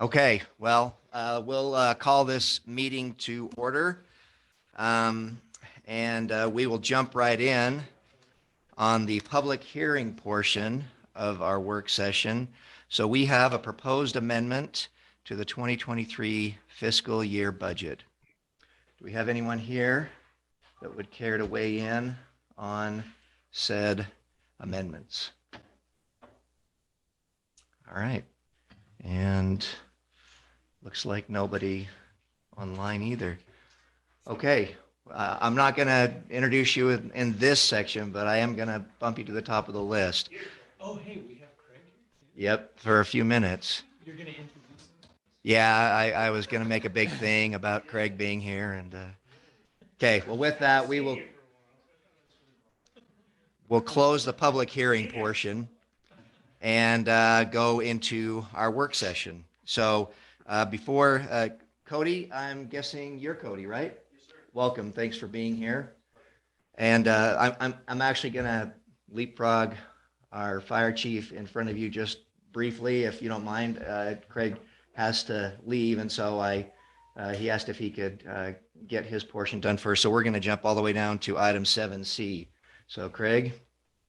Okay, well, we'll call this meeting to order. Um, and we will jump right in on the public hearing portion of our work session. So we have a proposed amendment to the 2023 fiscal year budget. Do we have anyone here that would care to weigh in on said amendments? All right. And looks like nobody online either. Okay, I'm not going to introduce you in this section, but I am going to bump you to the top of the list. Oh, hey, we have Craig. Yep, for a few minutes. You're going to introduce him? Yeah, I was going to make a big thing about Craig being here. And okay, well, with that, we'll close the public hearing portion and go into our work session. So before Cody, I'm guessing you're Cody, right? Welcome. Thanks for being here. And I'm actually going to leapfrog our fire chief in front of you just briefly, if you don't mind. Craig has to leave, and so he asked if he could get his portion done first. So we're going to jump all the way down to item 7C. So Craig,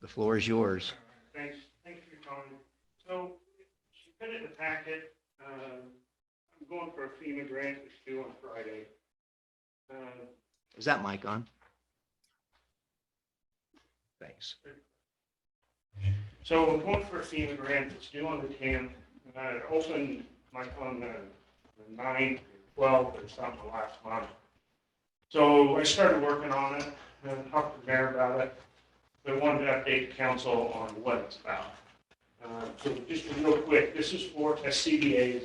the floor is yours. Thanks for your time. So she put it in the packet. I'm going for a FEMA grant that's due on Friday. Is that mic on? Thanks. So I'm going for a FEMA grant that's due on the 10th. It opened like on the 9th, 12th or something last month. So I started working on it and talked to the mayor about it. But I wanted to update the council on what it's about. So just real quick, this is for SCBA's.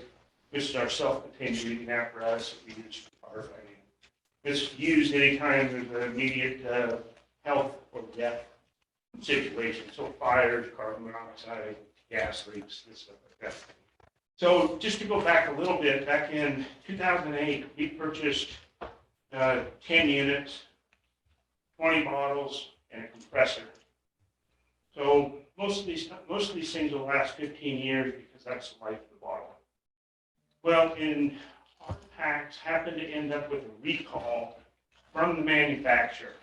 This is our self-contained breathing apparatus that we use for firefighting. It's used anytime there's an immediate health or death situation. So fires, carbon monoxide, gas leaks, and stuff like that. So just to go back a little bit, back in 2008, we purchased 10 units, 20 bottles, and a compressor. So most of these things will last 15 years because that's the life of the bottle. Well, our packs happened to end up with a recall from the manufacturer.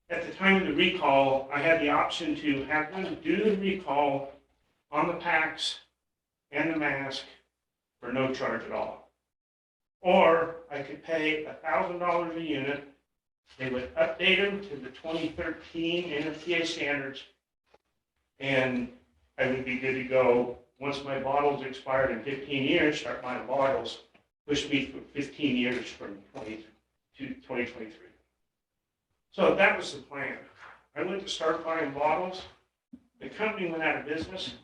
At the time of the recall, I had the option to have them do the recall on the packs and the mask for no charge at all. Or I could pay $1,000 a unit. They would update them to the 2013 NFPA standards, and I would be good to go. Once my bottles expired in 15 years, start buying bottles, push me for 15 years from 2023. So that was the plan. I went to start buying bottles. The company went out of business,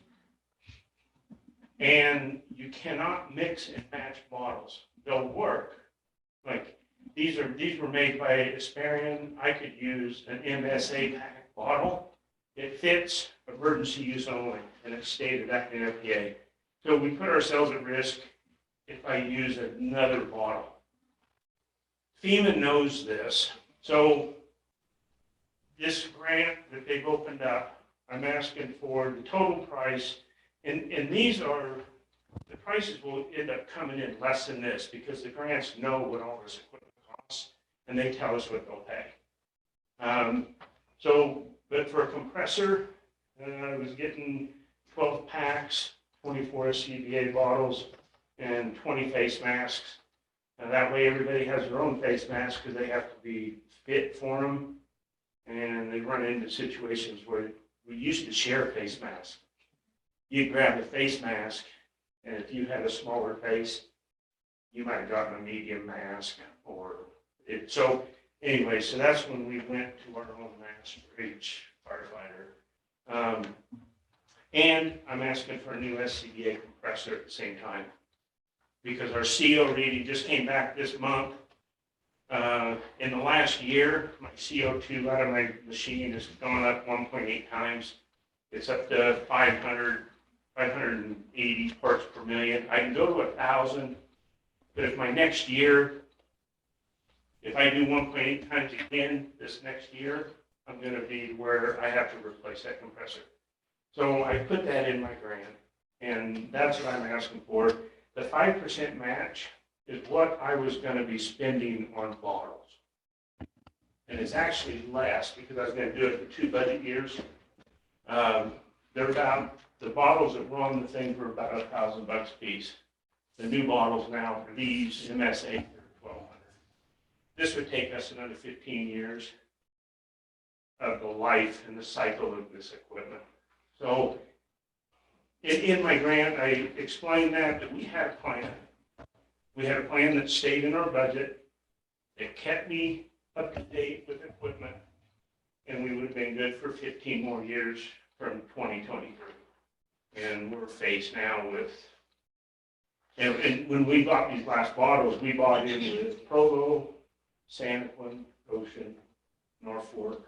and you cannot mix and match bottles. They'll work. Like these were made by Asparian. I could use an MSA pack bottle. It fits emergency use only, and it's stated that in NFPA. So we put ourselves at risk if I use another bottle. FEMA knows this. So this grant that they've opened up, I'm asking for the total price, and these are, the prices will end up coming in less than this because the grants know what all this equipment costs, and they tell us what they'll pay. But for a compressor, I was getting 12 packs, 24 SCBA bottles, and 20 face masks. And that way everybody has their own face mask because they have to be fit for them. And they run into situations where we used to share a face mask. You'd grab a face mask, and if you had a smaller face, you might have gotten a medium mask So anyway, so that's when we went to our own mask for each firefighter. And I'm asking for a new SCBA compressor at the same time because our CO reading just came back this month. In the last year, my CO2 out of my machine has gone up 1.8 times. It's up to 580 parts per million. I can go to 1,000, but if my next year, if I do 1.8 times again this next year, I'm going to be where I have to replace that compressor. So I put that in my grant, and that's what I'm asking for. The 5% match is what I was gonna be spending on bottles. And it's actually less because I was gonna do it for 2 budget years. They're about, the bottles that were on the thing were about $1,000 a piece. The new bottles now for these MSA are $1,200. This would take us another 15 years of the life and the cycle of this equipment. So in my grant, I explained that we had a plan. We had a plan that stayed in our budget, that kept me up to date with equipment, and we would have been good for 15 more years from 2023. And we're faced now with, and when we bought these last bottles, we bought in with Provo, Santaquin, Ocean, Norfolk.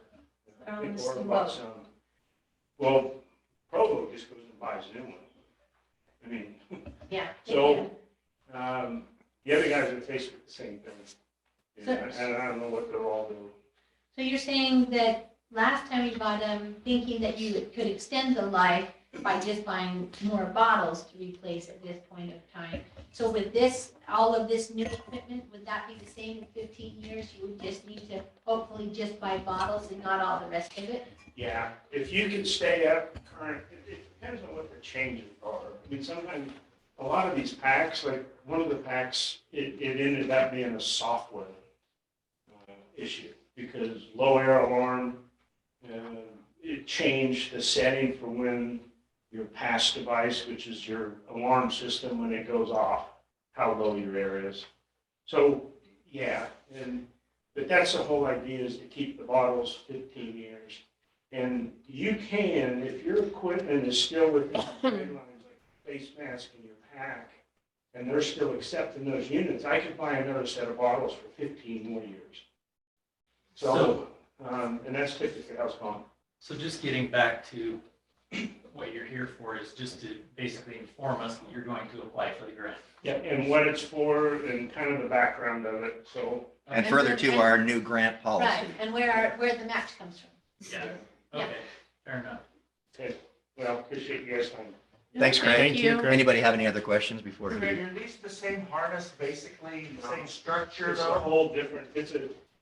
I think Laura bought some. Well, Provo just goes and buys new ones. I mean, Yeah. so, the other guys are faced with the same thing. And I don't know what they're all doing. So you're saying that last time you bought them, thinking that you could extend the life by just buying more bottles to replace at this point of time. So with this, all of this new equipment, would that be the same in 15 years? You would just need to hopefully just buy bottles and not all the rest of it? Yeah, if you can stay up current, it depends on what the changes are. I mean, sometimes, a lot of these packs, like one of the packs, it ended up being a software issue because low air alarm, it changed the setting for when your pass device, which is your alarm system when it goes off, how low your air is. So, yeah, but that's the whole idea, is to keep the bottles 15 years. And you can, if your equipment is still within the guidelines, like face mask in your pack, and they're still accepting those units, I could buy another set of bottles for 15 more years. So, and that's typically how it's gone. So just getting back to what you're here for is just to basically inform us that you're going to apply for the grant. Yeah, and what it's for and kind of the background of it, so. And further to our new grant policy. Right, and where the match comes from. Yeah, Yeah. okay, fair enough. Okay, well, appreciate you guys' time. Thanks, Craig. Thank you, Craig. Anybody have any other questions before we Are these the same harness, basically, the same structure It's a though? whole different,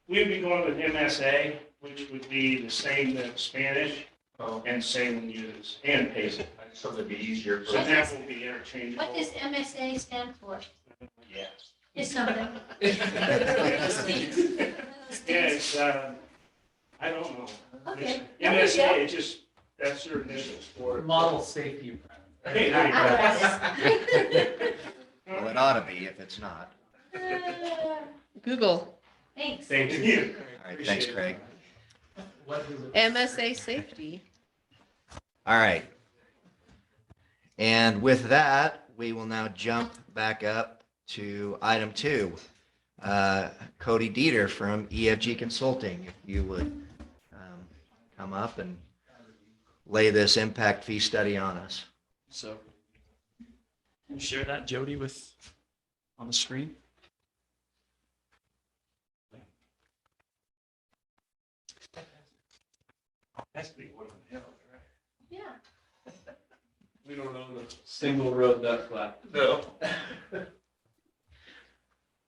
we'd be going with MSA, which would be the same as Spanish Oh, and same uses and PASIC. so it'd be easier So for. that will be interchangeable. What does MSA stand for? Yeah. It's something. Yeah, it's, I don't know. Okay. It's MSA, it just, that's your initials for it. Model safety. Hey, there you go. Apparatus. Well, it ought to be if it's not. Google, Thanks. Thank you. All right, thanks, Craig. What is it? MSA safety. All right. And with that, we will now jump back up to item 2. Cody Dieter from EFG Consulting, if you would come up and lay this impact fee study on us. So, can you share that, Jody, with on the screen? Has to be one of the hills, right? Yeah. We don't own the single road duck flat. No. Well,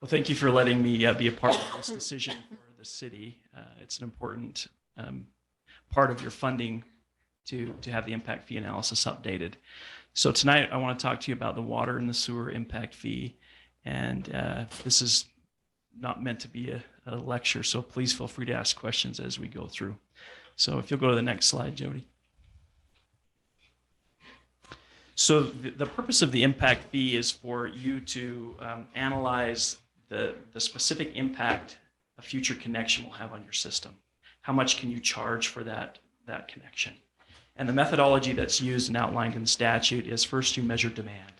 thank you for letting me be a part of this decision for the city. It's an important part of your funding to have the impact fee analysis updated. So tonight, I want to talk to you about the water and the sewer impact fee. And this is not meant to be a lecture, so please feel free to ask questions as we go through. So if you'll go to the next slide, Jody. So the purpose of the impact fee is for you to analyze the specific impact a future connection will have on your system. How much can you charge for that connection? And the methodology that's used and outlined in the statute is first you measure demand.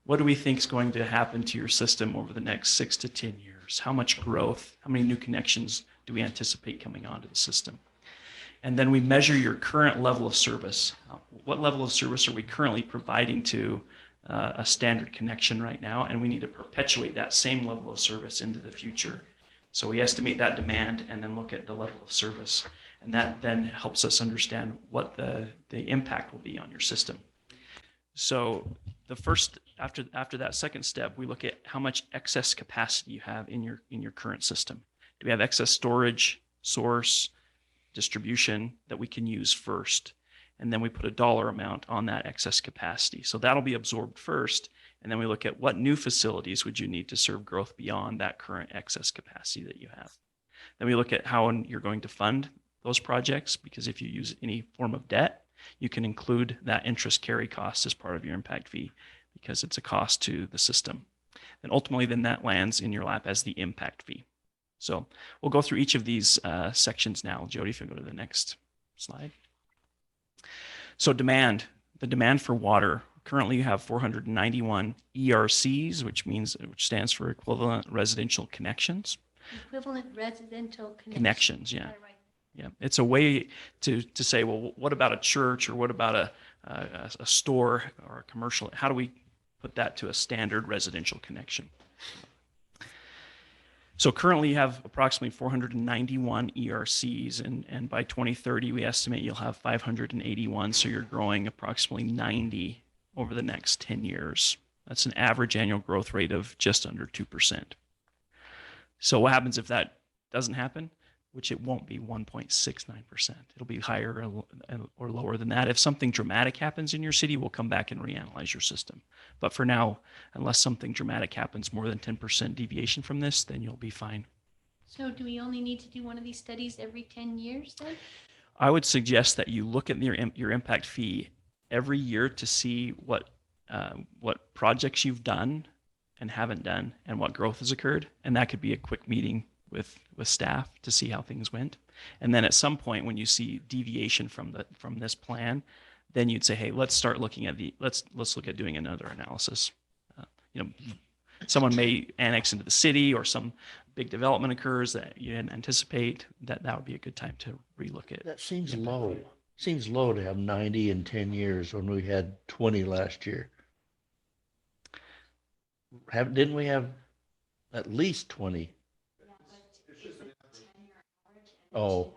What do we think is going to happen to your system over the next 6 to 10 years? How much growth? How many new connections do we anticipate coming onto the system? And then we measure your current level of service. What level of service are we currently providing to a standard connection right now? And we need to perpetuate that same level of service into the future. So we estimate that demand and then look at the level of service. And that then helps us understand what the impact will be on your system. So the first, after that second step, we look at how much excess capacity you have in your current system. Do we have excess storage, source, distribution that we can use first? And then we put a dollar amount on that excess capacity. So that'll be absorbed first. And then we look at what new facilities would you need to serve growth beyond that current excess capacity that you have. Then we look at how you're going to fund those projects, because if you use any form of debt, you can include that interest carry cost as part of your impact fee because it's a cost to the system. And ultimately, then that lands in your lap as the impact fee. So we'll go through each of these sections now. Jody, if you go to the next slide. So the demand for water. Currently, you have 491 ERCs, which stands for equivalent residential connections. Equivalent residential Connections, yeah. Right. Yeah, it's a way to say, well, what about a church, or what about a store or a commercial? How do we put that to a standard residential connection? So currently you have approximately 491 ERCs, and by 2030 we estimate you'll have 581. So you're growing approximately 90 over the next 10 years. That's an average annual growth rate of just under 2%. So what happens if that doesn't happen? Which it won't be 1.69%. It'll be higher or lower than that. If something dramatic happens in your city, we'll come back and reanalyze your system. But for now, unless something dramatic happens, more than 10% deviation from this, then you'll be fine. So do we only need to do one of these studies every 10 years then? I would suggest that you look at your impact fee every year to see what projects you've done and haven't done and what growth has occurred. And that could be a quick meeting with staff to see how things went. And then at some point when you see deviation from this plan, then you'd say, hey, let's start looking at let's look at doing another analysis. Someone may annex into the city, or some big development occurs that you didn't anticipate. That would be a good time to relook at. That seems low. Seems low to have 90 in 10 years when we had 20 last year. Didn't we have at least 20? Oh,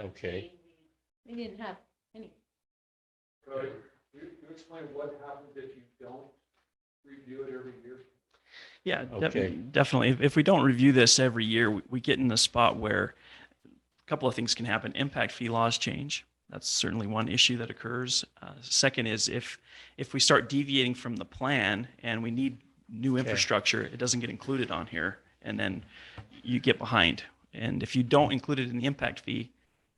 okay. We didn't have any. Could you explain what happens if you don't review it every year? Yeah, Okay. definitely. If we don't review this every year, we get in the spot where a couple of things can happen. Impact fee laws change. That's certainly one issue that occurs. Second is if we start deviating from the plan and we need new infrastructure, it doesn't get included on here, and then you get behind. And if you don't include it in the impact fee,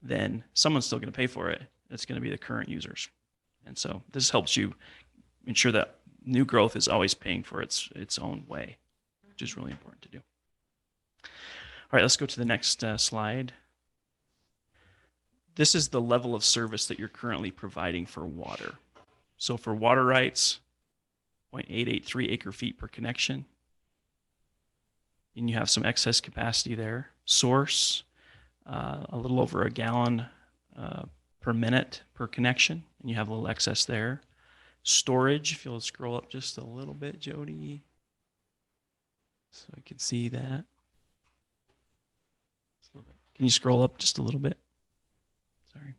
then someone's still going to pay for it. It's going to be the current users. And so this helps you ensure that new growth is always paying for its own way, which is really important to do. All right, let's go to the next slide. This is the level of service that you're currently providing for water. So for water rights, 0.883 acre feet per connection. And you have some excess capacity there. Source, a little over a gallon per minute per connection, and you have a little excess there. Storage, if you'll scroll up just a little bit, Jody, so I can see that. Can you scroll up just a little bit? Sorry.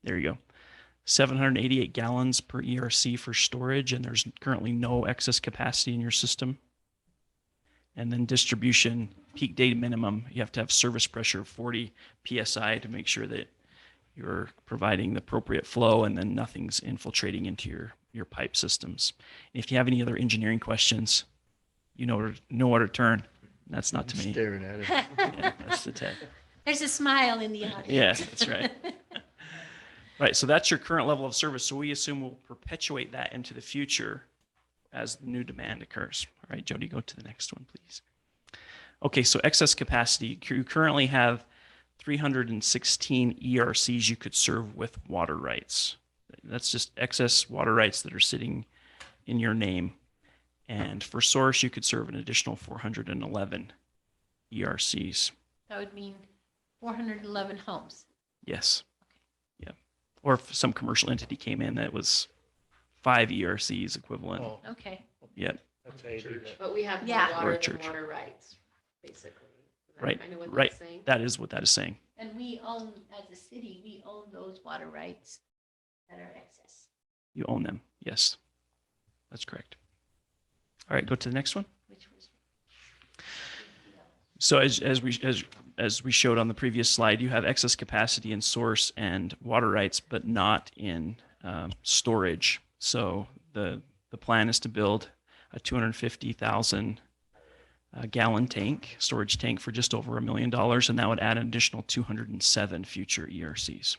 There you go. 788 gallons per ERC for storage, and there's currently no excess capacity in your system. And then distribution, peak data minimum, you have to have service pressure of 40 PSI to make sure that you're providing the appropriate flow and then nothing's infiltrating into your pipe systems. And if you have any other engineering questions, you know where to turn. That's not to me. Staring at it. Yeah, that's to Ted. There's a smile in the audience. Yes, that's right. Right, so that's your current level of service. So we assume we'll perpetuate that into the future as new demand occurs. All right, Jody, go to the next one, please. Okay, so excess capacity. You currently have 316 ERCs you could serve with water rights. That's just excess water rights that are sitting in your name. And for source, you could serve an additional 411 ERCs. That would mean 411 homes. Yes. Yeah. Or if some commercial entity came in that was 5 ERCs equivalent. Oh, Okay. Yep. that's 80. But we have more Yeah. Or water a than church. water rights, basically. Is that Right, kind of what right. that's saying? That is what that is saying. And we own, as a city, we own those water rights that are excess. You own them. Yes, that's correct. All right, go to the next one. Which was So as we showed on the previous slide, you have excess capacity in source and water rights, but not in storage. So the plan is to build a 250,000 gallon tank, storage tank for just over $1 million, and that would add an additional 207 future ERCs.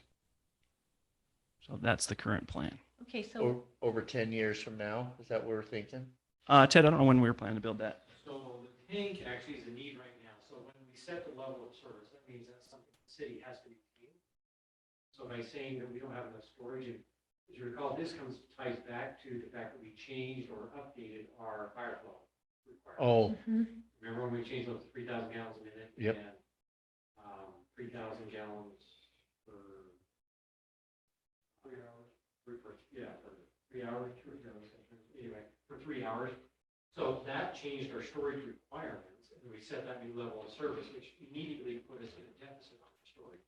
So that's the current plan. okay, so Over 10 years from now, is that what we're thinking? Ted, I don't know when we were planning to build that. So the tank actually is a need right now. So when we set the level of service, that means that's something the city has to maintain. So by saying that we don't have enough storage, and as you recall, this ties back to the fact that we changed or updated our fire flow requirements. Oh, mhm. Remember when we changed those to 3,000 gallons a minute? Yep. And 3,000 gallons per 3 hours? Yeah, for 3 hours, anyway, for 3 hours. So that changed our storage requirements, and we set that new level of service, which immediately put us in a deficit on our storage.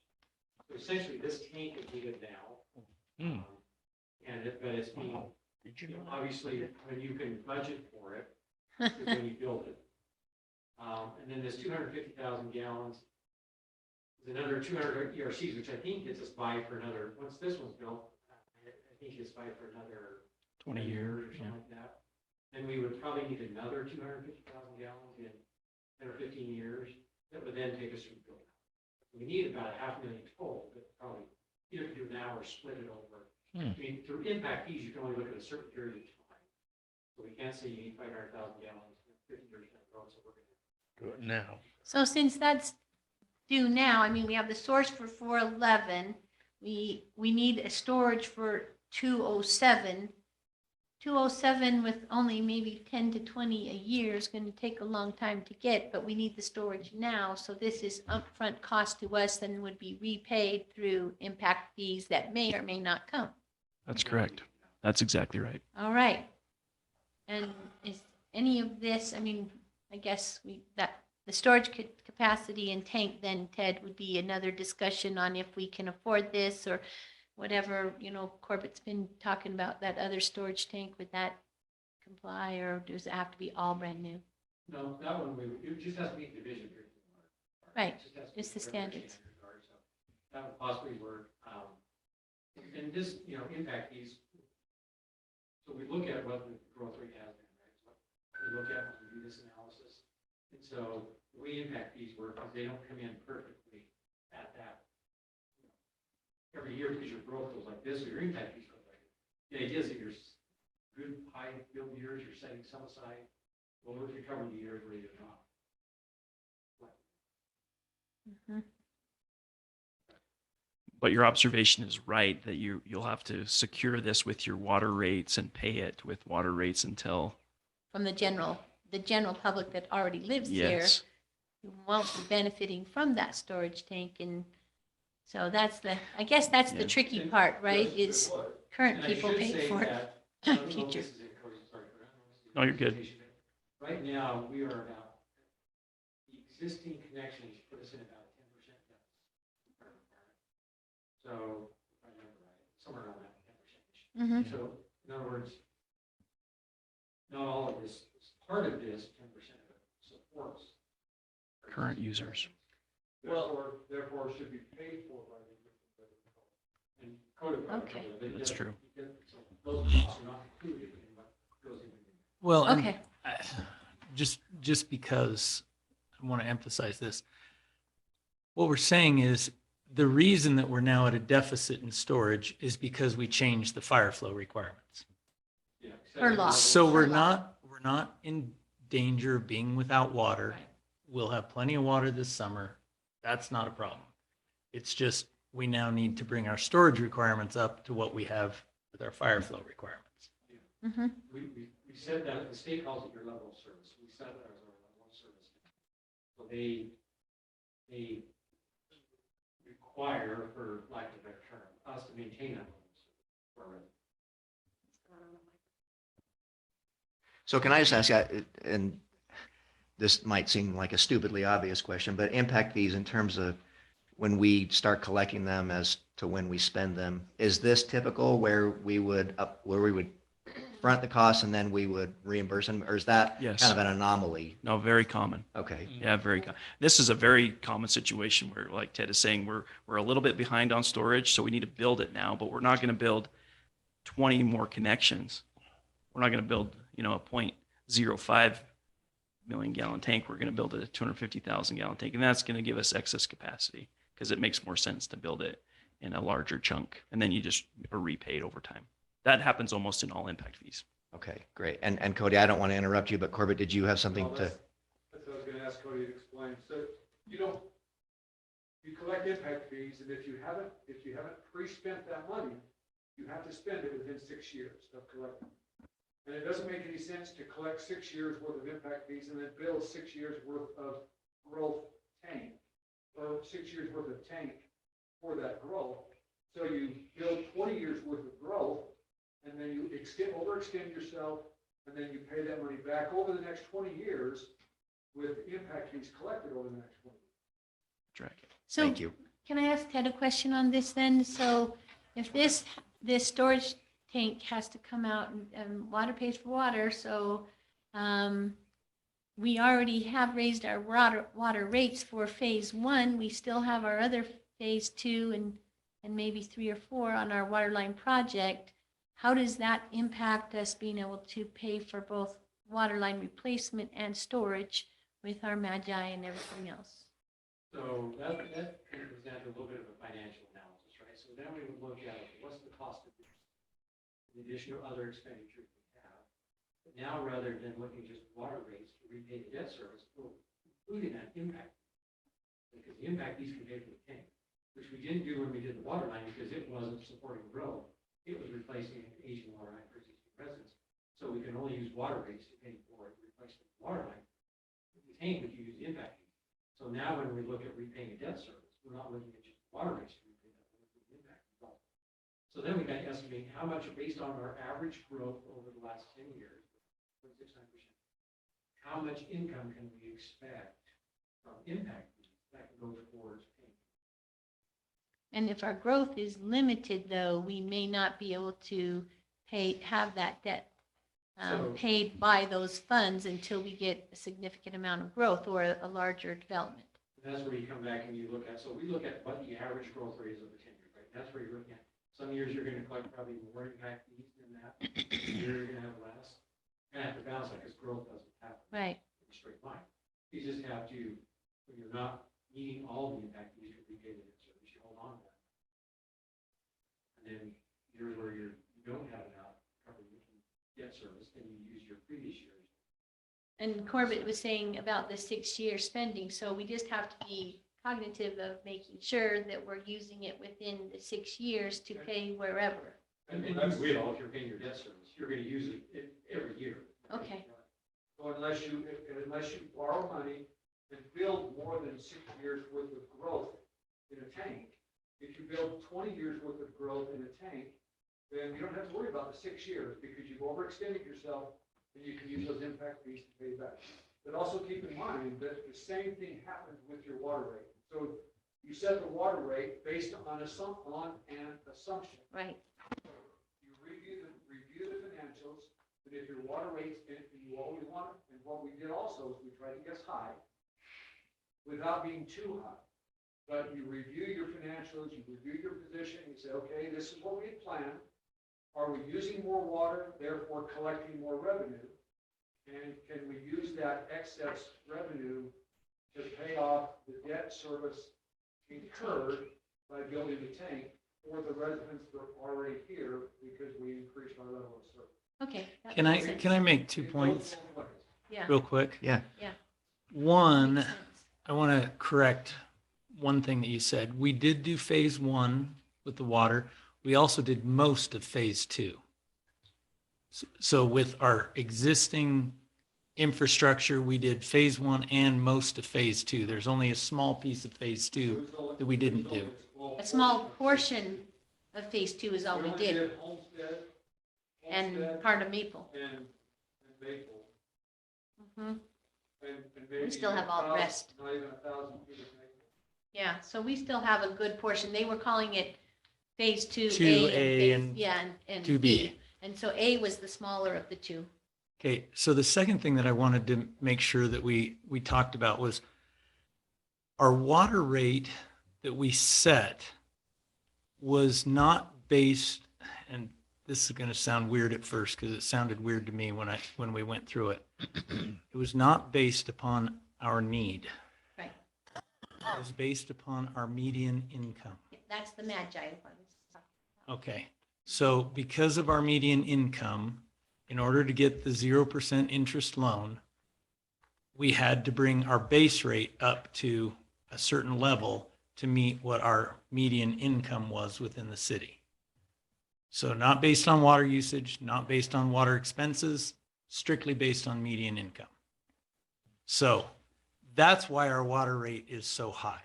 So essentially, this tank is needed now. Hmm. But it's being, did you you know, know? obviously, when you can budget for it, is when you build it. And then this 250,000 gallons is another 200 ERCs, which I think gets us by for another, once this one's built, I think it's by for another 20 years or years. something like that. Then we would probably need another 250,000 gallons in 10 or 15 years. That would then take us through build. We need about 500,000 total, but probably either do it now or split it over. Hmm. I mean, through impact fees, you can only look at a certain period of time. So we can't say you need 500,000 gallons, 50 years down the road, so we're going to. Do it now. So since that's due now, I mean, we have the source for 411. We need a storage for 207. 207 with only maybe 10 to 20 a year is going to take a long time to get, but we need the storage now. So this is upfront cost to us and would be repaid through impact fees that may or may not come. That's correct. That's exactly right. All right. And is any of this, I mean, I guess the storage capacity and tank then, Ted, would be another discussion on if we can afford this or whatever, Corbett's been talking about that other storage tank. Would that comply, or does it have to be all brand new? No, that one, it just has to meet division. Right, It has to just the meet regular standards. standards, so that would possibly work. And this, impact fees, so we look at what the growth rate has been, right? So we look at when we do this analysis. And so the way impact fees work is they don't come in perfectly at that. Every year, because your growth goes like this, or your impact fees go like this. The idea is that your good high build years, you're setting some aside, lower recovery years where you're not. Mhm. But your observation is right that you'll have to secure this with your water rates and pay it with water rates until, From the general public that already lives here, yes. who won't be benefiting from that storage tank. And so I guess that's the Yeah. tricky part, right? Is current And I people should pay say for it. that- I don't know if Future. this is in Cody's- sorry, I don't know if this is No, in you're good. presentation, but Right now, we are about, the existing connections put us in about 10% deficit. So, if I remember right, somewhere around that 10%. Mhm. So, in other words, not all of this, part of this, 10% of it supports. our Current existing users. connections. Therefore should be paid for by the. And code of. Okay. That's true. So those costs are not included in what goes in. Well, and Okay. just because I want to emphasize this, what we're saying is the reason that we're now at a deficit in storage is because we changed the fire flow requirements. Yeah, Per law. So we're Per law. not in danger of being without water. Right. We'll have plenty of water this summer. That's not a problem. It's just we now need to bring our storage requirements up to what we have with our fire flow requirements. Mhm. We said that, the state calls it your level of service. We set that as our level of service. So they require, for lack of a better term, us to maintain that level of service. So can I just ask, and this might seem like a stupidly obvious question, but impact fees in terms of when we start collecting them as to when we spend them. Is this typical where we would front the costs and then we would reimburse them? Or is that Yes. kind of an anomaly? No, very common. Okay. Yeah, very common. This is a very common situation where, like Ted is saying, we're a little bit behind on storage, so we need to build it now, but we're not going to build 20 more connections. We're not going to build, a 0.05 million gallon tank. We're going to build a 250,000 gallon tank, and that's going to give us excess capacity because it makes more sense to build it in a larger chunk, and then you just are repaid over time. That happens almost in all impact fees. Okay, great. And Cody, I don't want to interrupt you, but Corbett, did you have something No, to? That's what I was gonna ask Cody to explain. So you collect impact fees, and if you haven't pre-spent that money, you have to spend it within 6 years of collecting. And it doesn't make any sense to collect 6 years worth of impact fees and then build 6 years worth of growth tank, or 6 years worth of tank for that growth. So you build 20 years worth of growth, and then you overextend yourself, and then you pay that money back over the next 20 years with impact fees collected over the next 20 years. Track. So Thank you. can I ask Ted a question on this then? So if this storage tank has to come out and water pays for water, so we already have raised our water rates for phase 1. We still have our other phase 2 and maybe 3 or 4 on our water line project. How does that impact us being able to pay for both water line replacement and storage with our Magi and everything else? So that comes down to a little bit of a financial analysis, right? So then we would look at, okay, what's the cost of this, in addition to other expenditures we have. But now, rather than looking just at water rates to repay the debt service, we're including that impact. Because the impact fees can pay for the tank, which we didn't do when we did the water line because it wasn't supporting growth. It was replacing an aging water line for existing residents. So we can only use water rates to pay for the replacement of the water line. The tank, we can use the impact fees. So now when we look at repaying a debt service, we're not looking at just water rates to repay that, we're looking at the impact fees also. So then we got to estimate how much, based on our average growth over the last 10 years, 0.69%, how much income can we expect from impact fees that can go towards paying? And if our growth is limited, though, we may not be able to have that debt paid by those funds until we get a significant amount of growth or a larger development. And that's where you come back and you look at, so we look at what the average growth rate is over 10 years, right? That's where you're looking at. Some years you're going to collect probably more impact fees than that. Some years you're going to have less. And have to balance that because growth doesn't happen Right. in a straight line. You just have to, when you're not needing all the impact fees to repay the debt service, you hold on to that. And then years where you don't have enough covered debt service, then you use your previous years. And Corbett was saying about the 6-year spending, so we just have to be cognitive of making sure that we're using it within the 6 years to pay wherever. And you will, if you're paying your debt service, you're going to use it every year. Okay. So unless you borrow money and build more than 6 years worth of growth in a tank, if you build 20 years worth of growth in a tank, then you don't have to worry about the 6 years because you've overextended yourself and you can use those impact fees to pay back. But also keep in mind that the same thing happens with your water rate. So you set the water rate based on an assumption. Right. You review the financials, and if your water rates, and you always want, and what we did also is we tried to guess high without being too high. But you review your financials, you review your position, you say, okay, this is what we had planned. Are we using more water, therefore collecting more revenue? And can we use that excess revenue to pay off the debt service incurred by building the tank for the residents that are already here because we increased our level of service? Okay. that Can I, makes sense. can I make 2 It goes points both ways. Yeah. real quick? Yeah. One, Makes sense. I want to correct one thing that you said. We did do phase 1 with the water. We also did most of phase 2. So with our existing infrastructure, we did phase 1 and most of phase 2. There's only a small piece of phase 2 that we didn't do. A small portion of phase 2 is all we only did, Homestead, and part of Maple. and Maple. Mhm. And maybe still have all the 1,000, rest. Not even 1,000 feet of Maple. Yeah, so we still have a good portion. They were calling it phase two, 2A A and yeah, and 2B. B. And so A was the smaller of the two. Okay, so the second thing that I wanted to make sure that we talked about was our water rate that we set was not based, and this is going to sound weird at first because it sounded weird to me when we went through it. It was not based upon our need. Right. It was based upon our median income. That's the Magi one. Okay, so because of our median income, in order to get the 0% interest loan, we had to bring our base rate up to a certain level to meet what our median income was within the city. So not based on water usage, not based on water expenses, strictly based on median income. So that's why our water rate is so high.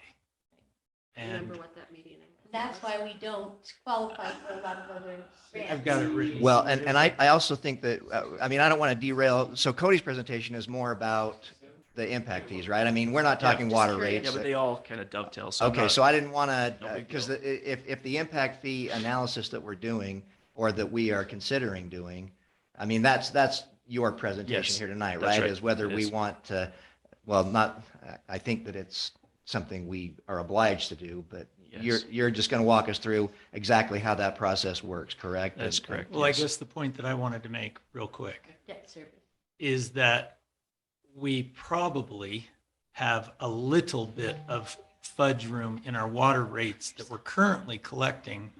And Remember what that median income That's was? why we don't qualify for a lot of other grants. I've got it written. Well, and I also think that, I mean, I don't want to derail. So Cody's presentation is more about the impact fees, right? I mean, we're not talking just water curious. rates. Yeah, but they all kind of dovetail. So I'm Okay, not- so I didn't want No to, big because deal. if the impact fee analysis that we're doing or that we are considering doing, I mean, that's your presentation Yes, here tonight, that's right? right. Is whether It we is. want to, well, not, I think that it's something we are obliged to do, but Yes. you're just going to walk us through exactly how that process works, correct? That's And- correct. Well, I yes. guess the point that I wanted to make real quick Debt service. is that we probably have a little bit of fudge room in our water rates that we're currently collecting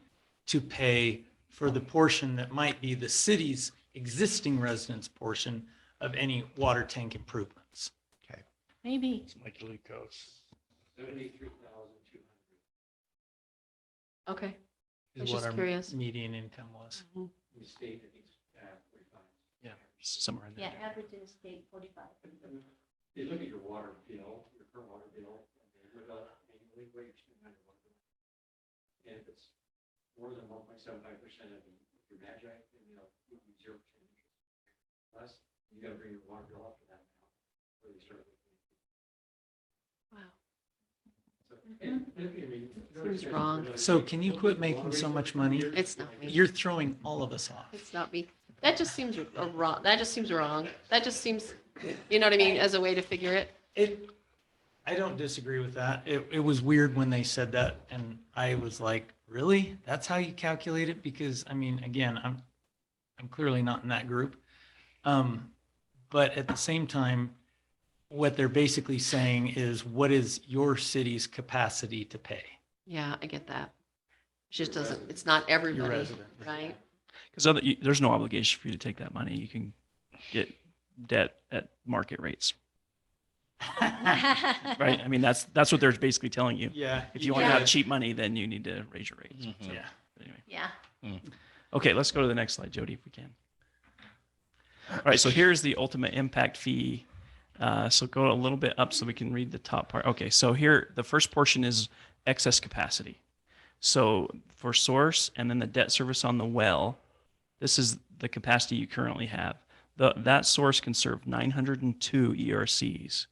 to pay for the portion that might be the city's existing residents portion of any water tank improvements. Maybe. It's my glucose. 73,200. Okay. I was Is what just our curious. median income was. The state, I think, 45. Yeah, somewhere in there. Yeah, average in the state, 45. You look at your water bill, your current water bill, and without annually wage, no matter what. And if it's more than 1.75% of your Magi, then you know, it would be 0% interest. Plus, you gotta bring your water bill up to that amount, where you start looking. Wow. So, and, I mean, Seems wrong. So can you quit making so much money? It's not me. You're throwing all of us off. It's not me. That just seems wrong. That just seems wrong. That just seems, you know what I mean, as a way to figure it. I don't disagree with that. It was weird when they said that, and I was like, really? That's how you calculate it? Because, I mean, again, I'm clearly not in that group. But at the same time, what they're basically saying is, what is your city's capacity to pay? Yeah, I get that. It just doesn't, it's not Your everybody, resident. right? Because there's no obligation for you to take that money. You can get debt at market rates, right? I mean, that's what they're basically telling you. Yeah. If you want to have cheap money, then you need to raise your rates. So, Yeah. anyway. Yeah. Okay, let's go to the next slide, Jody, if we can. All right, so here's the ultimate impact fee. So go a little bit up so we can read the top part. Okay, so here, the first portion is excess capacity. So for source and then the debt service on the well, this is the capacity you currently have. That source can serve 902 ERCs.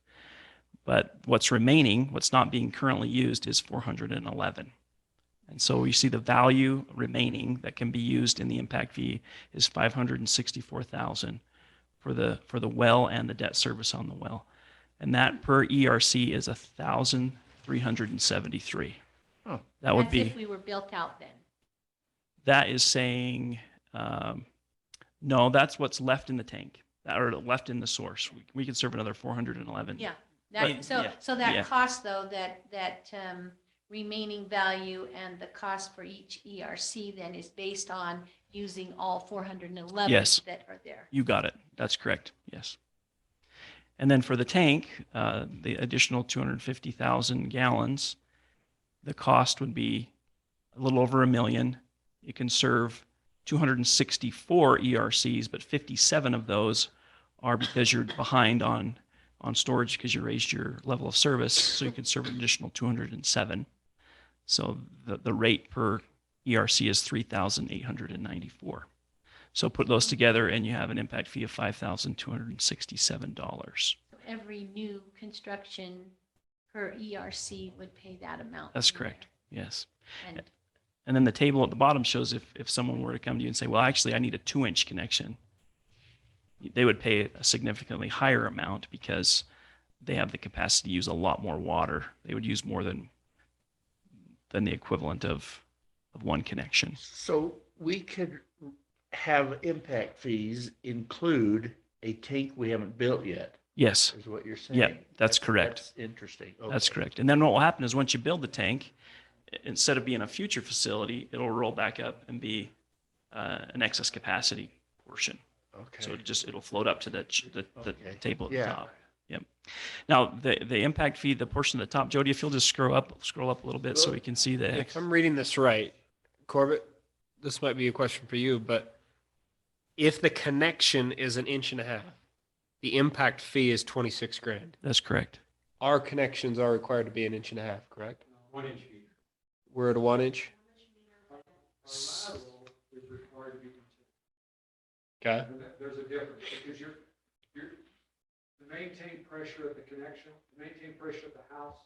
But what's remaining, what's not being currently used, is 411. And so you see the value remaining that can be used in the impact fee is 564,000 for the well and the debt service on the well. And that per ERC is 1,373. Oh. That would That's be, if we were built out then. that is saying, no, that's what's left in the tank or left in the source. We could serve another 411. Yeah. But- That, so, yeah, so that yeah. cost though, that remaining value and the cost for each ERC then is based on using all 411 Yes. that are there. You got it. That's correct. Yes. And then for the tank, the additional 250,000 gallons, the cost would be a little over $1 million. You can serve 264 ERCs, but 57 of those are because you're behind on storage because you raised your level of service. So you could serve an additional 207. So the rate per ERC is $3,894. So put those together and you have an impact fee of $5,267. So every new construction per ERC would pay that amount. That's correct. Yes. And And then the table at the bottom shows if someone were to come to you and say, well, actually, I need a 2-inch connection, they would pay a significantly higher amount because they have the capacity to use a lot more water. They would use more than the equivalent of one connection. So we could have impact fees include a tank we haven't built yet, Yes, is what you're saying? yeah, that's correct. That's interesting. That's Okay. correct. And then what will happen is once you build the tank, instead of being a future facility, it'll roll back up and be an excess capacity portion. So Okay. it'll float up to the Okay. table at the Yeah. top. Yep. Now the impact fee, the portion at the top, Jody, if you'll just scroll up a little bit so we can see the If I'm reading this right, Corbett, this might be a question for you, but if the connection is 1.5 inches, the impact fee is 26 grand. That's correct. Our connections are required to be 1.5 inches, correct? 1-inch meter. We're at a 1 inch. Our lateral is required to be continuous. Okay. And there's a difference because you're, to maintain pressure at the connection, to maintain pressure at the house,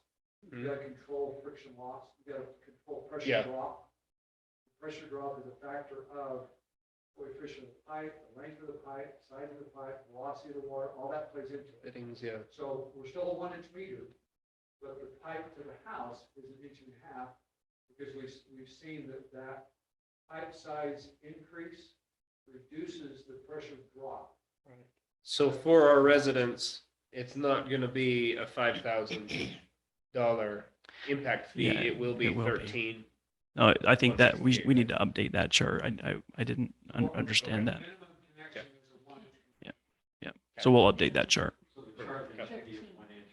you gotta control friction loss, you gotta control pressure Yeah. drop. Pressure drop is a factor of coefficient of the pipe, the length of the pipe, size of the pipe, velocity of the water, all that plays into it. Fittings, yeah. So we're still a 1-inch meter, but the pipe to the house is 1.5 inches because we've seen that pipe size increase reduces the pressure drop. So for our residents, it's not going to be a $5,000 impact fee. Yeah, It will be it will be. 13. No, I think that we need to update that chart. I didn't understand that. Minimum connection is a 1-inch. Yeah. So we'll update that chart. So the chart is 1 inch.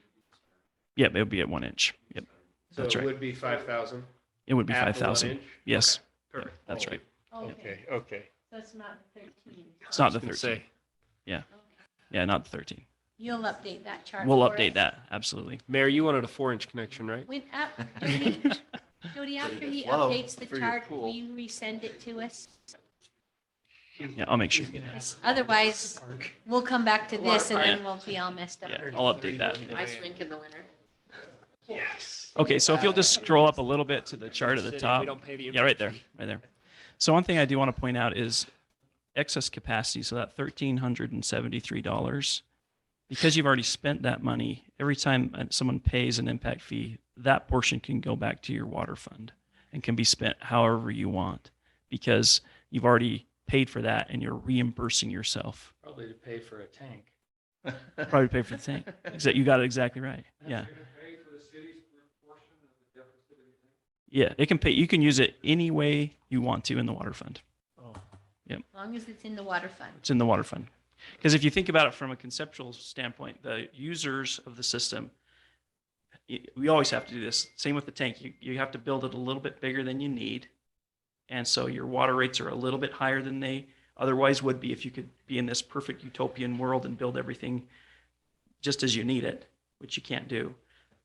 Yep, it'll be at 1 inch. Yep. So That's it right. would be 5,000. It would be at the 5,000. 1 inch? Yes. Okay, Perfect. That's right. Okay, Okay. so it's not 13. It's not the I was 13. gonna say, Yeah, not the 13. You'll update that chart. We'll for update us. that. Absolutely. Mayor, you wanted a 4-inch connection, right? When, Jody, after he Whoa, updates the for your chart, pool. will you resend it to us? Yeah, I'll make sure you get it. Otherwise, we'll come back to this and then we'll be all messed up. Yeah, I'll update that. Ice rink in the winter. Yes. Okay, so if you'll just scroll up a little bit to the chart at the top. We don't pay the Yeah, right impact there, fee. right there. So one thing I do want to point out is excess capacity. So that $1,373, because you've already spent that money, every time someone pays an impact fee, that portion can go back to your water fund and can be spent however you want because you've already paid for that and you're reimbursing yourself. Probably to pay for a tank. Probably pay for the tank. You got it exactly right. Yeah. That's gonna pay for the city's portion of the deficit, anything? Yeah, it can pay. You can use it any way you want to in the water fund. Oh, As long as it's in the water fund. It's in the water fund. Because if you think about it from a conceptual standpoint, the users of the system, we always have to do this. Same with the tank. You have to build it a little bit bigger than you need. And so your water rates are a little bit higher than they otherwise would be if you could be in this perfect utopian world and build everything just as you need it, which you can't do.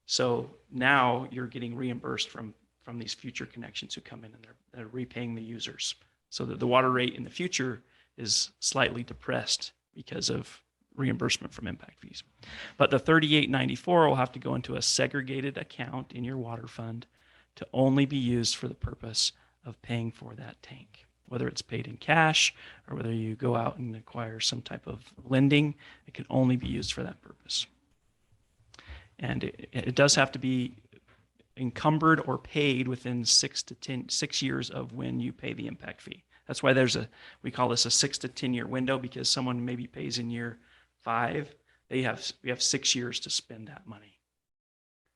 So now you're getting reimbursed from these future connections who come in and they're repaying the users. So that the water rate in the future is slightly depressed because of reimbursement from impact fees. But the $38.94 will have to go into a segregated account in your water fund to only be used for the purpose of paying for that tank. Whether it's paid in cash or whether you go out and acquire some type of lending, it can only be used for that purpose. And it does have to be encumbered or paid within 6 years of when you pay the impact fee. That's why we call this a 6 to 10 year window, because someone maybe pays in year 5, we have 6 years to spend that money.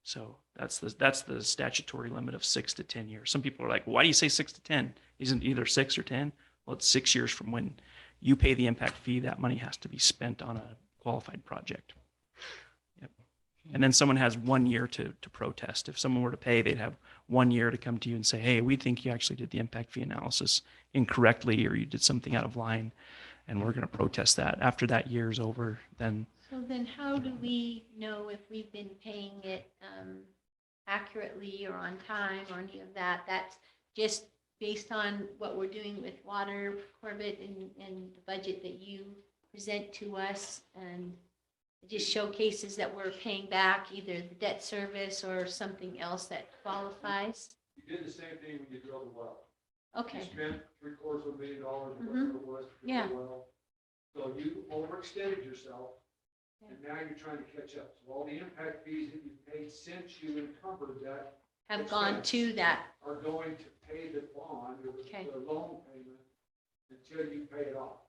So that's the statutory limit of 6 to 10 years. Some people are like, why do you say 6 to 10? Isn't either 6 or 10? Well, it's 6 years from when you pay the impact fee. That money has to be spent on a qualified project. Yep. And then someone has 1 year to protest. If someone were to pay, they'd have 1 year to come to you and say, hey, we think you actually did the impact fee analysis incorrectly, or you did something out of line, and we're going to protest that. After that year is over, then So then how do we know if we've been paying it accurately or on time or any of that? That's just based on what we're doing with water, Corbett, and the budget that you present to us, and it just showcases that we're paying back either the debt service or something else that qualifies. You did the same thing when you drilled the well. You Okay, spent $750,000 or Mhm. whatever it was. to Yeah. do well. So you overextended yourself, and now you're trying to catch up. So all the impact fees that you paid since you encumbered that have gone to that. are going to pay the bond or Okay. the loan payment until you pay it off.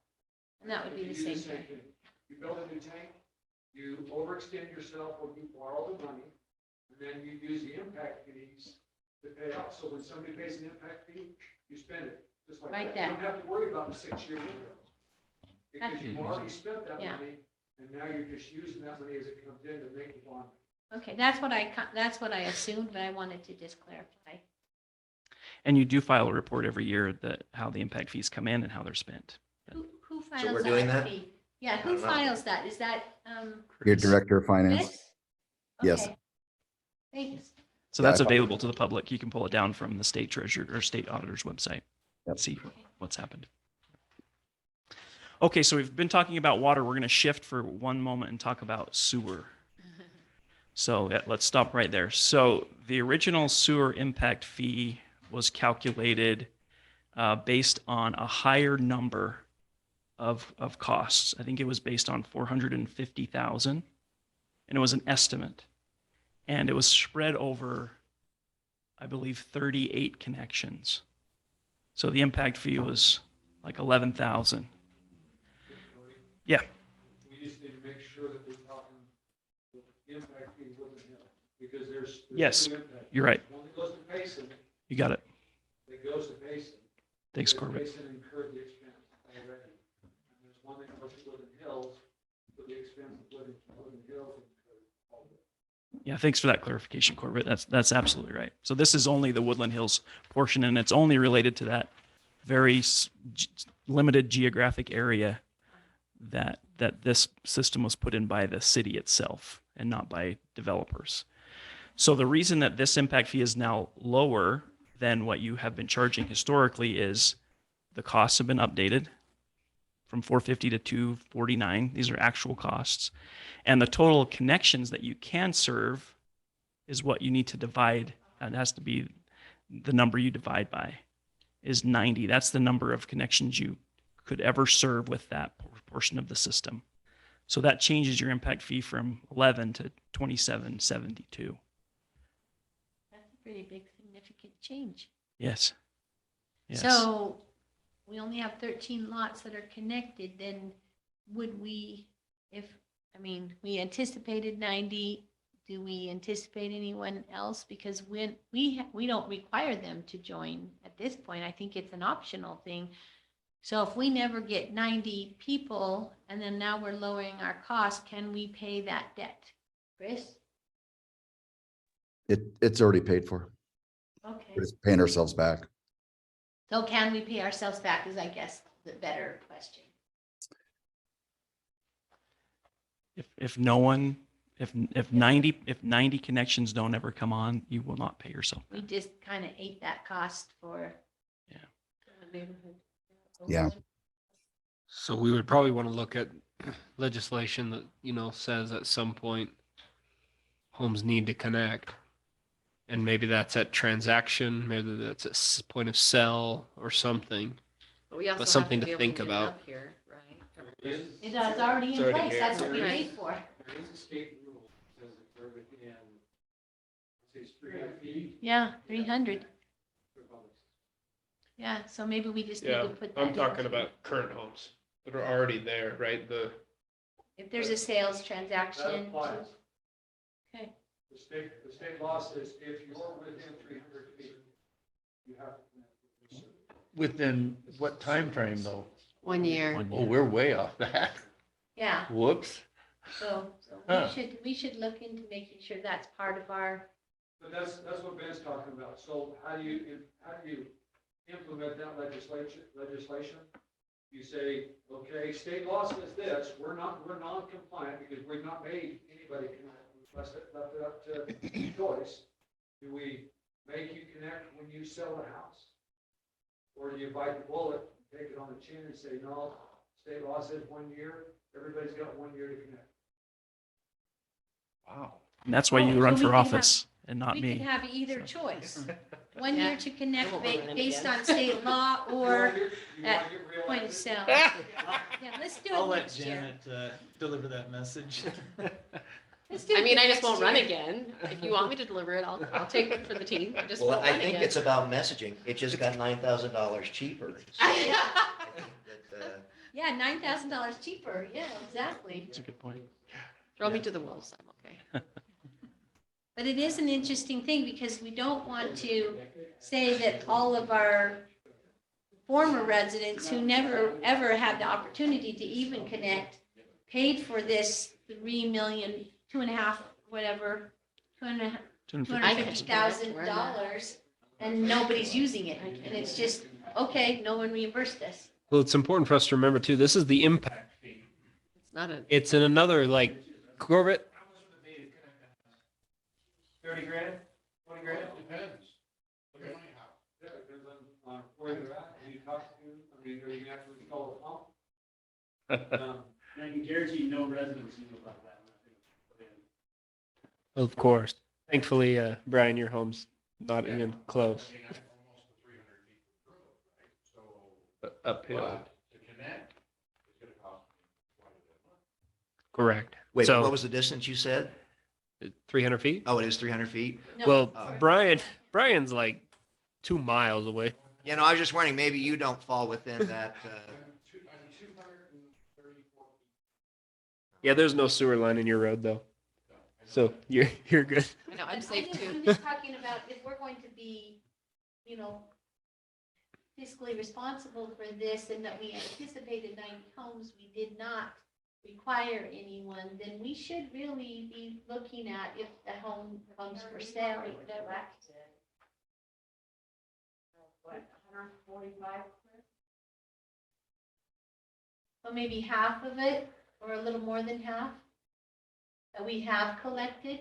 And that would be You the do same thing. You build a new tank, you overextend yourself or you borrow the money, and then you use the impact fees to pay off. So when somebody pays an impact fee, you spend it, just like Right that. You there. don't have to worry about the 6-year window. Because That's- you've already spent that Yeah. money, and now you're just using that money as it comes in to make the bond. Okay, that's what I assumed, but I wanted to just clarify. And you do file a report every year that how the impact fees come in and how they're spent. Who files we're doing that? fee? Yeah, I who don't know. files that? Is that, Your director of finance. Chris? Yes. Okay. Thanks. So Yeah, that's I thought- available to the public. You can pull it down from the state treasurer or state auditor's website. Yep. See what's happened. Okay, so we've been talking about water. We're going to shift for one moment and talk about sewer. So let's stop right there. So the original sewer impact fee was calculated based on a higher number of costs. I think it was based on 450,000, and it was an estimate. And it was spread over, I believe, 38 connections. So the impact fee was like 11,000. Yeah. We just need to make sure that we're talking the impact fee Woodland Hill, because there's Yes, two impact you're right. fees. One that goes to Payson, You got it. that goes to Payson. Thanks, because Corbett. Payson incurred the expense already. And there's one that goes to Woodland Hills, for the expense of Woodland Hills incurred already. Yeah, thanks for that clarification, Corbett. That's absolutely right. So this is only the Woodland Hills portion, and it's only related to that very limited geographic area that this system was put in by the city itself and not by developers. So the reason that this impact fee is now lower than what you have been charging historically is the costs have been updated from 450 to 249. These are actual costs. And the total connections that you can serve is what you need to divide. It has to be the number you divide by is 90. That's the number of connections you could ever serve with that portion of the system. So that changes your impact fee from 11 to 27.72. That's a pretty big, significant change. Yes. Yes. So we only have 13 lots that are connected, then would we, we anticipated 90, do we anticipate anyone else? Because when we don't require them to join at this point. I think it's an optional thing. So if we never get 90 people and then now we're lowering our cost, can we pay that debt? Chris? It's already paid for. Okay. We're just paying ourselves back. So can we pay ourselves back is, I guess, the better question. If 90 connections don't ever come on, you will not pay yourself. We just kind of ate that cost for. Yeah. the neighborhood. Yeah. So we would probably want to look at legislation that, says at some point homes need to connect. And maybe that's at transaction, maybe that's at point of sell or something. But we also have something to to be able think get it about. up here, right? It's already It's in already place. here. That's what we Right. paid for. There is a state rule that says that they're within, say, it's 300 feet. Yeah, 300. for public. Yeah, so maybe we just need Yeah, to put that. I'm in. talking about current homes that are already there, right? If there's a sales That transaction. applies. Okay, The state law says if you're within 300 feet, you have to connect with the sewer. Within what time frame though? 1 year. Oh, we're way off that. yeah, Whoops. so Huh. we should look into making sure that's part of our, But that's what Ben's talking about. So how do you implement that legislation? You say, okay, state law says this, we're non-compliant because we've not made anybody connect. We've left it up to choice. Do we make you connect when you sell the house? Or do you bite the bullet, take it on the chin and say, no, state law says 1 year, everybody's got 1 year to connect. Wow. And that's why Oh, you so run we for can have- office and not we me. can have either choice. 1 year to I connect won't run it based again. on state law or You at wanna get real- point of sale. Yeah, let's do I'll it let next year. Janet deliver that message. Let's do I it mean, I next just won't run year. again. If you want me to deliver it, I'll take it for the team. I just Well, won't I run think again. it's about messaging. It just got $9,000 cheaper. So I think that, Yeah, $9,000 cheaper. Yeah, exactly. That's a good point. Throw me to the wolves. I'm okay. But it is an interesting thing because we don't want to say that all of our former residents who never, ever had the opportunity to even connect paid for this 3 million, 2.5, whatever, $250,000, and nobody's using it. And it's just, okay, no one reimbursed us. Well, it's important for us to remember too, this is the impact fee. It's not a, It's in another, like, Corbett, 30 grand, 20 grand? Depends. Look at my house. Yeah, it depends on where they're at, who you talk to, I mean, are you actually install a pump? I can guarantee no residents knew about that. of course. Thankfully, Brian, your home's not even close. Uphill. Correct. wait, but what So, was the distance you said? 300 feet? Oh, it is 300 feet? No, Well, Oh. Brian's like 2 miles away. You know, I was just wondering, maybe you don't fall within that, 234. Yeah, there's no sewer line in your road though. So you're good. I know, I'm safe too. I'm just talking about if we're going to be, fiscally responsible for this and that we anticipated 90 homes, we did not require anyone, then we should really be looking at if the home comes for sale, correct? What, 145? So maybe half of it, or a little more than half, that we have collected?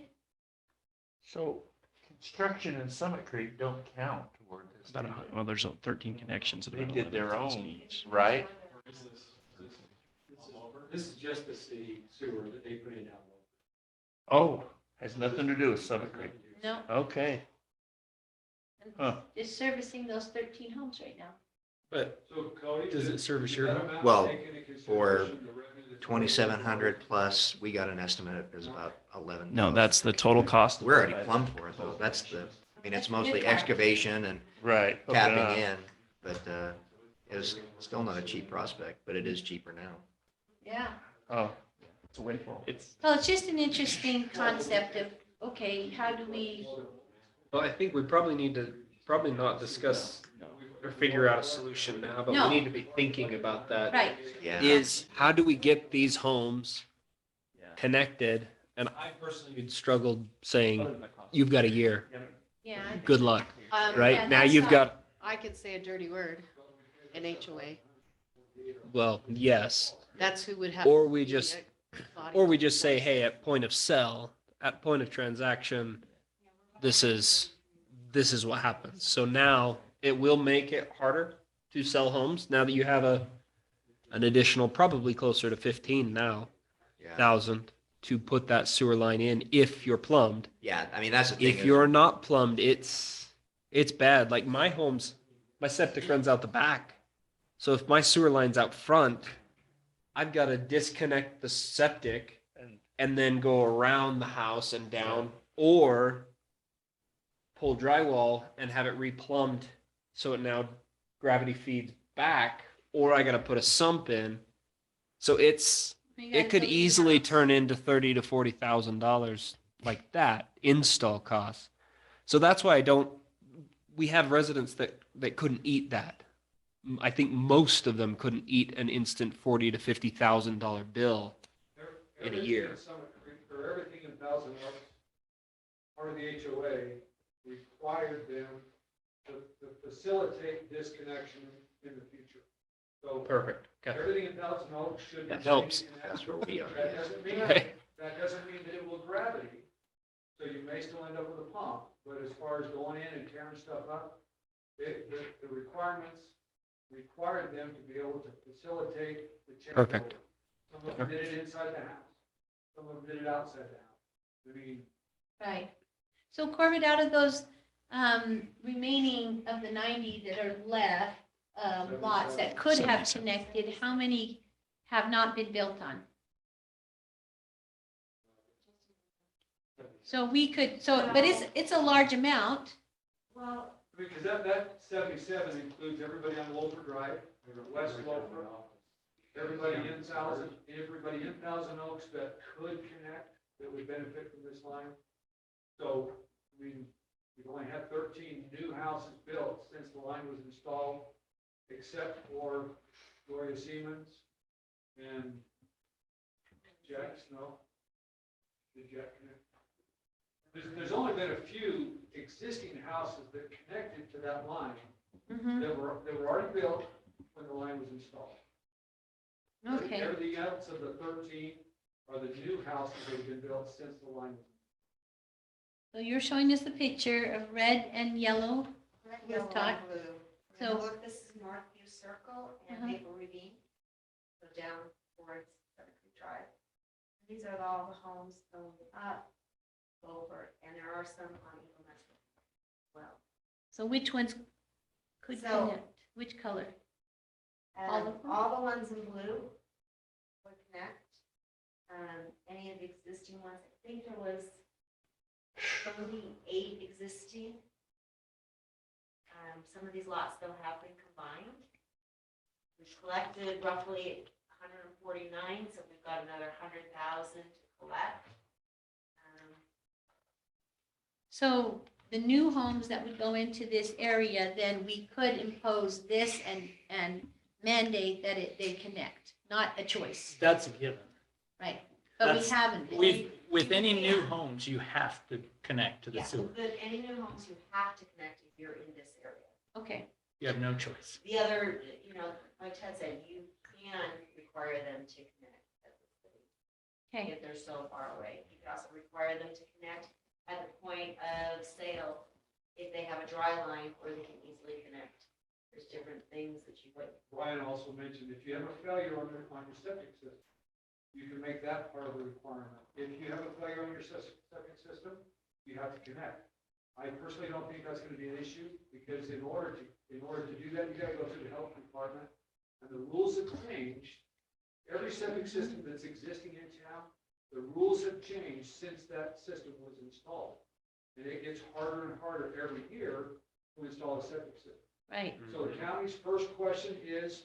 So construction in Summit Creek don't count toward this. About do they? well, there's 13 connections. at They about did their 11,000 own, each. right? This is just the city sewer that they put in down low. Oh, has nothing to do with Summit Creek. No, Okay. and Huh. just servicing those 13 homes right now. But So Cody. Does it service your home? Well, take into for consideration the revenue that's- 2,700 plus, we got an estimate, it was about 11. No, that's the total cost. We're already plumbed for it though. That's the, I mean, it's mostly excavation and Right. tapping in, but, it's still not a cheap prospect, but it is cheaper now. Yeah. Oh, It's a windfall. It's Well, it's just an interesting concept of, okay, how do we, Well, I think we probably need to not discuss or figure out a solution now, but No. we need to be thinking about that. right, Yeah. Is how do we get these homes yeah. connected? And I personally would struggle saying, You you've got a year, yeah. good luck, Um, right? Yeah, Now that's you've not- got, I could say a dirty word, an HOA. well, yes. That's who would have. Or to we be just- a body. Or we just say, hey, at point of sell, at point of transaction, this is what happens. So now it will make it harder to sell homes now that you have an additional, probably closer to 15 now, Yeah. thousand to put that sewer line in if you're plumbed. Yeah, I mean, that's the thing. If is- you're not plumbed, it's bad. Like my septic runs out the back. So if my sewer line's out front, I've got to disconnect the septic and then go around the house and down, or pull drywall and have it replumbed so it now gravity feeds back, or I got to put a sump in. So You it gotta could build your easily house. turn into $30,000 to $40,000 like that install costs. So that's why we have residents that couldn't eat that. I think most of them couldn't eat an instant $40,000 to $50,000 bill in a Everything year. Summit Creek, or everything in Thousand Oaks, part of the HOA required them to facilitate disconnection in the future. So Perfect. Okay. everything in Thousand Oaks should. be That helps. in that. That's where we are. That doesn't mean, Okay. that doesn't mean that it will gravity. So you may still end up with a pump, but as far as going in and tearing stuff up, the requirements required them to be able to facilitate the change. Perfect. Some of them did it inside the house. Some of them did it outside the house. I mean, Right. So Corbett, out of those remaining of the 90 that are left, lots that could have 77. connected, how many have not been built on? So we could, but it's a large amount. Well. Because that 77 includes everybody on Loafer Drive, West Loafer, everybody in Thousand Oaks that could connect, that would benefit from this line. So, I mean, we've only had 13 new houses built since the line was installed, except for Gloria Siemens and Jack Snow. Did Jack connect? There's only been a few existing houses that connected to that line Mhm. that were already built when the line was installed. Okay, Everything else of the 13 are the new houses that have been built since the line was. so you're showing us the picture of red and yellow. Red, With yellow, Todd. and blue. So- And look, this is Northview Circle and Uh-huh. Maple Ravine. Go down towards Cedar Creek Drive. These are all the homes going up, over, and there are some on Eagle Nest as well. So which ones could So- connect? Which color? All of them? All the ones in blue would connect. Any of the existing ones, I think there was 38 existing. Some of these lots still have been combined. We've collected roughly 149, so we've got another 100,000 to collect. So the new homes that would go into this area, then we could impose this and mandate that they connect, not a choice, That's a given. right? But we That's- haven't. With any new homes, you have to connect to the Yeah, sewer. but any new homes, you have to connect if you're in this area. Okay, You have no choice. The other, like Ted said, you can require them to connect at the city okay, if they're so far away. You can also require them to connect at the point of sale if they have a dry line or they can easily connect. There's different things that you would. Brian also mentioned if you have a failure on your septic system, you can make that part of the requirement. If you have a failure on your septic system, you have to connect. I personally don't think that's going to be an issue because in order to do that, you got to go through the health department. And the rules have changed. Every septic system that's existing in town, the rules have changed since that system was installed. And it gets harder and harder every year to install a septic system. right. So the county's first question is,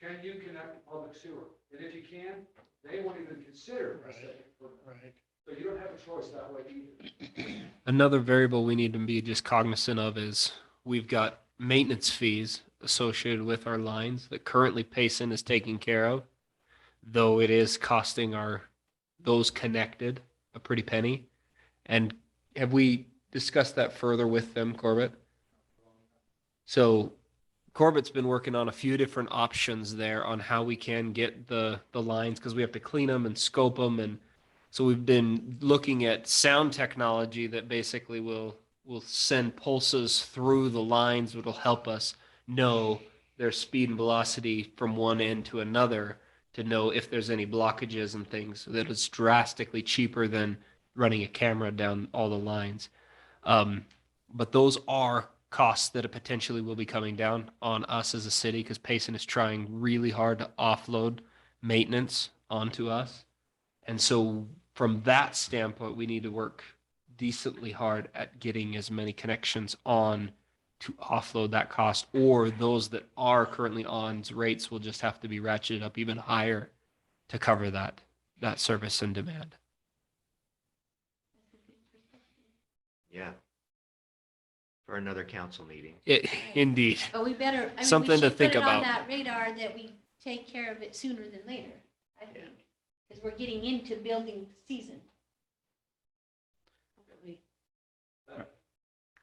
can you connect to public sewer? And if you can, they won't even consider a septic permit. Right. So you don't have a choice that way either. Another variable we need to be just cognizant of is we've got maintenance fees associated with our lines that currently Payson is taking care of, though it is costing those connected a pretty penny. And have we discussed that further with them, Corbett? So Corbett's been working on a few different options there on how we can get the lines because we have to clean them and scope them. And so we've been looking at sound technology that basically will send pulses through the lines, which will help us know their speed and velocity from one end to another to know if there's any blockages and things. So that it's drastically cheaper than running a camera down all the lines. But those are costs that potentially will be coming down on us as a city because Payson is trying really hard to offload maintenance onto us. And so from that standpoint, we need to work decently hard at getting as many connections on to offload that cost, or those that are currently on rates will just have to be ratcheted up even higher to cover that service and demand. Yeah. For another council meeting. Indeed. But we better, I mean, we Something to should think put it on about. that radar that we take care of it sooner than later, I think. Because we're getting into building season.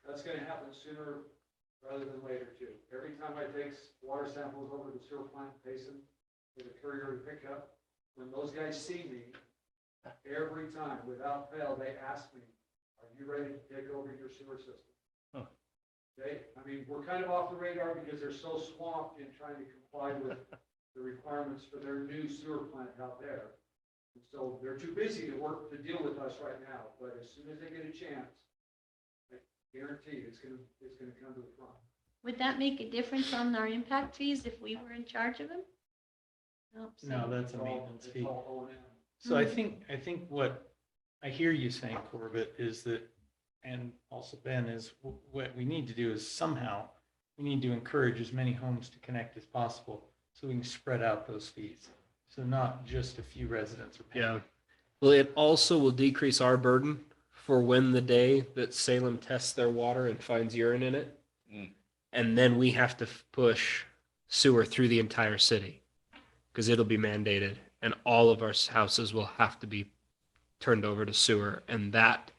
That's going to happen sooner rather than later too. Every time I take water samples over to the sewer plant in Payson for the courier to pick up, when those guys see me, every time without fail, they ask me, are you ready to take over your sewer system? Huh. Okay, I mean, we're kind of off the radar because they're so swamped in trying to comply with the requirements for their new sewer plant out there. And so they're too busy to deal with us right now, but as soon as they get a chance, Guaranteed, it's gonna come to the front. Would that make a difference on our impact fees if we were in charge of them? Nope. No, that's a It's all- maintenance it's fee. all O&M. So I think what I hear you saying, Corbett, is that, and also Ben, is what we need to do is somehow, we need to encourage as many homes to connect as possible so we can spread out those fees. So not just a few residents are paying. Yeah. Well, it also will decrease our burden for when the day that Salem tests their water and finds urine in it. And then we have to push sewer through the entire city because it'll be mandated and all of our houses will have to be turned over to sewer. And that,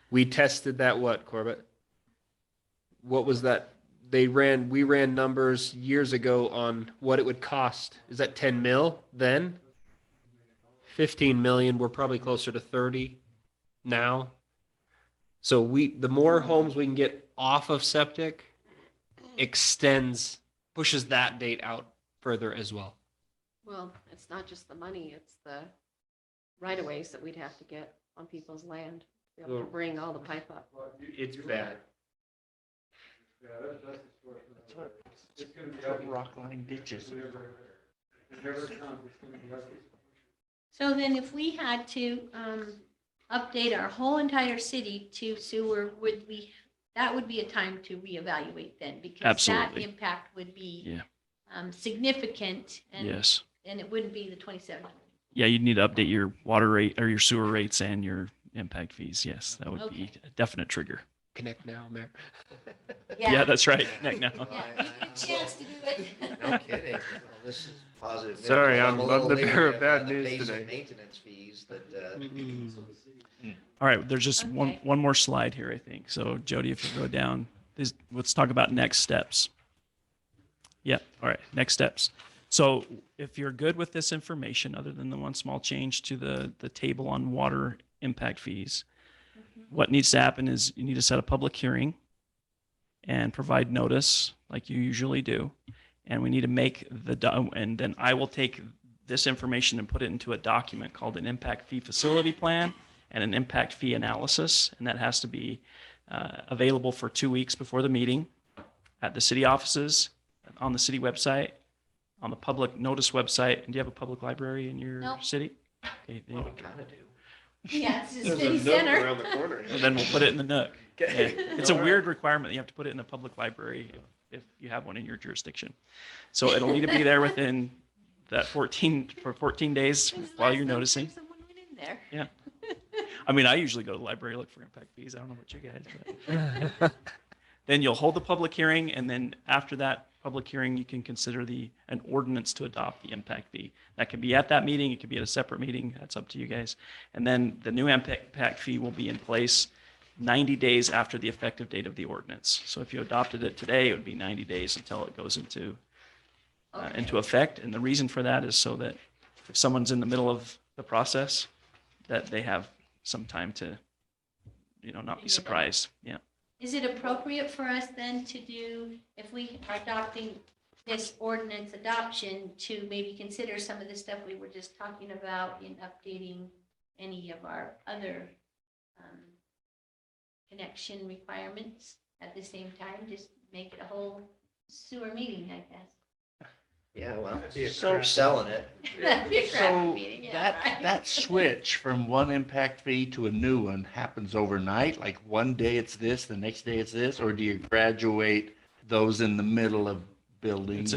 we tested that, what, Corbett? What was that? We ran numbers years ago on what it would cost. Is that 10 mil then? 15 million. We're probably closer to 30 now. So the more homes we can get off of septic pushes that date out further as well. Well, it's not just the money, it's the right of ways that we'd have to get on people's land, to be able to bring all the pipe up. But It's you're bad. right. Yeah, that's the story. It's gonna be Put ugly. rock line ditches. It never comes, it's gonna be ugly. So then if we had to update our whole entire city to sewer, that would be a time to reevaluate then? Because that Absolutely. impact would be Yeah. significant and Yes. it wouldn't be the 27. Yeah, you'd need to update your water rate or your sewer rates and your impact fees. Yes, that would be Okay. a definite trigger. Connect now, Mayor. Yeah, that's right. Neck now. Yeah, you get a chance to do it. No kidding. Well, this is positive. news. Sorry, I'm a little the bearer leery of bad the news base of today. Maintenance fees that, All right, there's just Okay. one more slide here, I think. So Jody, if you go down, let's talk about next steps. Yeah, all right, next steps. So if you're good with this information, other than the one small change to the table on water impact fees, what needs to happen is you need to set a public hearing and provide notice like you usually do. And we need to make and then I will take this information and put it into a document called an impact fee facility plan and an impact fee analysis. And that has to be available for 2 weeks before the meeting at the city offices, on the city website, on the public notice website. And do you have a public library in your Nope. city? Okay, then, Yeah, it's the There's a city nook center. around the corner. and then we'll put it in the nook. Yeah. It's a weird requirement. You have to put it in a public library if you have one in your jurisdiction. So it'll need to be there within that 14 days When's the while last you're time noticing. Someone went in there. Yeah. I mean, I usually go to the library, look for impact fees. I don't know about you guys. But. Then you'll hold the public hearing, and then after that public hearing, you can consider an ordinance to adopt the impact fee. That could be at that meeting. It could be at a separate meeting. That's up to you guys. And then the new impact fee will be in place 90 days after the effective date of the ordinance. So if you adopted it today, it would be 90 days until it goes into effect. And the reason for that is so that if someone's in the middle of the process, that they have some time to, not be surprised. Yeah. Is it appropriate for us then to do, if we are adopting this ordinance adoption, to maybe consider some of the stuff we were just talking about in updating any of our other connection requirements at the same time? Just make it a whole sewer meeting, I guess. yeah, well, That'd be a so crap. selling it. That'd be a crap So meeting, yeah, right. that switch from one impact fee to a new one happens overnight? Like one day it's this, the next day it's this, or do you graduate those in the middle of building?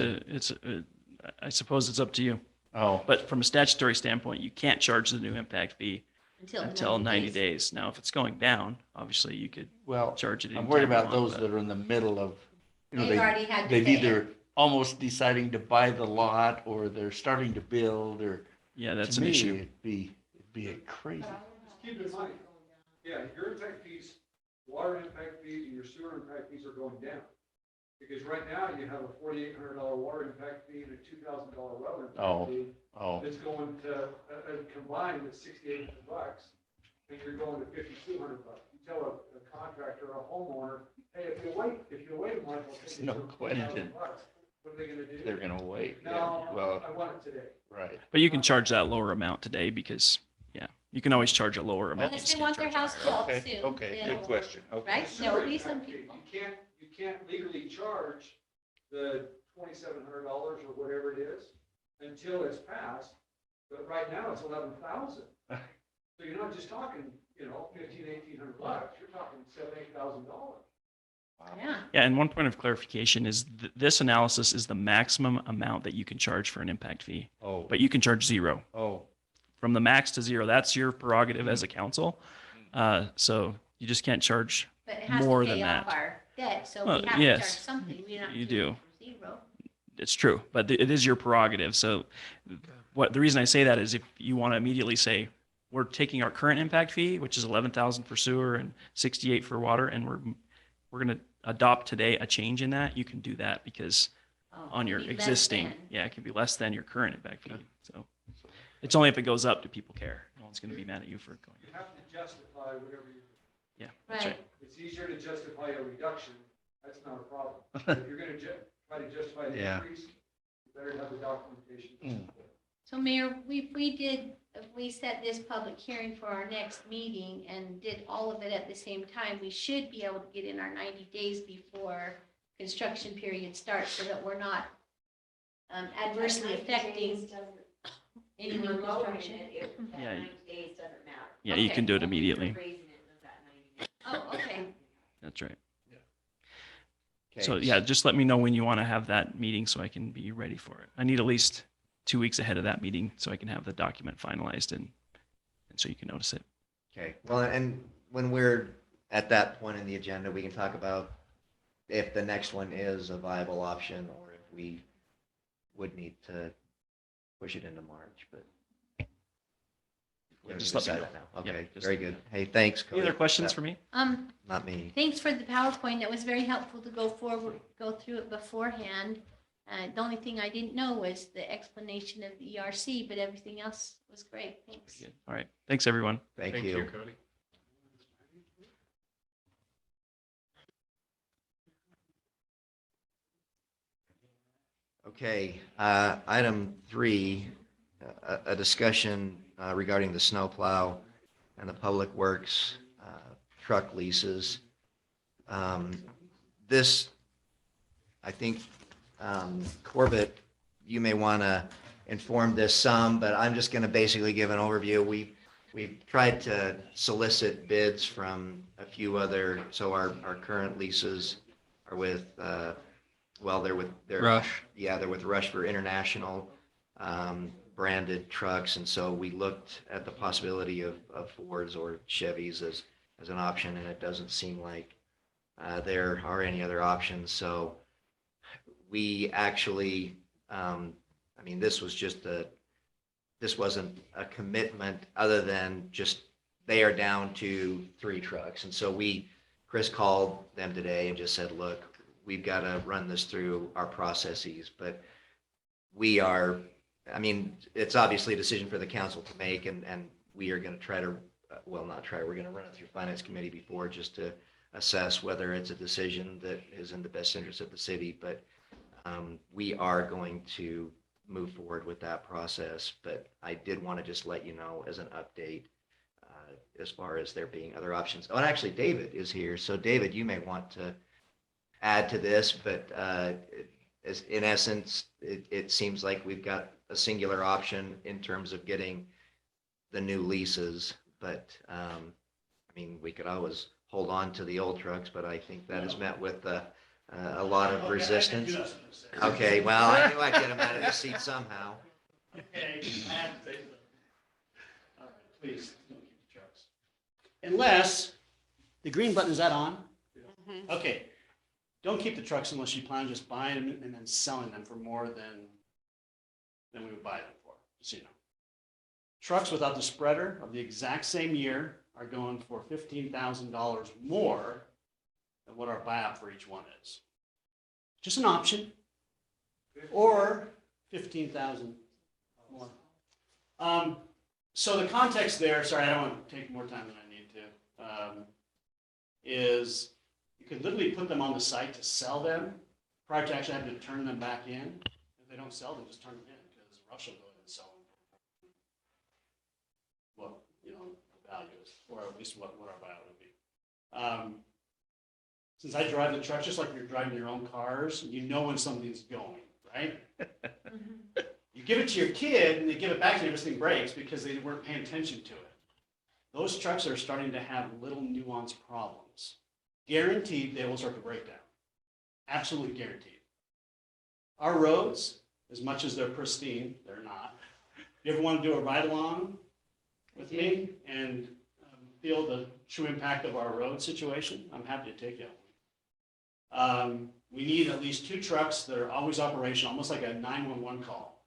I suppose it's up to you. Oh, But from a statutory standpoint, you can't charge the new impact fee Until until 90 days. Now, if it's going down, obviously you could well, charge it. I'm worried anytime you about want, those but- that are in the middle of, They've already had to they've pay either it. almost deciding to buy the lot or they're starting to build or. Yeah, that's to an me, issue. It'd be a crazy. Just keep in mind, yeah, your impact fees, water impact fees and your sewer impact fees are going down. Because right now you have a $4,800 water impact fee and a $2,000 well Oh. impact fee. Oh, It's going to, combined at $6,800, and you're going to $5,200. You tell a contractor or a homeowner, hey, if you wait a month, we'll take you No to question. $2,000. What are they gonna do? they're gonna wait. Yeah, No, well, I want it today. right. But you can charge that lower amount today because, You can always charge a lower amount. You Unless just they can't want their charge house a higher. built soon. Okay, then- good question. Okay. Right? There will be some people. You can't legally charge the $2,700 or whatever it is until it's passed, but right now it's 11,000. So you're not just talking, you know, 1,800 bucks, you're talking $7,000-8,000. Yeah. Yeah, and one point of clarification is this analysis is the maximum amount that you can charge for an impact fee, Oh, but you can charge zero. oh, From the max to zero, that's your prerogative as a council. So you just can't charge But it has more to than pay off that. our debt, so Well, we have to charge yes, something. We're not you doing do. it for zero. It's true, but it is your prerogative. So what the reason I say that is if you want to immediately say, we're taking our current impact fee, which is 11,000 for sewer and 68 for water, and we're going to adopt today a change in that, you can do that because Oh, on your be less existing, than. yeah, it can be less than your current impact fee. So it's only if it goes up do people care. No one's going to be mad at you for going. You have to justify whatever you, Yeah, that's right. Right. it's easier to justify a reduction, that's not a problem. But if you're gonna try to justify the Yeah. increase, you better have the documentation. to support it. So Mayor, if we set this public hearing for our next meeting and did all of it at the same time, we should be able to get in our 90 days before construction period starts so that we're not adversely 90 affecting days doesn't- any if new we're lowering construction. that Yeah, 90 days doesn't matter. Yeah, you Okay. can do it Only if immediately. you're raising it does that 90 days. Oh, okay. That's right. Okay. So yeah, just let me know when you want to have that meeting so I can be ready for it. I need at least 2 weeks ahead of that meeting so I can have the document finalized and so you can notice it. Okay, well, and when we're at that point in the agenda, we can talk about if the next one is a viable option or if we would need to push it into March, but. we don't just need to let me decide know. that now. Yeah, Okay, just- very good. Hey, thanks, Any other Cody. questions That- for me? Not me. Thanks for the PowerPoint. That was very helpful to go through it beforehand. The only thing I didn't know was the explanation of the ERC, but everything else was great. Thanks. Good. All right. Thanks, everyone. Thank you. Cody. Okay, item 3, a discussion regarding the snowplow and the public works truck leases. This, I think, Corbett, you may want to inform this some, but I'm just going to basically give an overview. We've tried to solicit bids from a few other, so our current leases are with, they're Rush. yeah, they're with Rush for International branded trucks, and so we looked at the possibility of Fords or Chevys as an option, and it doesn't seem like there are any other options. So we actually, this wasn't a commitment other than just they are down to 3 trucks, and so Chris called them today and just said, look, we've got to run this through our processes, but it's obviously a decision for the council to make, and we are going to try to, we're going to run it through finance committee before just to assess whether it's a decision that is in the best interest of the city, but we are going to move forward with that process, but I did want to just let you know as an update as far as there being other options. Oh, and actually David is here, so David, you may want to add to this, but in essence, it seems like we've got a singular option in terms of getting the new leases, but we could always hold on to the old trucks, but I think that is met with a lot of resistance. Okay, well, I knew I'd get him out of his seat somehow. Okay, I have to say so. All right, please, don't keep the trucks. Unless, the green button, is that on? Okay, don't keep the trucks unless you plan on just buying them and then selling them for more than we would buy them for, just so you know. Trucks without the spreader of the exact same year are going for $15,000 more than what our buyout for each one is. Just an option, or 15,000 more. So the context there, sorry, I don't want to take more time than I need to, is you could literally put them on the site to sell them prior to actually having to turn them back in. If they don't sell them, just turn them in because Rush will go ahead and sell them. Well, value is, or at least what our value would be. Since I drive the truck, just like you're driving your own cars, you know when something's going, right? You give it to your kid and they give it back to you, everything breaks because they weren't paying attention to it. Those trucks are starting to have little nuanced problems. Guaranteed they will start to break down. Absolutely guaranteed. Our roads, as much as they're pristine, they're not. You ever want to do a ride along with me and feel the true impact of our road situation? I'm happy to take you. We need at least 2 trucks that are always operational, almost like a 911 call.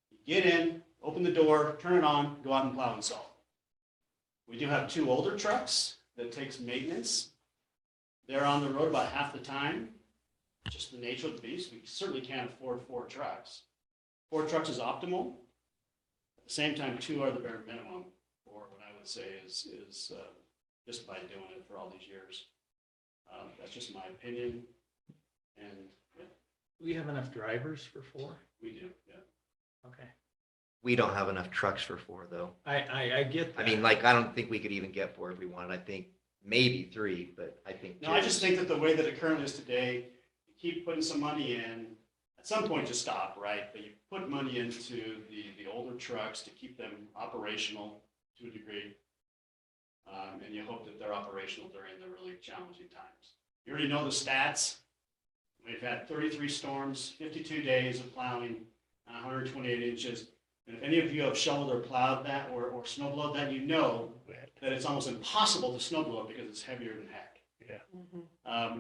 You get in, open the door, turn it on, go out and plow and salt. We do have 2 older trucks that takes maintenance. They're on the road about half the time. Just the nature of the beast. We certainly can't afford 4 trucks. 4 trucks is optimal. At the same time, 2 are the bare minimum for what I would say is just by doing it for all these years. That's just my opinion. And yeah, Do we have enough drivers for 4? we do, yeah. Okay. We don't have enough trucks for 4 though. I get I that. mean, like, I don't think we could even get 4 if we wanted. I think maybe 3, but I think. No, I 2. just think that the way that it currently is today, you keep putting some money in, at some point just stop, right? But you put money into the older trucks to keep them operational to a degree. And you hope that they're operational during the really challenging times. You already know the stats. We've had 33 storms, 52 days of plowing, 128 inches. And if any of you have shoveled or plowed that or snow blowed that, you know that it's almost impossible to snow blow it because it's heavier than heck.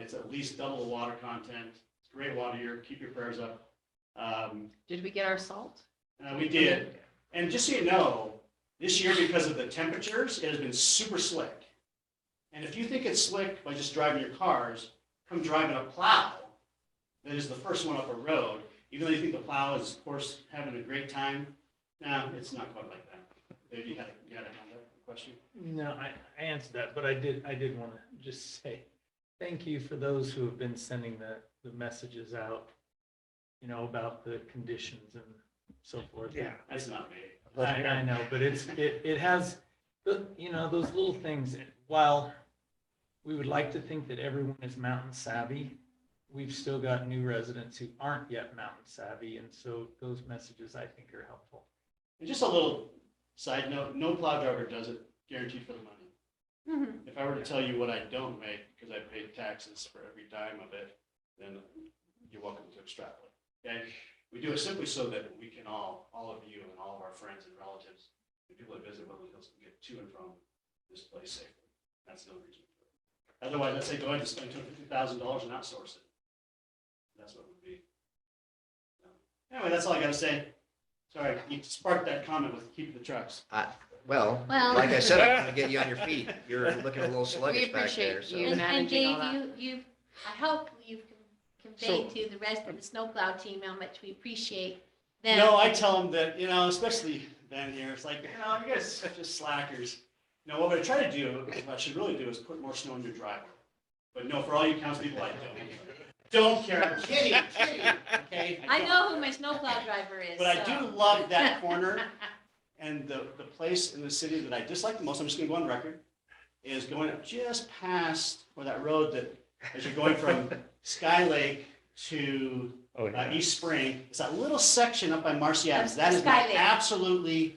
It's at least double the water content. It's great water here. Keep your prayers up. Did we get our salt? We did. And just so you know, this year, because of the temperatures, it has been super slick. And if you think it's slick by just driving your cars, come driving a plow that is the first one up a road, even though you think the plow is, of course, having a great time. No, it's not quite like that. Dave, you had a question? No, I answered that, but I did want to just say thank you for those who have been sending the messages out, about the conditions and so forth. Yeah, that's not me. I know, but it has, those little things, while we would like to think that everyone is mountain savvy, we've still got new residents who aren't yet mountain savvy, and so those messages I think are helpful. And just a little side note, no plow driver does it guaranteed for the money. If I were to tell you what I don't make because I paid taxes for every dime of it, then you're welcome to extrapolate. Okay? We do it simply so that we can all of you and all of our friends and relatives and people that visit Woodland Hills can get to and from this place safely. That's the only reason. Otherwise, let's say go ahead and spend $250,000 and outsource it. That's what it would be. Anyway, that's all I got to say. Sorry, you sparked that comment with keep the trucks. Well, Well- like I said, I'm gonna get you on your feet. You're looking a little We sluggish back appreciate there, so. you. And managing all Dave, you've, I hope you've conveyed to the rest of the snowplow team how much we appreciate them. No, I tell them that, especially Ben here, it's like, you guys are just slackers. No, what I try to do, what I should really do is put more snow in your driveway. But no, for all you council people, I don't care. I'm kidding, okay? I don't. know who my snowplow driver is. But I so. do love that corner, and the place in the city that I dislike the most, I'm just gonna go on record, is going up just past, or that road that, as you're going from Sky Lake to East Spring, it's that little section up by Marcy Adams. That is Sky Lake. absolutely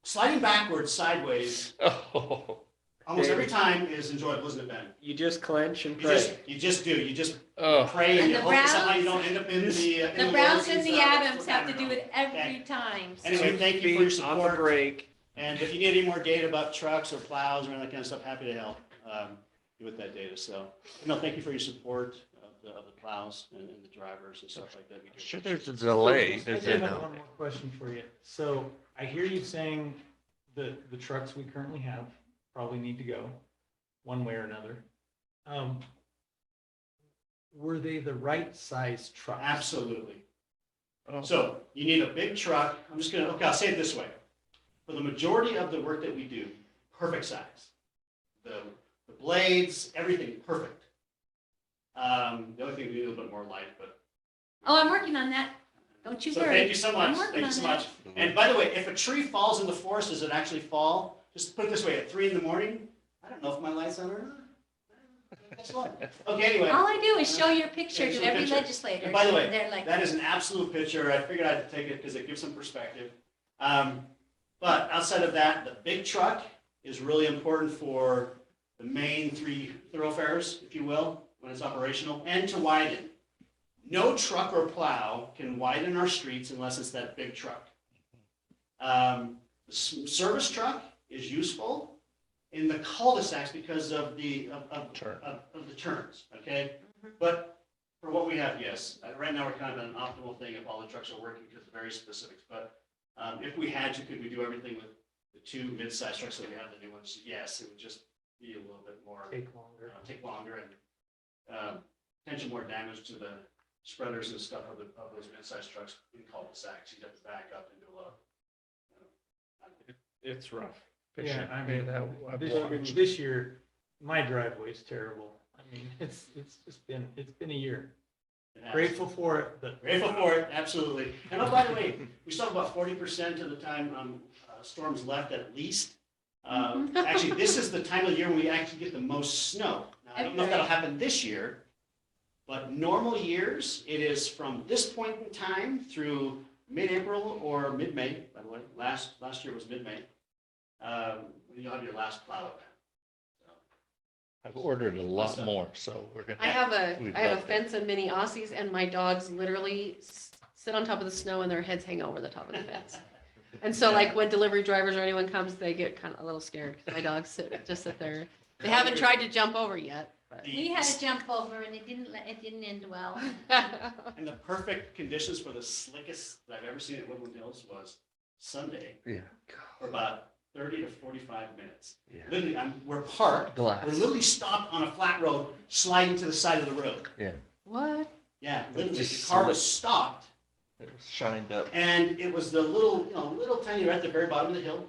sliding backwards, sideways, Oh, almost every time is enjoyable, isn't it, Ben? You just clench and You just do, you just oh. pray and And you the hope that somehow you Browns- don't end up in the. in The Browns woods and the stuff. Adams have to do it every Okay. time. so- Anyway, thank you for your on the support. break. And if you need any more data about trucks or plows or any of that kind of stuff, happy to help you with that data. So, thank you for your support of the plows and the drivers and stuff like that. We do Sure, appreciate there's a delay. I There's do a, have one more question for you. So I hear you saying the trucks we currently have probably need to go one way or another. Were they the right size trucks? Absolutely. Oh. So you need a big truck. Okay, I'll say it this way. For the majority of the work that we do, perfect size. The blades, everything, perfect. The only thing we need a little bit more light, but. Oh, I'm working on that. Don't you So worry. thank you so I'm much. working Thank you on so that. much. And by the way, if a tree falls in the forest, does it actually fall? just put it this way, at 3 in the morning, I don't know if my light's on or not. Guess what? Okay, anyway. All I do is show your picture Yeah, to show every picture. legislator. And by the way, They're like, that is an absolute picture. I figured I'd take it because it gives some perspective. But outside of that, the big truck is really important for the main 3 thoroughfares, if you will, when it's operational, and to widen. No truck or plow can widen our streets unless it's that big truck. The service truck is useful in the cul-de-sacs because of the of the turns, okay? But for what we have, yes. Right now, we're kind of at an optimal thing if all the trucks are working because of very specifics. But if we had to, could we do everything with the 2 mid-sized trucks that we have, the new ones? Yes, it would just be a little bit more, take longer and potential more damage to the spreaders and stuff of those mid-sized trucks in cul-de-sacs. You'd have to back up into a. It's rough. Yeah, I mean, I've this, watched. this year, my driveway is terrible. I mean, it's been a year. It has. Grateful for it, but Grateful for it, absolutely. And oh, by the way, we still have about 40% of the time storms left at least. Actually, this is the time of the year when we actually get the most snow. Now, I don't know if that'll happen this year, but normal years, it is from this point in time through mid-April or mid-May, by the way. Last year was mid-May. You'll have your last plow event. I've ordered a lot more, so we're gonna. I have We've a loved it. fence and mini Aussies, and my dogs literally sit on top of the snow and their heads hang over the top of the fence. And so like when delivery drivers or anyone comes, they get kind of a little scared. 'Cause my dogs just sit there. They haven't tried to jump over yet. But. we had to jump over and it didn't end well. And the perfect conditions for the slickest that I've ever seen at Woodland Hills was Sunday Yeah. for about 30 to 45 minutes. Yeah. Literally, we're parked. Glass. We're literally stopped on a flat road, sliding to the side of the road. Yeah. What? Yeah, literally, Just the car was stopped, It was shined up. and it was the little tiny, right at the very bottom of the hill,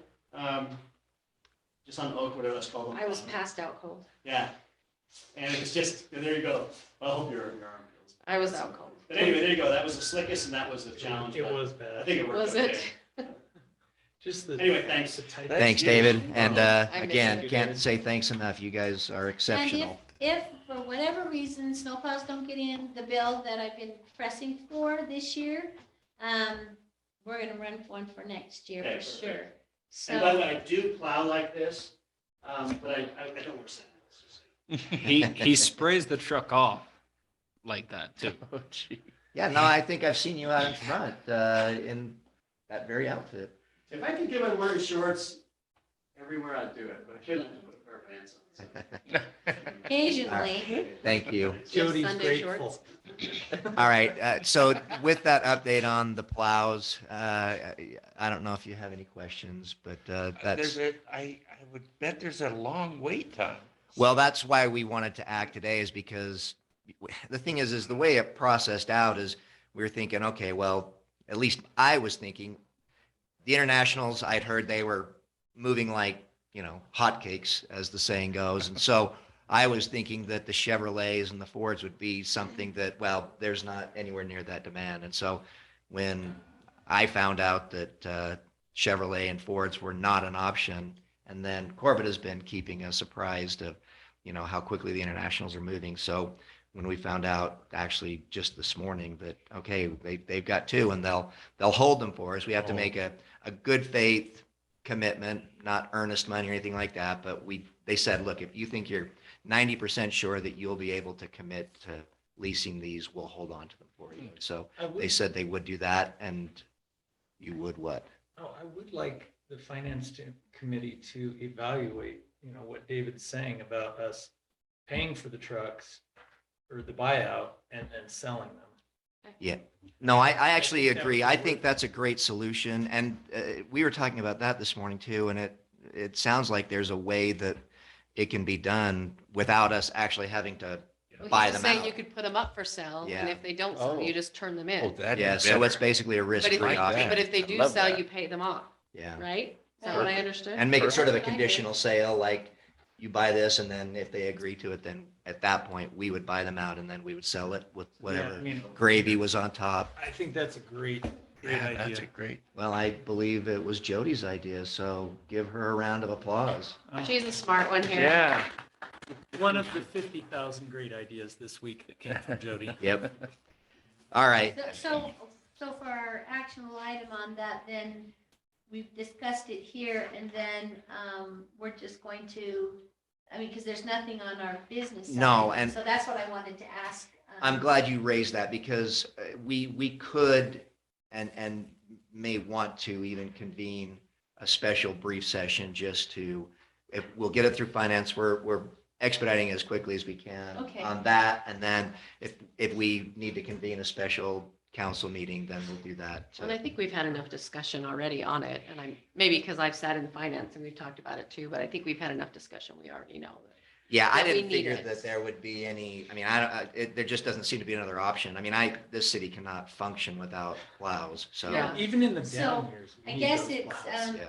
just on Oak, whatever that's called. I was passed out cold. Yeah, and it was just, and there you go. Well, I hope your arm heals. I was out cold. But anyway, there you go. That was the slickest, and that was the challenge. it but was I bad. think it worked. Was okay. it? Just the. Anyway, thanks. the type- Thanks, David. And I miss again, you, can't David. say thanks enough. You guys are exceptional. And if for whatever reason snowplows don't get in the bill that I've been pressing for this year, we're gonna run one for next year Okay, for perfect. sure. And by the So, way, I do plow like this, but I don't wear sandals. He sprays the truck off like that too. Oh, gee. Yeah, no, I think I've seen you out in front in that very outfit. If I could get away wearing shorts everywhere, I'd do it, but I couldn't put a pair of pants on. occasionally, Thank you. Jody's Sunday grateful. shorts. All right. So with that update on the plows, I don't know if you have any questions, but that's, I would bet there's a long wait time. well, that's why we wanted to act today is because the thing is the way it processed out is we were thinking, okay, well, at least I was thinking the internationals, I'd heard they were moving like, hotcakes, as the saying goes. And so I was thinking that the Chevrolets and the Fords would be something that, well, there's not anywhere near that demand. And so when I found out that Chevrolet and Fords were not an option, and then Corbett has been keeping us surprised of, how quickly the internationals are moving. So when we found out actually just this morning that, okay, they've got 2 and they'll hold them for us, we have to make a good faith commitment, not earnest money or anything like that. But they said, look, if you think you're 90% sure that you'll be able to commit to leasing these, we'll hold on to them for you. So I would- they said they would do that, and you would what? Oh, I would like the finance committee to evaluate, what David's saying about us paying for the trucks or the buyout and then selling them. Yeah. No, I actually agree. I think that's a great solution. And we were talking about that this morning too. And it sounds like there's a way that it can be done without us actually having to Well, buy he was them saying out. you could put them up for sale, Yeah. and if they don't sell, you just turn them in. Oh, that'd Yeah. be So it's better. basically a But if, risk-free option. but if they I do love sell, that. you pay them off, Yeah. right? Is that what I understood? And make it sort of a Perfect. conditional sale, like you buy this and then if they agree to it, then at that point we would buy them out and then we would sell it with Yeah, whatever I mean, gravy was on top. I think that's a great Great Yeah, that's idea. a great. Well, I believe it was Jody's idea, so give her a round of applause. She's a smart one here. Yeah. One of the 50,000 great ideas this week that came from Jody. Yep. All right. So for our actionable item on that, then we've discussed it here and then we're just going to, I mean, because there's nothing on our business side. No, and- So that's what I wanted to ask. I'm glad you raised that because we could and may want to even convene a special brief session just to, if we'll get it through finance, we're expediting as quickly as we can Okay. on that. And then if we need to convene a special council meeting, then we'll do that. And I think we've had enough discussion already on it, and I'm, maybe because I've sat in finance and we've talked about it too, but I think we've had enough discussion, we already know. Yeah, I that we didn't need figure it. that there would be any, I mean, there just doesn't seem to be another option. I mean, this city cannot function without plows, so. Yeah. Even in the So, down years. we I need guess those it's, plows. Yeah.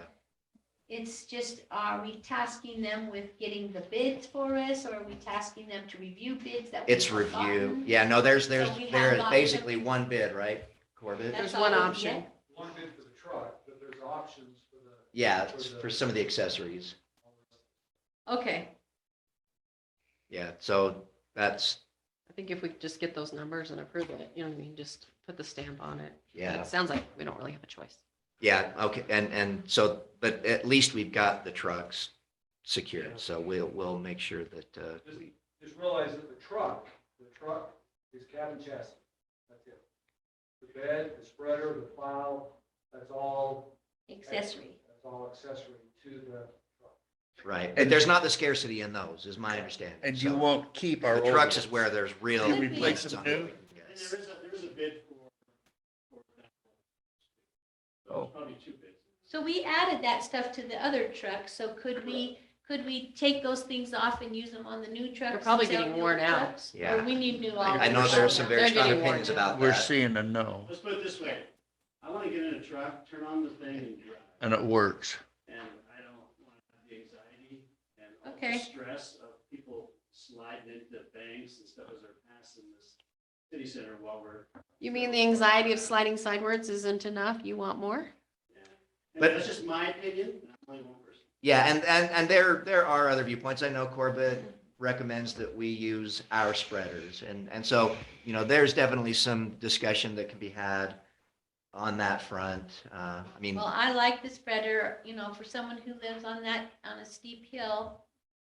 it's just, are we tasking them with getting the bids for us, or are we tasking them to review bids that? It's we've review. gotten? Yeah, no, there's So we have there is lots of- basically one bid, right, Corbett? That's There's all one we option. get? One bid for the truck, but there's options for the. Yeah, it's for some of the accessories. Okay, Yeah, so that's, I think if we could just get those numbers and approve it, you know what I mean, just put the stamp on it. yeah, It sounds like we don't really have a choice. yeah, okay, and so, but at least we've got the trucks secured, so we'll make sure that, we, Just realize that the truck is cabin chassis. That's it. The bed, the spreader, the plow, that's all Accessory. accessory to the truck. right. And there's not the scarcity in those, is my understanding. And you So won't keep our. the trucks old is where there's real. You replace limits them on new? what we can get. There is a bid for that. Oh. Probably two bids. So we added that stuff to the other trucks, so could we take those things off and use them on the new trucks? They're probably instead of getting the old worn out. trucks? Yeah. Or we need new all. I know there are some very They're strong getting worn opinions down. about We're that. seeing a no, Let's put it this way, I wanna get in a truck, turn on the thing and drive, and it works. and I don't wanna have the anxiety and all Okay. the stress of people sliding into banks and stuff as they're passing this city center while we're. You mean the anxiety of sliding sideways isn't enough? You want more? Yeah. And But- that's just my opinion, and I'm only one person. Yeah, and there are other viewpoints. I know Corbett recommends that we use our spreaders. And so, you know, there's definitely some discussion that can be had on that front. I mean, Well, I like the spreader, you know, for someone who lives on a steep hill,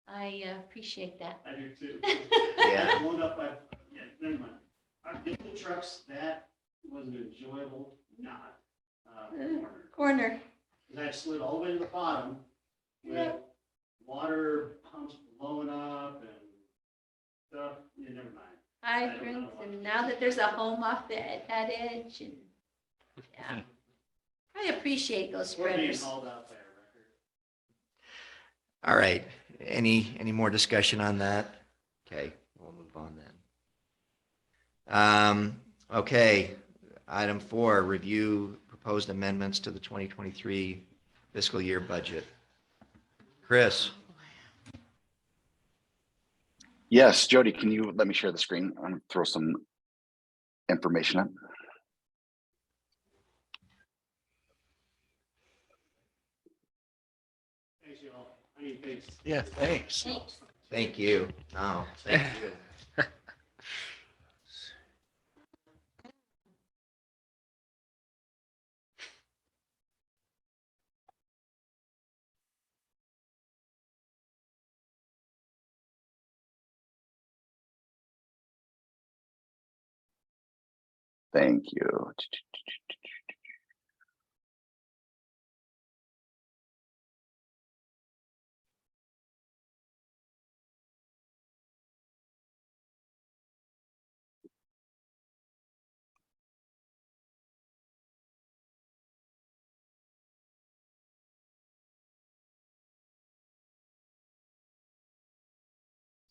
I appreciate that. I do too. Yeah. One up, yeah, never mind. I think the trucks, that was an enjoyable knot, corner. Corner. Cause I slid all the way to the bottom with Yep. water pumps blowing up and stuff, yeah, never mind. Hydrants, and now that there's a home off that edge, and, yeah. I appreciate those We're being spreaders. hauled out by a record. all right. Any more discussion on that? Okay, we'll move on then. Okay, item 4, review proposed amendments to the 2023 fiscal year budget. Chris? Yes, Jody, can you let me share the screen and throw some information up? Thanks, y'all. I mean, thanks. Yeah, thanks. Thanks. Thank you. No, thank you. Thank you.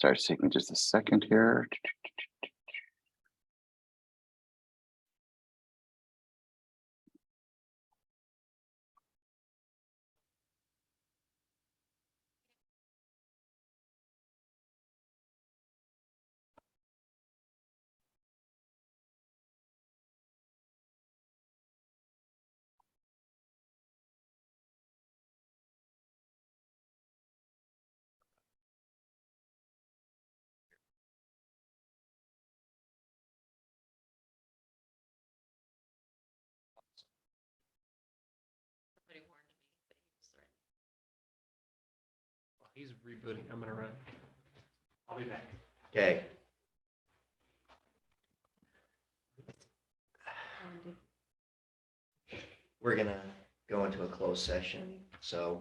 Sorry, it's taking me just a second here. He's rebooting. I'm gonna run. I'll be back. Okay. We're gonna go into a closed session, so.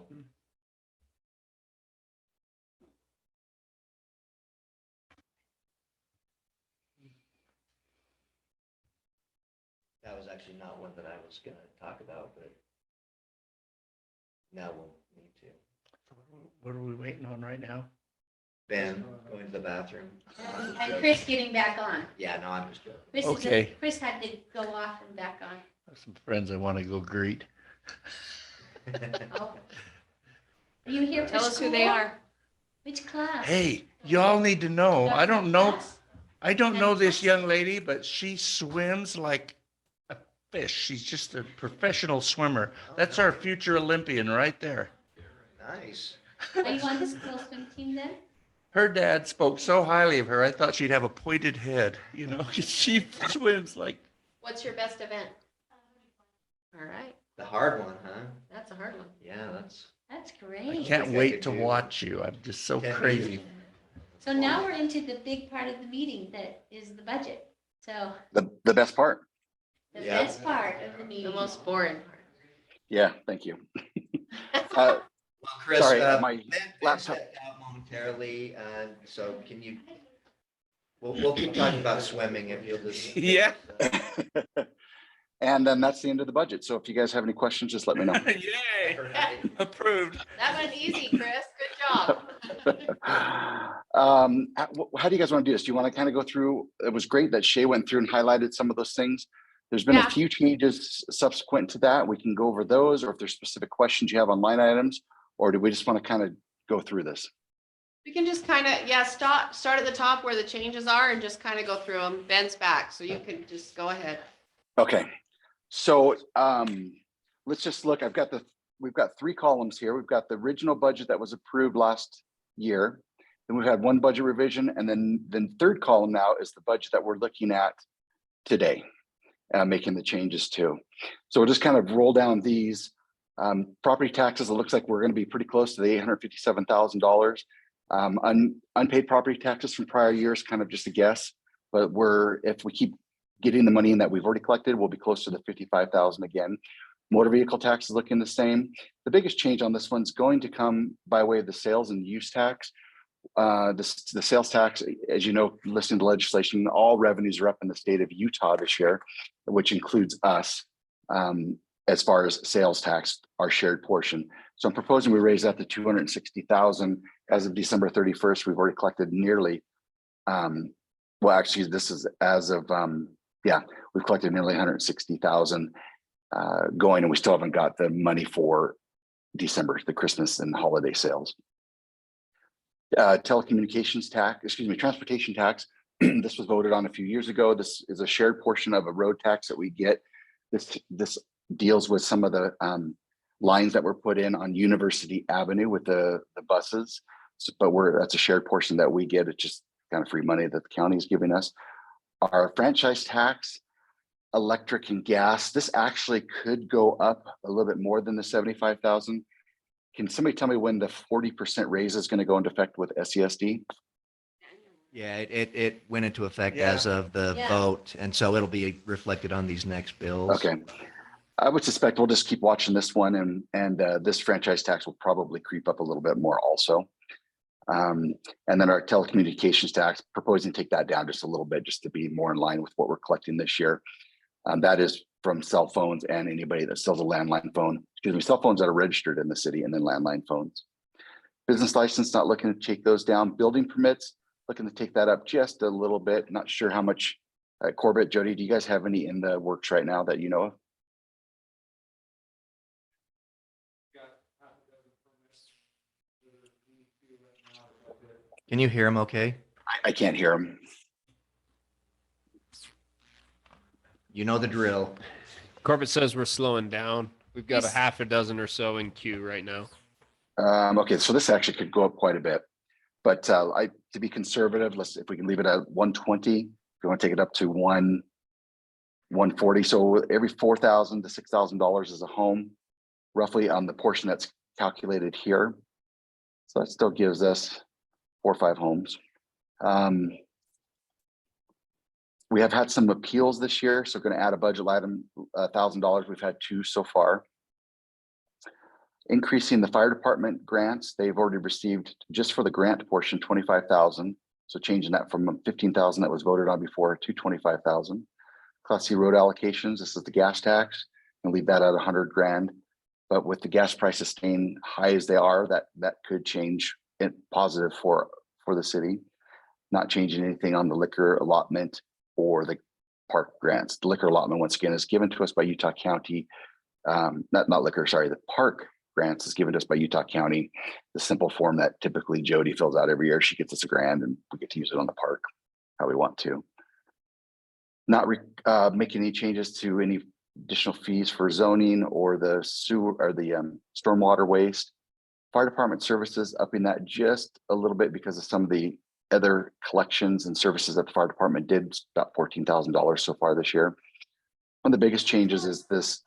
That was actually not one that I was gonna talk about, but now we'll need to. What are we waiting on right now? Ben, going to the bathroom. And Chris getting back on. Yeah, no, I'm just joking. Okay. Chris had to go off and back on. I have some friends I want to go greet. Oh. Are you here for Tell us who they school? are. Which class? Hey, y'all need to know. I don't know. Class? I don't know this young lady, but she swims like a fish. She's just a professional swimmer. That's our future Olympian right there. Nice. Are you on the school swim team then? Her dad spoke so highly of her, I thought she'd have a pointed head, you know, 'cause she swims like. What's your best event? All right, The hard one, huh? that's a hard one. Yeah, that's. That's I great. can't think I wait could to do- watch you. I'm just so Can't crazy. So now we're into the big part of the meeting that is the budget. So The best part. the Yeah. best part of the The meeting. most boring part. Yeah, thank you. Well, Chris, Sorry, my Ben laptop- stepped out momentarily, so can you, we'll keep talking about swimming if you'll just. Yeah. And then that's the end of the budget. So if you guys have any questions, just let me know. Yay, approved. That went easy, Chris. Good job. How do you guys want to do this? Do you want to kind of go through? It was great that Shay went through and highlighted some of those things. There's been Yeah. a few changes subsequent to that. We can go over those, or if there's specific questions you have on line items, or do we just want to kind of go through this? We can just kind of, yeah, start at the top where the changes are and just kind of go through them. Ben's back, so you can just go ahead. Okay, so let's just look. We've got three columns here. We've got the original budget that was approved last year. Then we've had one budget revision, and then the third column now is the budget that we're looking at today, making the changes to. So we'll just kind of roll down these. Property taxes, it looks like we're going to be pretty close to the $857,000. Unpaid property taxes from prior years, kind of just a guess, but if we keep getting the money in that we've already collected, we'll be close to the 55,000 again. Motor vehicle tax is looking the same. The biggest change on this one's going to come by way of the sales and use tax. The sales tax, as you know, listening to legislation, all revenues are up in the state of Utah this year, which includes us as far as sales tax, our shared portion. So I'm proposing we raise that to 260,000. As of December 31st, we've already collected nearly, well, actually, this is as of, we've collected nearly 160,000 going, and we still haven't got the money for December, the Christmas and holiday sales. Telecommunications tax, transportation tax. This was voted on a few years ago. This is a shared portion of a road tax that we get. This deals with some of the lines that were put in on University Avenue with the buses. So, but that's a shared portion that we get. It's just kind of free money that the county is giving us. Our franchise tax, electric and gas, this actually could go up a little bit more than the 75,000. Can somebody tell me when the 40% raise is going to go into effect with SESD? Yeah, it went into effect Yeah. as of the Yeah. vote, and so it'll be reflected on these next bills. Okay. I would suspect we'll just keep watching this one, and this franchise tax will probably creep up a little bit more also. And then our telecommunications tax, proposing to take that down just a little bit, just to be more in line with what we're collecting this year. That is from cell phones and anybody that sells a landline phone. Cell phones that are registered in the city, and then landline phones. Business license, not looking to take those down. Building permits, looking to take that up just a little bit. Not sure how much. Corbett, Jody, do you guys have any in the works right now that you know of? Can you hear him okay? I can't hear them. You know the drill. Corbett says we're slowing down. We've got a Yes. half a dozen or so in queue right now. Okay, so this actually could go up quite a bit, but to be conservative, if we can leave it at 120, if you want to take it up to 140. So every $4,000 to $6,000 is a home, roughly on the portion that's calculated here. So that still gives us 4 or 5 homes. We have had some appeals this year, so going to add a budget item, $1,000. We've had 2 so far. Increasing the fire department grants, they've already received just for the grant portion, 25,000. So changing that from 15,000 that was voted on before to 25,000. Class C road allocations, this is the gas tax, and leave that at 100 grand. But with the gas prices staying high as they are, that could change it positive for the city. Not changing anything on the liquor allotment or the park grants. The liquor allotment, once again, is given to us by Utah County. Not liquor, sorry, the park grants is given to us by Utah County. The simple form that typically Jody fills out every year. She gets us $1,000 and we get to use it on the park how we want to. Not making any changes to any additional fees for zoning or the sewer or the stormwater waste. Fire department services, upping that just a little bit because of some of the other collections and services that the fire department did, about $14,000 so far this year. One of the biggest changes is this.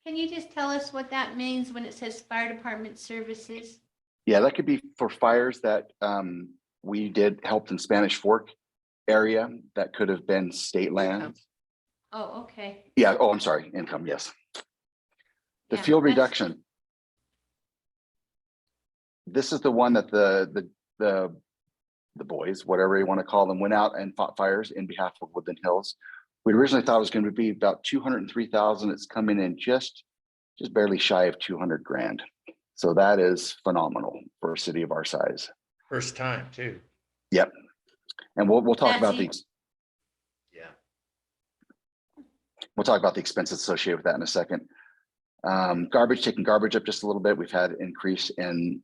Can you just tell us what that means when it says fire department services? Yeah, that could be for fires that we did helped in Spanish Fork area that could have been state land. Oh, okay. Yeah, oh, I'm sorry, income, yes. The Yeah, field that's- reduction. This is the one that the boys, whatever you want to call them, went out and fought fires in behalf of Woodland Hills. We originally thought it was going to be about 203,000. It's coming in just barely shy of 200 grand. So that is phenomenal for a city of our size. First time too. Yep. And we'll talk That's about even- we'll talk about the expenses associated with that in a second. Taking garbage up just a little bit. We've had an increase in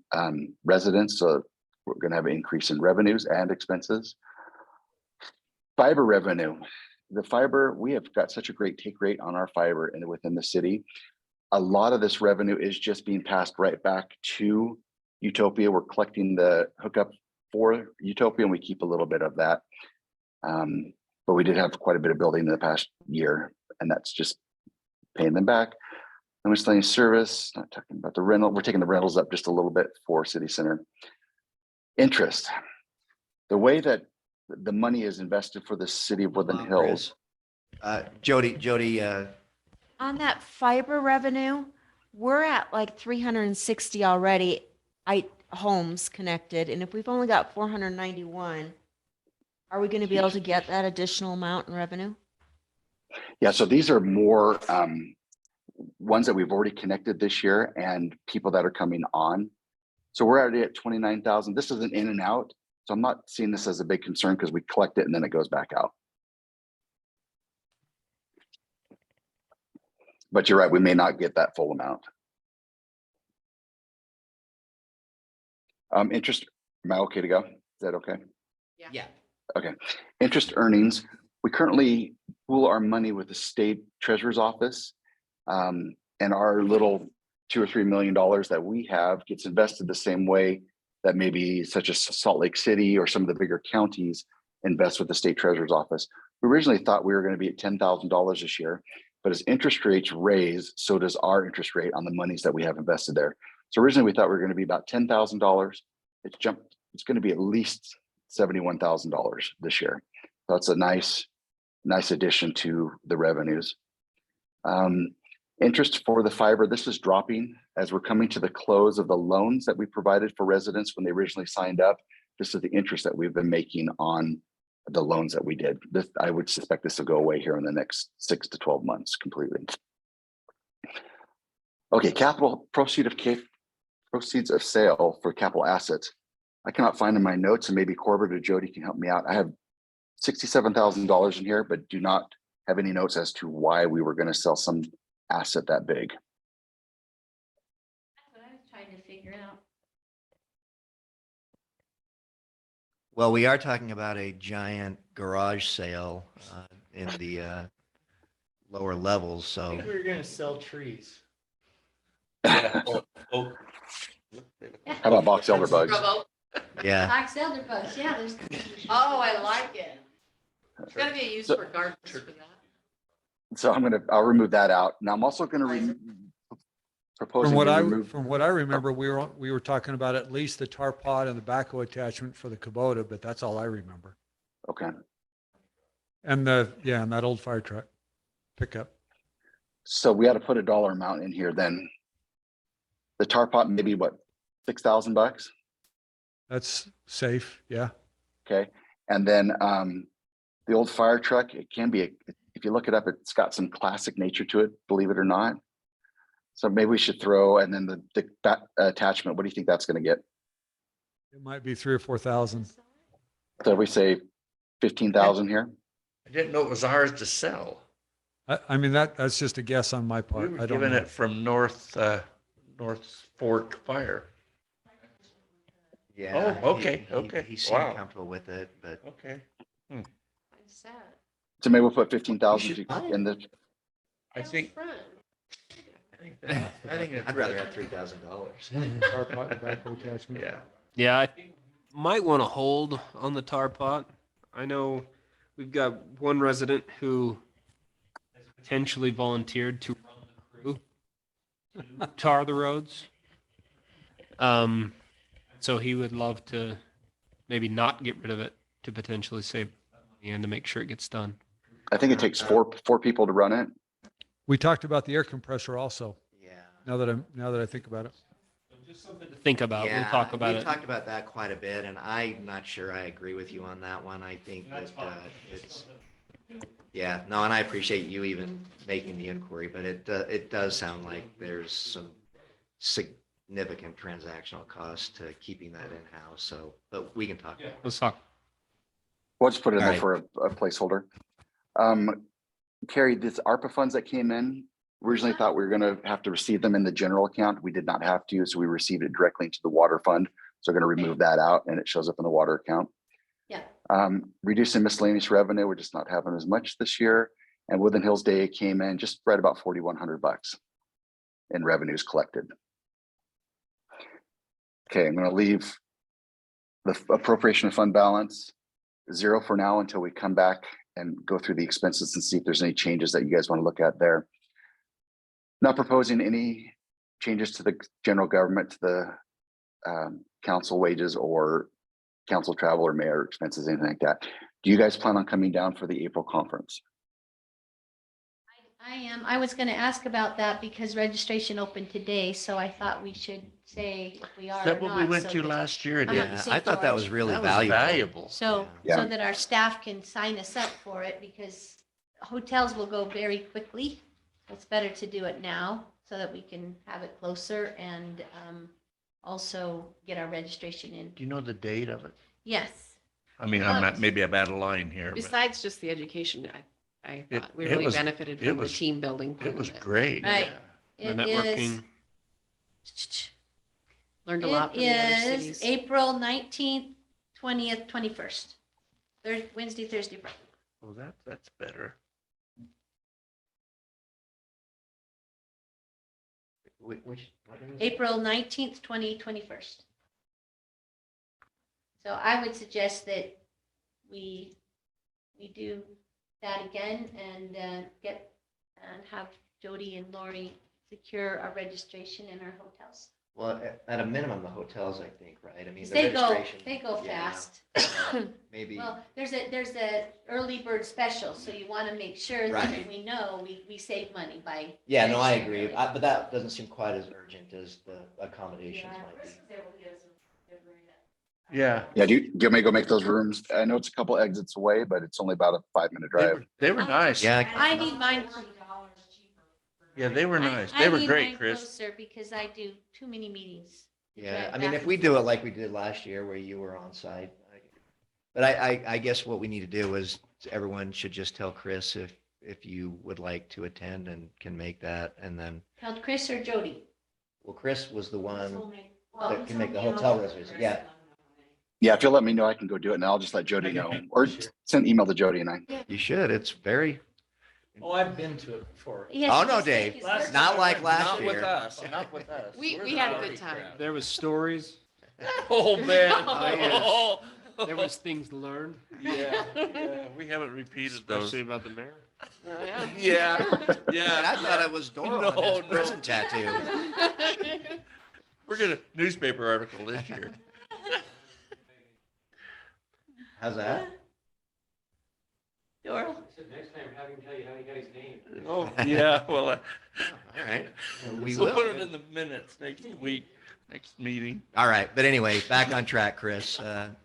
residents, so we're going to have an increase in revenues and expenses. Fiber revenue. The fiber, we have got such a great take rate on our fiber and within the city. A lot of this revenue is just being passed right back to Utopia. We're collecting the hookup for Utopia and we keep a little bit of that. But we did have quite a bit of building in the past year and that's just paying them back. And miscellaneous service, not talking about the rental. We're taking the rentals up just a little bit for City Center. Interest. The way that the money is invested for the city of Woodland Hills. Jody, On that fiber revenue, we're at like 360 already, homes connected, and if we've only got 491, are we going to be able to get that additional amount in revenue? Yeah, so these are more ones that we've already connected this year and people that are coming on. So we're already at 29,000. This is an in and out. So I'm not seeing this as a big concern because we collect it and then it goes back out. But you're right, we may not get that full amount. Interest, am I okay to go? Is that okay? yeah. Okay. Interest earnings. We currently pool our money with the state treasurer's office. And our little $2 or $3 million that we have gets invested the same way that maybe such as Salt Lake City or some of the bigger counties invest with the state treasurer's office. We originally thought we were going to be at $10,000 this year, but as interest rates raise, so does our interest rate on the monies that we have invested there. So originally we thought we were going to be about $10,000. It's jumped. It's going to be at least $71,000 this year. So that's a nice addition to the revenues. Interest for the fiber, this is dropping as we're coming to the close of the loans that we provided for residents when they originally signed up. This is the interest that we've been making on the loans that we did. This, I would suspect this will go away here in the next 6 to 12 months completely. Okay, capital proceeds of sale for capital assets. I cannot find in my notes, and maybe Corbett or Jody can help me out. I have $67,000 in here, but do not have any notes as to why we were going to sell some asset that big. That's what I was trying to figure out. Well, we are talking about a giant garage sale in the lower levels, I so. think we were going to sell trees. How about box elder bugs? Yeah, Box elder bugs, yeah, there's. Oh, I like it. There's gotta be a use for gardens for that. So I'll remove that out. Now I'm also going to proposing From what to I, remove. from what I remember, we were talking about at least the tar pot and the backhoe attachment for the Kubota, but that's all I remember. Okay, And and that old fire truck pickup. so we ought to put a dollar amount in here then. The tar pot, maybe what, $6,000? That's safe, yeah. Okay, and then the old fire truck, it can be, if you look it up, it's got some classic nature to it, believe it or not. So maybe we should throw, and then the attachment, what do you think that's gonna get? It might be 3,000 or 4,000. So we say 15,000 here? I didn't know it was ours to sell. I mean, that's just a guess on my We part. were I don't given know. it from North Fork Fire. Yeah. Oh, okay, he- okay. He seemed Wow. comfortable with it, but Okay. Kind of sad. So maybe we'll put 15,000 You should buy in the, I Down think, front. I think it's I'd rather have $3,000. Tar pot and backhoe attachment. Yeah. Yeah, I might want to hold on the tar pot. I know we've got one resident who has potentially volunteered to run the crew to tar the roads. So he would love to maybe not get rid of it to potentially save money and to make sure it gets done. I think it takes four people to run it. We talked about the air compressor also, Yeah. now that I think about it. Just something to think about. Yeah, We'll talk about we've it. talked about that quite a bit, and I'm not sure I agree with you on that one. I think that it's, yeah, no, and I appreciate you even making the inquiry, but it does sound like there's some significant transactional cost to keeping that in-house, so, but we can talk. about it. Let's talk. We'll just put it in All there for a placeholder. Carrie, this ARPA funds that came in, originally thought we were gonna have to receive them in the general account. We did not have to, so we received it directly into the water fund. So we're gonna remove that out and it shows up in the water account. Yeah. Reducing miscellaneous revenue, we're just not having as much this year. And Woodland Hills Day came in just right about $4,100 in revenues collected. Okay, I'm gonna leave the appropriation of fund balance zero for now until we come back and go through the expenses and see if there's any changes that you guys want to look at there. Not proposing any changes to the general government, to the council wages or council travel or mayor expenses, anything like that. Do you guys plan on coming down for the April conference? I am. I was going to ask about that because registration opened today, so I thought we should say if we are Is or that what we not, went so to that- last year? I'm Did not Yeah, St. I thought that was George. really That was valuable. valuable. So, Yeah. so that our staff can sign us up for it because hotels will go very quickly. It's better to do it now so that we can have it closer and also get our registration in. Do you know the date of it? Yes. I mean, I'm not, maybe I'm out of line here, but Besides just the education, I It- thought we it really was- benefited it from the was- team building. part it of was great. Right. The It networking. is. Learned a lot It from the other is cities. April 19th, 20th, 21st. Wednesday, Thursday, Friday. Oh, that's better. What is it? April 19th, 21st. So I would suggest that we do that again and get and have Jody and Lori secure our registration in our hotels. Well, at a minimum, the hotels, I think, right? I mean, the They go, registration. they go yeah, fast. Maybe, Well, there's a early bird special, so you want to make sure that Right. we know we save money by. yeah, no, I registering agree. early. But that doesn't seem quite as urgent as the accommodations might be. Yeah. Yeah, do you want me to go make those rooms? I know it's a couple exits away, but it's only about a 5-minute drive. They were nice. Yeah, I need mine. Yeah, they were nice. I They were need great, mine Chris. Closer because I do too many meetings. to yeah. drive I mean, back if we and do it forth. like we did last year where you were on site. But I guess what we need to do is everyone should just tell Chris if you would like to attend and can make that. And then, Tell Chris or Jody. well, Chris was the one Well, that can make the hotel reservation. Yeah. Yeah, if you'll let me know, I can go do it and I'll just let Jody know, or send email to Jody and I. You should. It's very, Oh, I've been to it before. He has oh to no, just take Dave, his Last work- not like last Not with year. us, not with us. We We're had the a good party time. crowd. There was stories. Oh, man. There was things to learn, Yeah, we haven't repeated those. especially about the mayor. Yeah, And yeah. I thought it was Doral No, on his no. prison tattoo. We're gonna newspaper article this year. How's that? Doral? I said, next time, have him tell you how he got his name. Oh, yeah, well, All right. We we'll will. put it in the minutes next week, next meeting. All right. But anyway, back on track, Chris.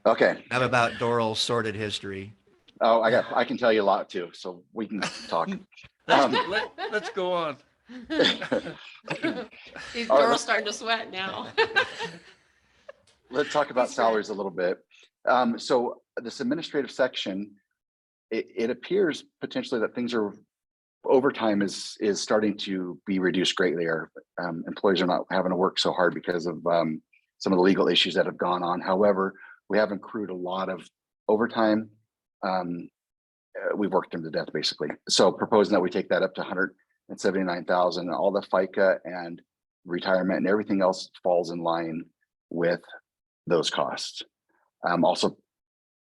Okay. How about Doral's sordid history? Oh, I can tell you a lot too, so we can talk. Let's go on. He's All right, Doral's starting to sweat now. Let's talk about salaries a little bit. So this administrative section, it appears potentially that things are, overtime is starting to be reduced greatly. Our employees are not having to work so hard because of some of the legal issues that have gone on. However, we have accrued a lot of overtime. We've worked them to death basically. So proposing that we take that up to 179,000, and all the FICA and retirement and everything else falls in line with those costs. Also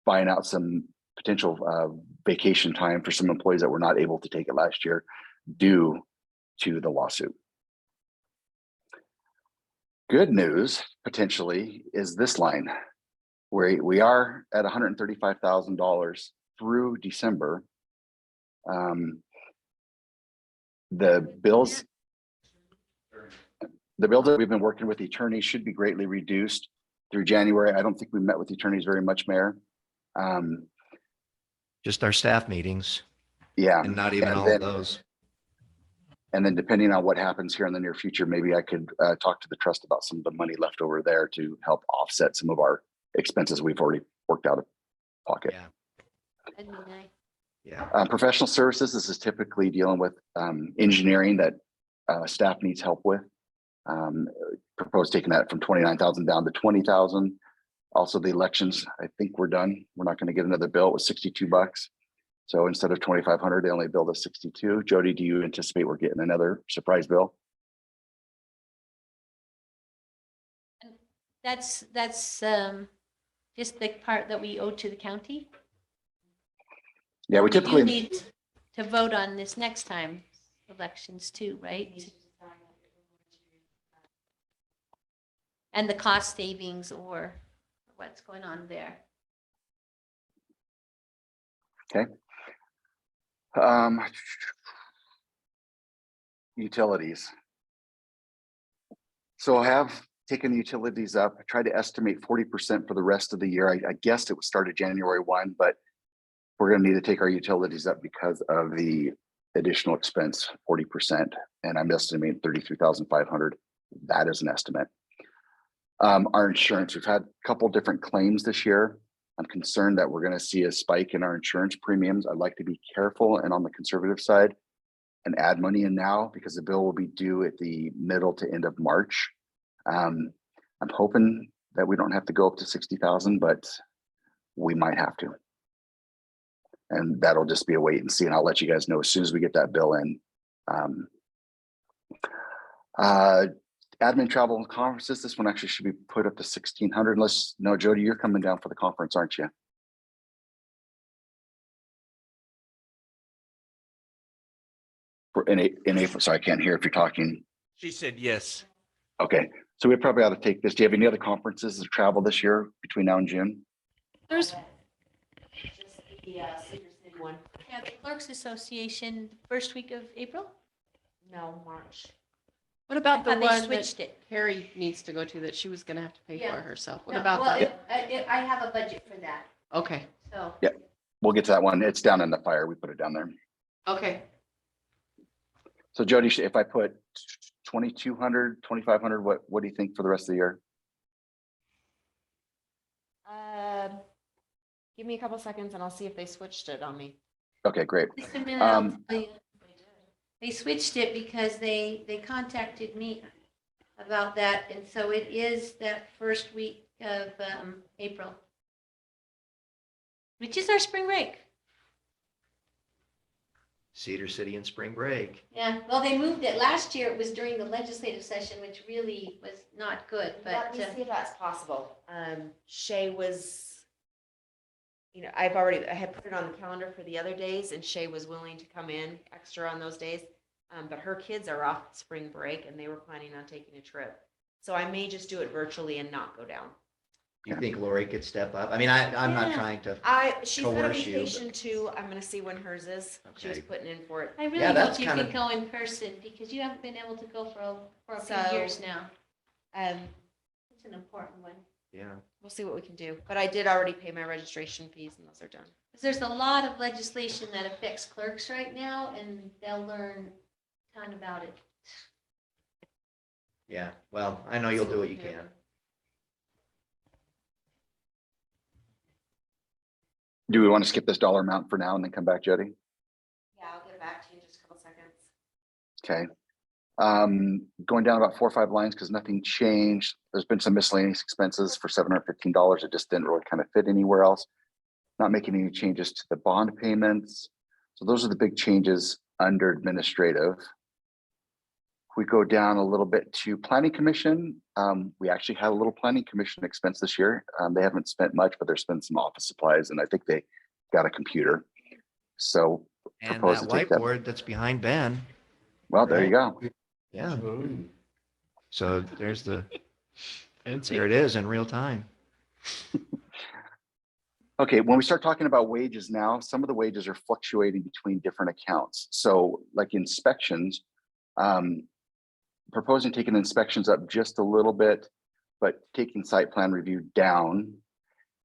buying out some potential vacation time for some employees that were not able to take it last year due to the lawsuit. Good news potentially is this line where we are at $135,000 through December. The bills that we've been working with the attorneys should be greatly reduced through January. I don't think we met with the attorneys very much, Mayor. Just our staff meetings Yeah. and not even And all then- of those. And then depending on what happens here in the near future, maybe I could talk to the trust about some of the money left over there to help offset some of our expenses we've already worked out of pocket. Yeah. That'd be nice. Yeah. Professional services, this is typically dealing with engineering that staff needs help with. Propose taking that from 29,000 down to 20,000. Also the elections, I think we're done. We're not going to get another bill. It was $62. So instead of 2,500, they only billed us 62. Jody, do you anticipate we're getting another surprise bill? That's just the part that we owe to the county. Yeah, we do typically, need to vote on this next time, elections too, right? And the cost savings or what's going on there. okay. Utilities. So I have taken the utilities up. I tried to estimate 40% for the rest of the year. I guessed it would start at January 1, but we're going to need to take our utilities up because of the additional expense, 40%. And I'm estimating 33,500. That is an estimate. Our insurance, we've had a couple different claims this year. I'm concerned that we're going to see a spike in our insurance premiums. I'd like to be careful and on the conservative side and add money in now because the bill will be due at the middle to end of March. I'm hoping that we don't have to go up to 60,000, but we might have to. And that'll just be a wait and see. And I'll let you guys know as soon as we get that bill in. Admin travel and conferences, this one actually should be put up to 1,600 unless, no, Jody, you're coming down for the conference, aren't you? In April, sorry, I can't hear if you're talking. She said yes. Okay, so we probably ought to take this. Do you have any other conferences or travel this year between now and June? There's, The Cedar City one. Yeah, the Clerks Association, first week of April? No, March. what about the I thought they one that switched it. Carrie needs to go to that she was gonna have to pay Yeah. for herself? What No, about well, that? I have a budget for that, Okay, so. We'll get to that one. It's down in the fire. We put it down there. okay. So Jody, if I put 2,200, 2,500, what do you think for the rest of the year? Give me a couple seconds and I'll see if they switched it on me. Okay, great. Just a minute, I'll Um, tell you. They switched it because they contacted me about that, and so it is that first week of April, which is our spring break. Cedar City and spring break. Yeah, well, they moved it. Last year, it was during the legislative session, which really was not good, Let but me see if that's possible. Shay was you know, I had put it on the calendar for the other days and Shay was willing to come in extra on those days. But her kids are off spring break and they were planning on taking a trip. So I may just do it virtually and not go down. Do you think Lori could step up? I mean, I'm not Yeah. trying to, She's got a Coerce you, but- vacation too. I'm gonna see when hers is. She was Okay. putting in for it. I really Yeah, that's hope you kinda- can go in person because you haven't been able to go for a So- few years now. It's an important one. yeah. We'll see what we can do. But I did already pay my registration fees and those are done. Because there's a lot of legislation that affects clerks right now, and they'll learn a ton about it. Yeah, well, I know you'll do what you Yeah. can. Do we want to skip this dollar amount for now and then come back, Jody? Yeah, I'll get back to you in just a couple seconds. Okay. Going down about 4 or 5 lines because nothing changed. There's been some miscellaneous expenses for $715. It just didn't really kind of fit anywhere else. Not making any changes to the bond payments. So those are the big changes under administrative. If we go down a little bit to planning commission, we actually had a little planning commission expense this year. They haven't spent much, but there's been some office supplies and I think they got a computer. So And propose that to take that. whiteboard that's behind Ben, Well, there you go. yeah. So there's the, Fancy. there it is in real time. Okay, when we start talking about wages now, some of the wages are fluctuating between different accounts. So like inspections, proposing taking inspections up just a little bit, but taking site plan review down,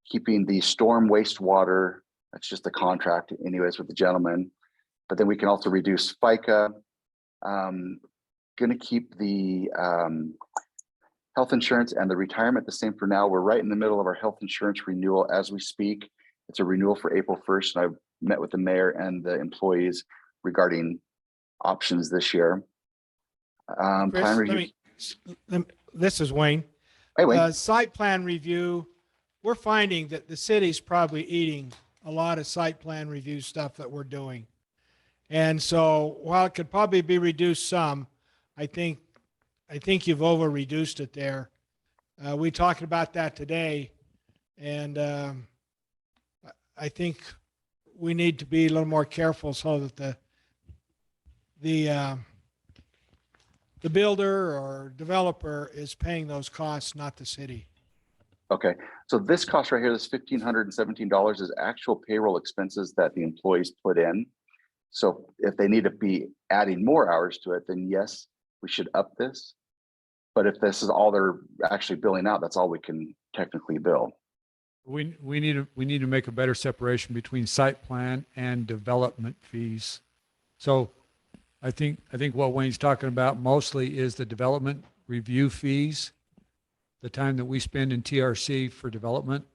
keeping the storm wastewater, that's just a contract anyways with the gentleman. But then we can also reduce FICA. Gonna keep the health insurance and the retirement the same for now. We're right in the middle of our health insurance renewal as we speak. It's a renewal for April 1st, and I've met with the mayor and the employees regarding options this year. Chris, Plan review. this is Wayne. Hey, Wayne. Site plan review, we're finding that the city's probably eating a lot of site plan review stuff that we're doing. And so while it could probably be reduced some, I think you've over reduced it there. We talked about that today, and I think we need to be a little more careful so that the builder or developer is paying those costs, not the city. Okay, so this cost right here, this $1,517 is actual payroll expenses that the employees put in. So if they need to be adding more hours to it, then yes, we should up this. But if this is all they're actually billing out, that's all we can technically bill. We need to make a better separation between site plan and development fees. So I think what Wayne's talking about mostly is the development review fees, the time that we spend in TRC for development,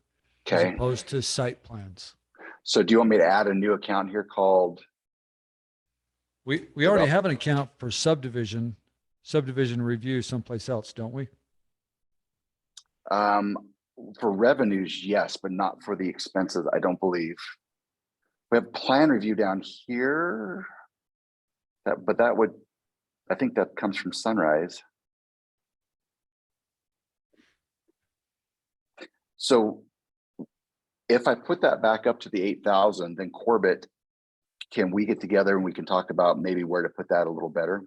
as Okay, opposed to site plans. so do you want me to add a new account here called, We already have an account for subdivision review someplace else, don't we? for revenues, yes, but not for the expenses, I don't believe. We have plan review down here. But that would, I think that comes from Sunrise. So if I put that back up to the 8,000, then Corbett, can we get together and we can talk about maybe where to put that a little better?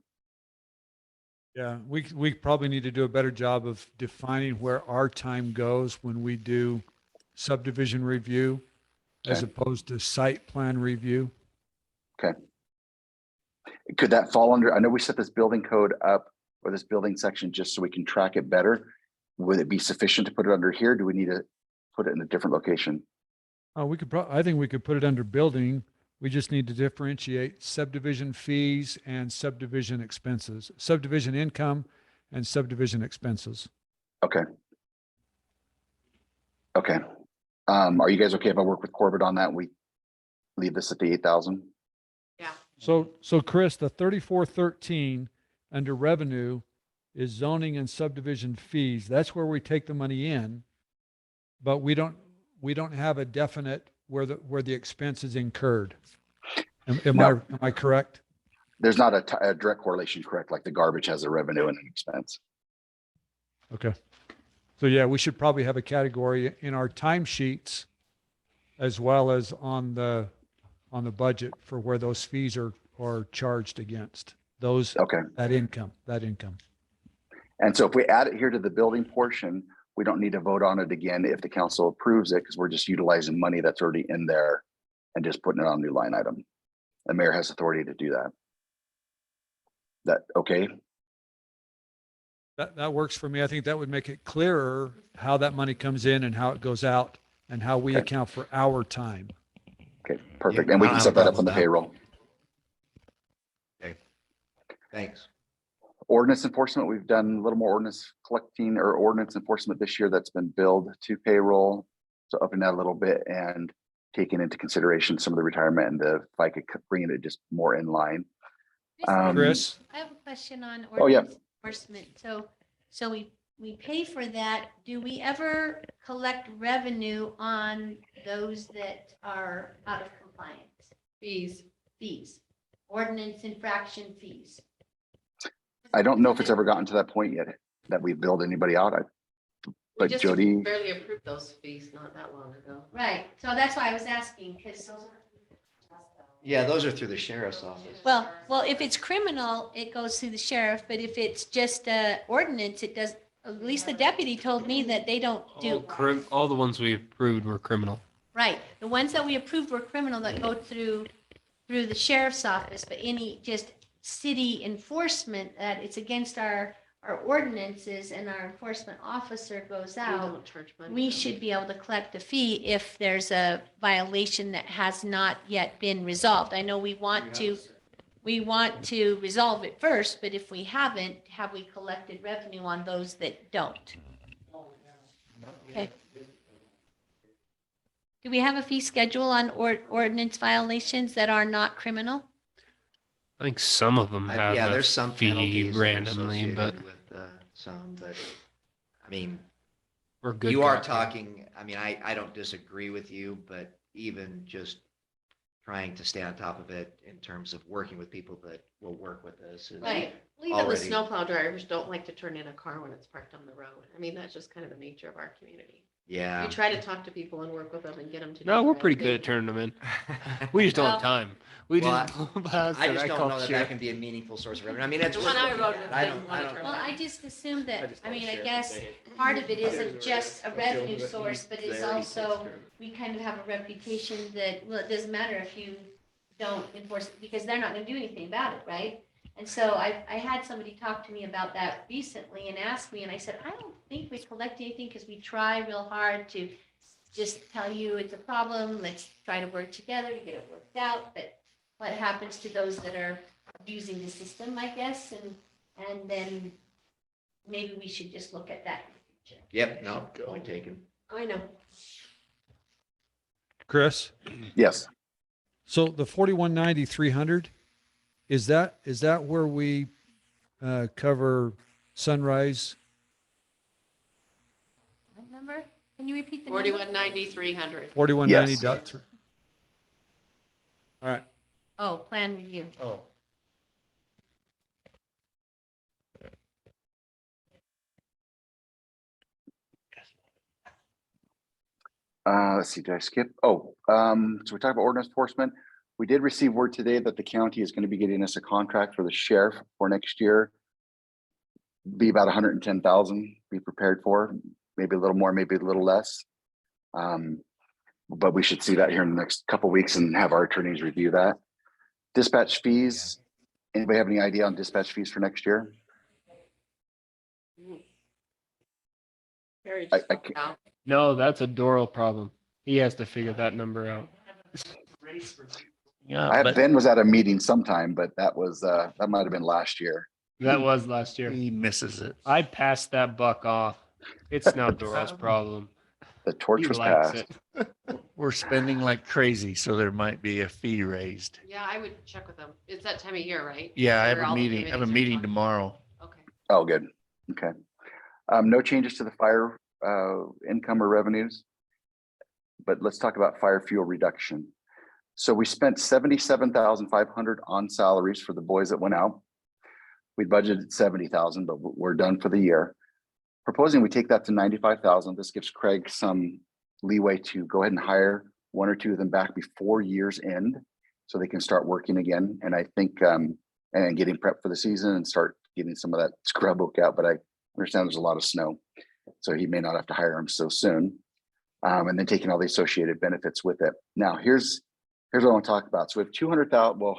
Yeah, we probably need to do a better job of defining where our time goes when we do subdivision review as Okay. opposed to site plan review. Okay. Could that fall under, I know we set this building code up or this building section just so we can track it better. Would it be sufficient to put it under here? Do we need to put it in a different location? I think we could put it under building. We just need to differentiate subdivision fees and subdivision expenses, subdivision income and subdivision expenses. Okay. Okay. Are you guys okay if I work with Corbett on that? And we leave this at the 8,000? So Chris, the 3413 under revenue is zoning and subdivision fees. That's where we take the money in, but we don't have a definite where the expense is incurred. Am I correct? There's not a direct correlation, correct? Like the garbage has a revenue and an expense. Okay. So yeah, we should probably have a category in our timesheets as well as on the budget for where those fees are charged against those, Okay. that income. And so if we add it here to the building portion, we don't need to vote on it again if the council approves it, because we're just utilizing money that's already in there and just putting it on a new line item. The mayor has authority to do that. That, okay? That works for me. I think that would make it clearer how that money comes in and how it goes out and how we Okay. account for our time. Okay, perfect. Yeah, And we I can don't set have a that up on problem the with that. payroll. Thanks. Ordinance enforcement, we've done a little more ordinance collecting or ordinance enforcement this year that's been billed to payroll. So upping that a little bit and taking into consideration some of the retirement and the FICA, bringing it just more in line. Chris? I have a question on Oh, yeah. ordinance enforcement. So we pay for that. Do we ever collect revenue on those that are out of compliance? Fees, ordinance infraction fees. I don't know if it's ever gotten to that point yet that we've billed anybody out. We But just Jody, barely approved those fees not that long ago. Right, so that's why I was asking, because Yeah, those are through the sheriff's office. well, if it's criminal, it goes through the sheriff, but if it's just a ordinance, it does, at least the deputy told me that they don't do. All the ones we approved were criminal. Right, the ones that we approved were criminal that go through the sheriff's office, but any just city enforcement that it's against our ordinances and our enforcement officer goes We out, don't charge money. we should be able to collect a fee if there's a violation that has not yet been resolved. I know we want to resolve it first, but if we haven't, have we collected revenue on those that don't? Okay. Do we have a fee schedule on ordinance violations that are not criminal? I think some of them have Yeah, a there's some fee penalties randomly, but associated with some, but I mean, we're good. you are guys. talking, I mean, I don't disagree with you, but even just trying to stay on top of it in terms of working with people that will work with us. is- Right. Well, even the already- snowplow drivers don't like to turn in a car when it's parked on the road. I mean, that's just kind of the nature of our community. Yeah. We try to talk to people and work with them and get them to. No, do we're the pretty right good at thing. turning them in. We just don't have Well- time. We Well, just. blast I it. just don't call know that sheriff. that can be a meaningful source of revenue. I mean, it's. The one I wrote, I I don't, I don't. Well, I just assumed that, I mean, I guess part of it isn't just a revenue source, but it's also, we kind of have a reputation that, well, it doesn't matter if you don't enforce it, because they're not gonna do anything about it, right? And so I had somebody talk to me about that recently and ask me, and I said, I don't think we collect anything, because we try real hard to just tell you it's a problem, let's try to work together to get it worked out, but what happens to those that are using the system, I guess, and then maybe we should just look at that in the future. Yep, no, point taken. I know. Chris? yes, So the 4190, 300, is that where we cover Sunrise? What number? Can you repeat the number? 4190, 300. 4190 Yes. dot three. All right. Oh, plan review. Oh. let's see, did I skip? So we talked about ordinance enforcement. We did receive word today that the county is going to be getting us a contract for the sheriff for next year. Be about 110,000, be prepared for, maybe a little more, maybe a little less. But we should see that here in the next couple of weeks and have our attorneys review that. Dispatch fees, anybody have any idea on dispatch fees for next year? Very I just can't- out. No, that's a Doral problem. He has to figure that number out. Yeah, but Ben was at a meeting sometime, but that was, that might have been last year. That was last year. he misses it. I passed that buck off. It's not Doral's problem. The torch He was likes passed. it. We're spending like crazy, so there might be a fee raised. Yeah, I would check with them. It's that time of year, right? Yeah, I have Where a all the meeting, I have a committees are meeting talking. tomorrow. Okay. Oh, good. Okay. No changes to the fire income or revenues. But let's talk about fire fuel reduction. So we spent 77,500 on salaries for the boys that went out. We budgeted 70,000, but we're done for the year. Proposing we take that to 95,000. This gives Craig some leeway to go ahead and hire one or two of them back before year's end so they can start working again. And I think, and getting prepped for the season and start getting some of that scrub book out. But I understand there's a lot of snow, so he may not have to hire him so soon. And then taking all the associated benefits with it. Now, here's what I want to talk about. So we have 200,000, well,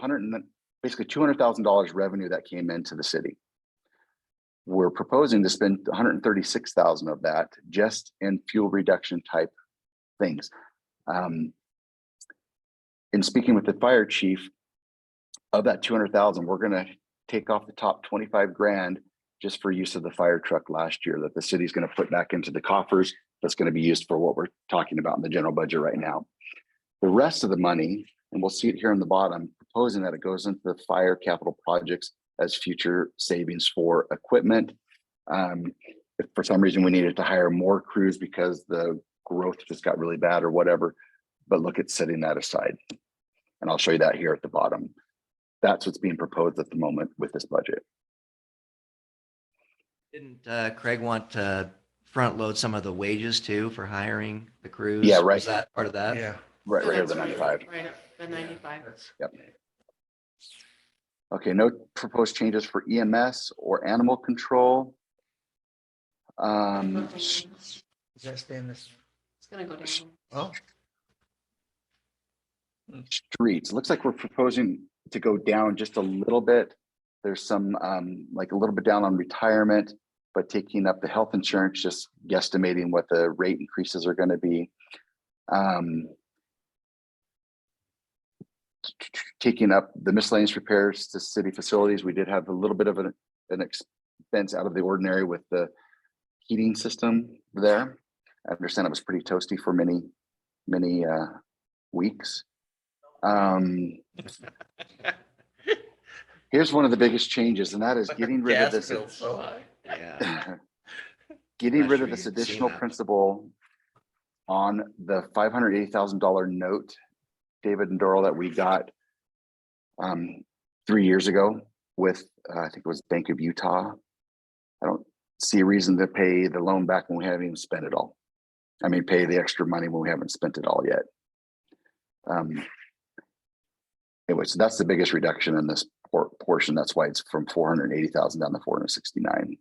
basically $200,000 revenue that came into the city. We're proposing to spend 136,000 of that just in fuel reduction type things. In speaking with the fire chief, of that 200,000, we're going to take off the top 25 grand just for use of the fire truck last year that the city's going to put back into the coffers. That's going to be used for what we're talking about in the general budget right now. The rest of the money, and we'll see it here on the bottom, proposing that it goes into the fire capital projects as future savings for equipment. If for some reason we needed to hire more crews because the growth just got really bad or whatever, but look at setting that aside. And I'll show you that here at the bottom. That's what's being proposed at the moment with this budget. Didn't Craig want to front load some of the wages too for hiring the crews? Yeah, right. Was that part of that? Yeah. Right here, the 95. Right up, the 95. Yep. Okay, no proposed changes for EMS or animal control. Is that staying this? It's gonna go down. Oh. Streets, looks like we're proposing to go down just a little bit. There's some like a little bit down on retirement, but taking up the health insurance, just guesstimating what the rate increases are going to be. Taking up the miscellaneous repairs to city facilities, we did have a little bit of an expense out of the ordinary with the heating system there. I understand it was pretty toasty for many weeks. Here's one of the biggest changes, and that is getting rid of this. So high. Yeah. Getting Not rid sure of this you've seen additional that. principal on the $580,000 note, David and Doral, that we got 3 years ago with, I think it was Bank of Utah. I don't see a reason to pay the loan back when we haven't even spent it all. I mean, pay the extra money when we haven't spent it all yet. Anyway, so that's the biggest reduction in this portion. That's why it's from 480,000 down to 469.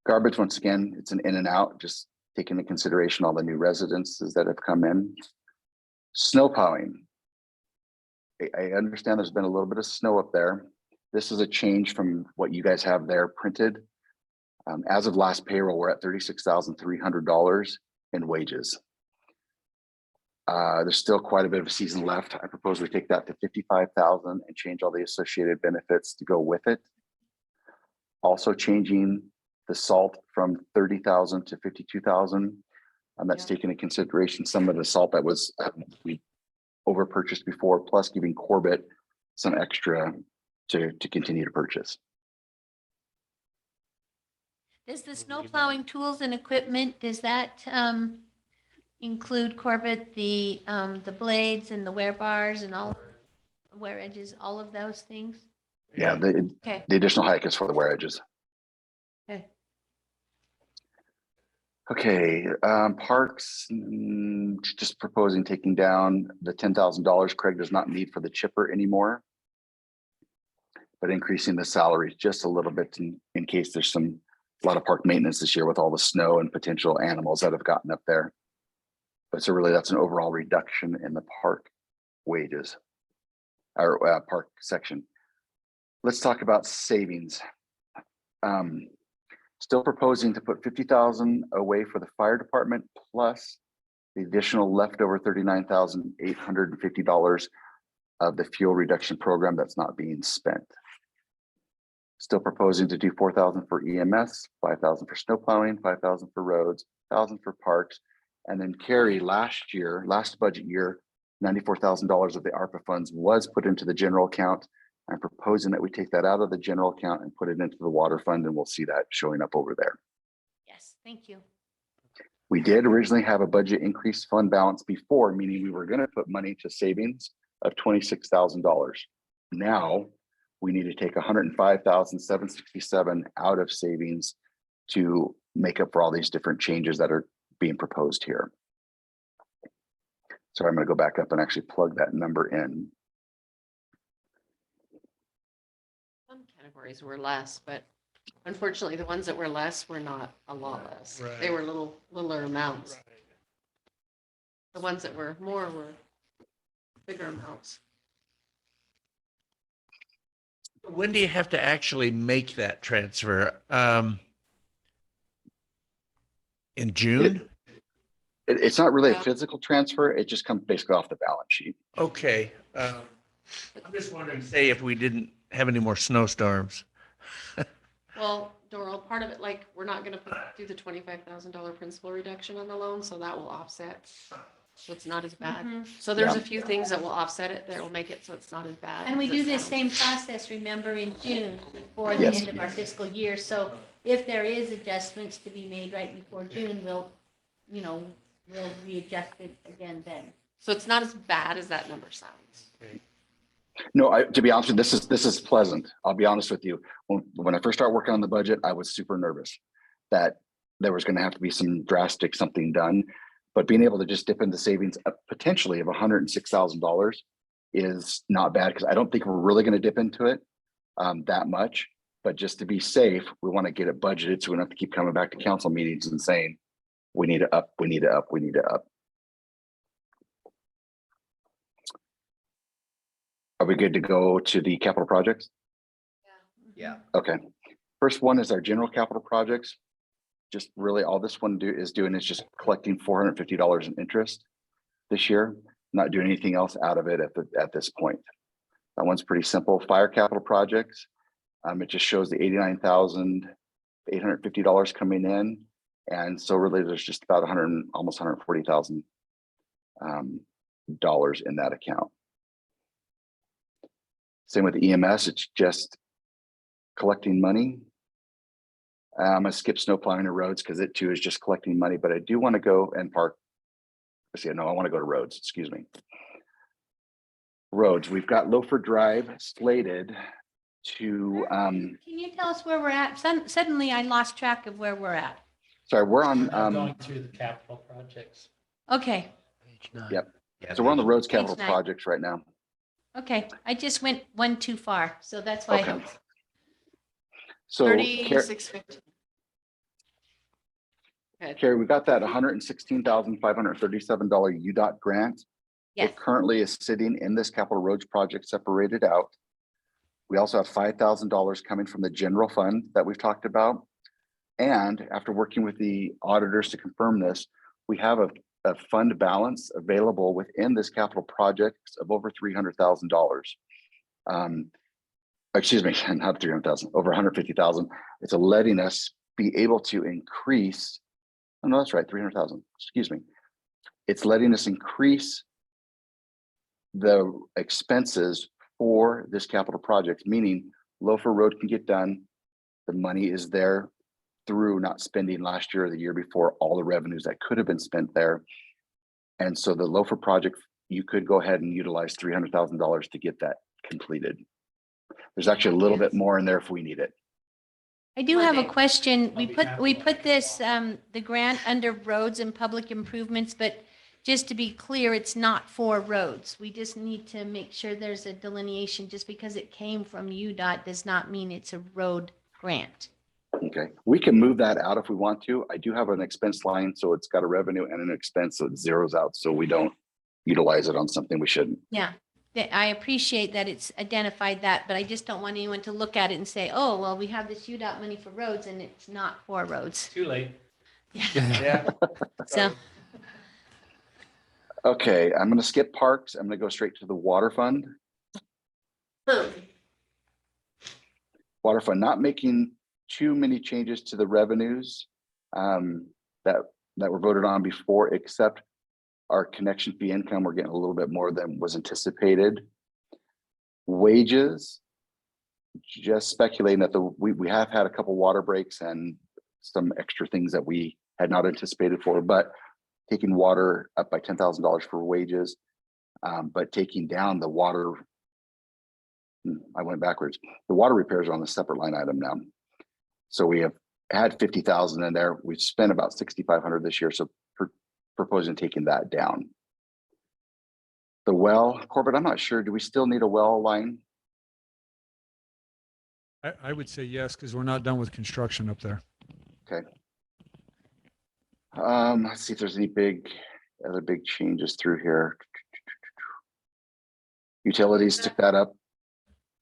Garbage, once again, it's an in and out, just taking into consideration all the new residences that have come in. Snow plowing. I understand there's been a little bit of snow up there. This is a change from what you guys have there printed. As of last payroll, we're at $36,300 in wages. There's still quite a bit of a season left. I propose we take that to 55,000 and change all the associated benefits to go with it. Also changing the salt from 30,000 to 52,000. That's taking into consideration some of the salt that was we over purchased before, plus giving Corbett some extra to continue to purchase. Does the snow plowing tools and equipment, does that include, Corbett, the blades and the wear bars and all wear edges, all of those things? Yeah, Okay. the additional hike is for the wear edges. Okay. Okay, parks, just proposing taking down the $10,000 Craig does not need for the chipper anymore, but increasing the salaries just a little bit in case there's a lot of park maintenance this year with all the snow and potential animals that have gotten up there. But so really that's an overall reduction in the park wages or park section. Let's talk about savings. Still proposing to put 50,000 away for the fire department plus the additional leftover $39,850 of the fuel reduction program that's not being spent. Still proposing to do 4,000 for EMS, 5,000 for snow plowing, 5,000 for roads, 1,000 for parks, and then carry last budget year, $94,000 of the ARPA funds was put into the general account. I'm proposing that we take that out of the general account and put it into the water fund, and we'll see that showing up over there. Yes, thank you. We did originally have a budget increase fund balance before, meaning we were going to put money to savings of $26,000. Now we need to take $105,767 out of savings to make up for all these different changes that are being proposed here. So I'm going to go back up and actually plug that number in. Some categories were less, but unfortunately, the ones that were less were not a lot less. They Right. were littler amounts. The ones that were more were bigger amounts. When do you have to actually make that transfer? In June? It's not really a Yeah. physical transfer. It just comes basically off the balance sheet. Okay. I'm just wondering, say if we didn't have any more snowstorms. Well, Doral, part of it, like, we're not gonna do the $25,000 principal reduction on the loan, so that will offset. So it's not as bad. Mhm. So there's Yeah. a few things that will offset it, that will make it so it's not as bad. And we as do it this sounds. same process, remember, in June, before the Yes. end of our fiscal year. So if there is adjustments to be made right before June, we'll readjust it again then. So it's not as bad as that number sounds. No, to be honest with you, this is pleasant. I'll be honest with you. When I first started working on the budget, I was super nervous that there was going to have to be some drastic something done. But being able to just dip into savings potentially of $106,000 is not bad, because I don't think we're really going to dip into it that much. But just to be safe, we want to get it budgeted so we don't have to keep coming back to council meetings and saying, we need to up, we need to up, we need to up. Are we good to go to the capital projects? Yeah. Okay. First one is our general capital projects. Just really all this one is doing is just collecting $450 in interest this year, not doing anything else out of it at this point. That one's pretty simple. Fire capital projects. It just shows the $89,850 coming in. And so really there's just about almost $140,000 dollars in that account. Same with EMS, it's just collecting money. I'm gonna skip snow plowing or roads because it too is just collecting money, but I do want to go and park. No, I want to go to roads, excuse me. Roads, we've got Loafer Drive slated to, Can you tell us where we're at? Suddenly I lost track of where we're at. sorry, we're on, Going through the capital projects. Okay, yep. Yeah, So we're on the roads Page capital 9. projects right now. okay. I just went one too far, so that's why. Okay. So 3650. Carrie, we got that $116,537 UDOT grant. Yes. It currently is sitting in this capital roads project separated out. We also have $5,000 coming from the general fund that we've talked about. And after working with the auditors to confirm this, we have a fund balance available within this capital project of over $300,000. Excuse me, not 300,000, over 150,000. It's letting us be able to increase. Oh, no, that's right, 300,000, excuse me. It's letting us increase the expenses for this capital project, meaning Loafer Road can get done. The money is there through not spending last year or the year before all the revenues that could have been spent there. And so the Loafer project, you could go ahead and utilize $300,000 to get that completed. There's actually a little bit more in there if we need it. I do have a Monday. question. We put this, the grant under roads and public improvements, but just to be clear, it's not for roads. We just need to make sure there's a delineation. Just because it came from UDOT does not mean it's a road grant. Okay, we can move that out if we want to. I do have an expense line, so it's got a revenue and an expense, so it zeroes out, so we don't utilize it on something we shouldn't. Yeah, I appreciate that it's identified that, but I just don't want anyone to look at it and say, oh, well, we have this UDOT money for roads and it's not for roads. Too late. Yeah. So, Okay, I'm gonna skip parks. I'm gonna go straight to the water fund. Water fund, not making too many changes to the revenues that were voted on before, except our connection fee income, we're getting a little bit more than was anticipated. Wages, just speculating that we have had a couple water breaks and some extra things that we had not anticipated for, but taking water up by $10,000 for wages, but taking down the water. I went backwards. The water repairs are on a separate line item now. So we have had 50,000 in there. We've spent about 6,500 this year. So proposing taking that down. The well, Corbett, I'm not sure. Do we still need a well line? I would say yes, because we're not done with construction up there. Okay. Let's see if there's any other big changes through here. Utilities took that up.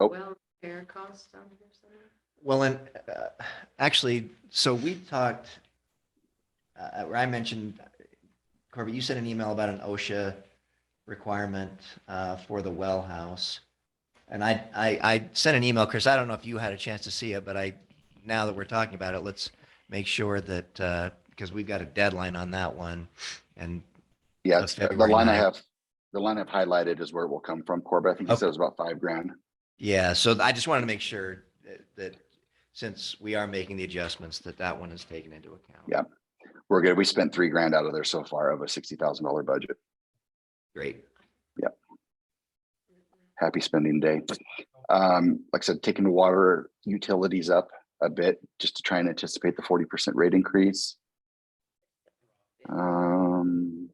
Oh. Well, repair costs down here somewhere. Well, and actually, so we talked, where I mentioned, Corbett, you sent an email about an OSHA requirement for the well house. And I sent an email, Chris, I don't know if you had a chance to see it, but now that we're talking about it, let's make sure that, because we've got a deadline on that one. And Yeah, that's the February line 9th. the line I've highlighted is where it will come from, Corbett. I think he said it was about $5,000. Yeah, so I just wanted to make sure that since we are making the adjustments, that one is taken into account. Yeah, we're good. We spent $3,000 out of there so far of a $60,000 budget. Great. Yep. Happy spending day. Like I said, taking the water utilities up a bit just to try and anticipate the 40% rate increase. And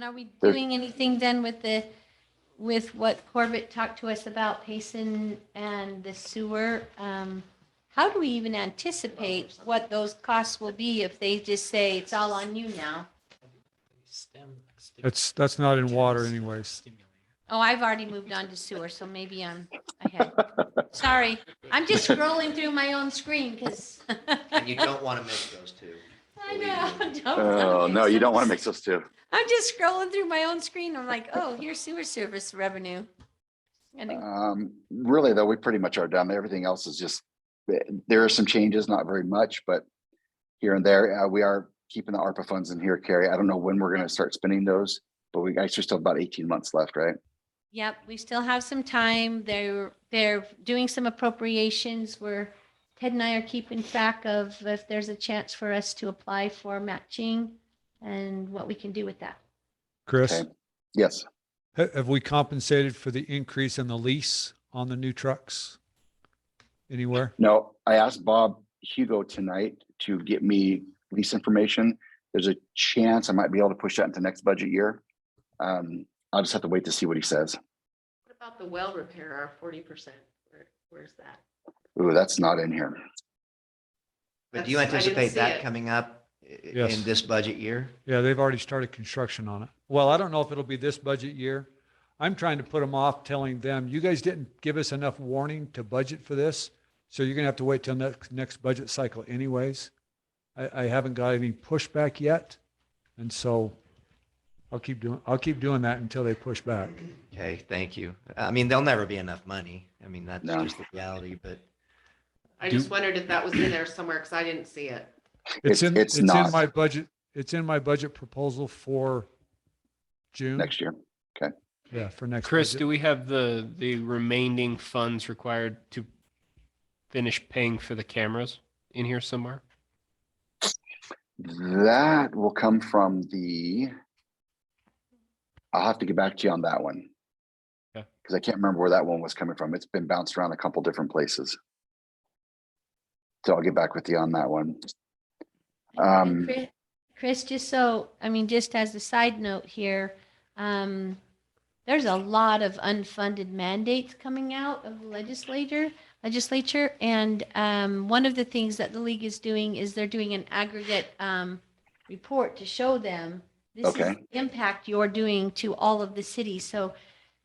are we There- doing anything then with what Corbett talked to us about Payson and the sewer? How do we even anticipate what those costs will be if they just say it's all on you now? That's not in water anyways. Oh, I've already moved on to sewer, so maybe I'm ahead. Sorry, I'm just scrolling through my own screen because. And you don't want to mix those two. I know. Oh, no, you don't want to mix those two. I'm just scrolling through my own screen. I'm like, oh, here's sewer service revenue. And Really though, we pretty much are done. Everything else is just, there are some changes, not very much, but here and there, we are keeping the ARPA funds in here, Carrie. I don't know when we're going to start spending those, but we actually still have about 18 months left, right? Yep, we still have some time. They're doing some appropriations where Ted and I are keeping track of if there's a chance for us to apply for matching and what we can do with that. Chris, Okay. Yes. have we compensated for the increase in the lease on the new trucks? Anywhere? No, I asked Bob Hugo tonight to get me lease information. There's a chance I might be able to push that into next budget year. I'll just have to wait to see what he says. What about the well repair, our 40%? Where's that? Ooh, that's not in here. But do you I didn't anticipate see that it. coming up Yes. in this budget year? Yeah, they've already started construction on it. Well, I don't know if it'll be this budget year. I'm trying to put them off, telling them, you guys didn't give us enough warning to budget for this. So you're gonna have to wait till next budget cycle anyways. I haven't got any pushback yet. And so I'll keep doing that until they push back. Okay, thank you. I mean, there'll never be enough money. I mean, that's No. just the reality, but I just wondered if that was in there somewhere because I didn't see it. It's in It's not. my budget. It's in my budget proposal for June. Next year. Okay. Yeah, for next. Chris, budget. do we have the remaining funds required to finish paying for the cameras in here somewhere? That will come from I'll have to get back to you on that one. Okay. Because I can't remember where that one was coming from. It's been bounced around a couple different places. So I'll get back with you on that one. And Chris, just so, I mean, just as a side note here, there's a lot of unfunded mandates coming out of the legislature. And one of the things that the league is doing is they're doing an aggregate report to show them this is Okay. the impact you're doing to all of the cities. So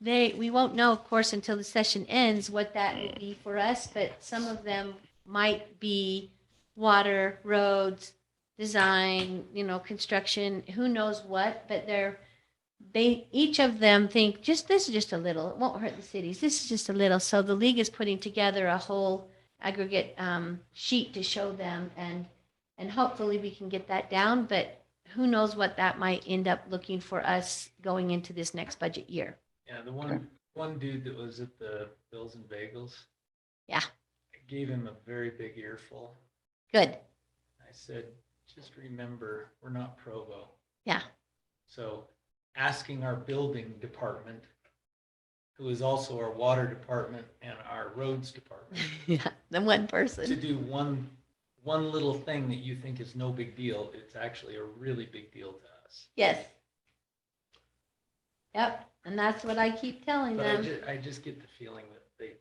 we won't know, of course, until the session ends what that would be for us, but some of them might be water, roads, design, construction, who knows what, but each of them think this is just a little, it won't hurt the cities. This is just a little. So the league is putting together a whole aggregate sheet to show them and hopefully we can get that down, but who knows what that might end up looking for us going into this next budget year. Yeah, the one dude that was at the Bills and Bagels. Yeah. I gave him a very big earful. Good. I said, just remember, we're not Provo. Yeah. So asking our building department, who is also our water department and our roads department, Yeah, the one to person. do one little thing that you think is no big deal, it's actually a really big deal to us. Yes. Yep, and that's what I keep telling But them. I just get the feeling that they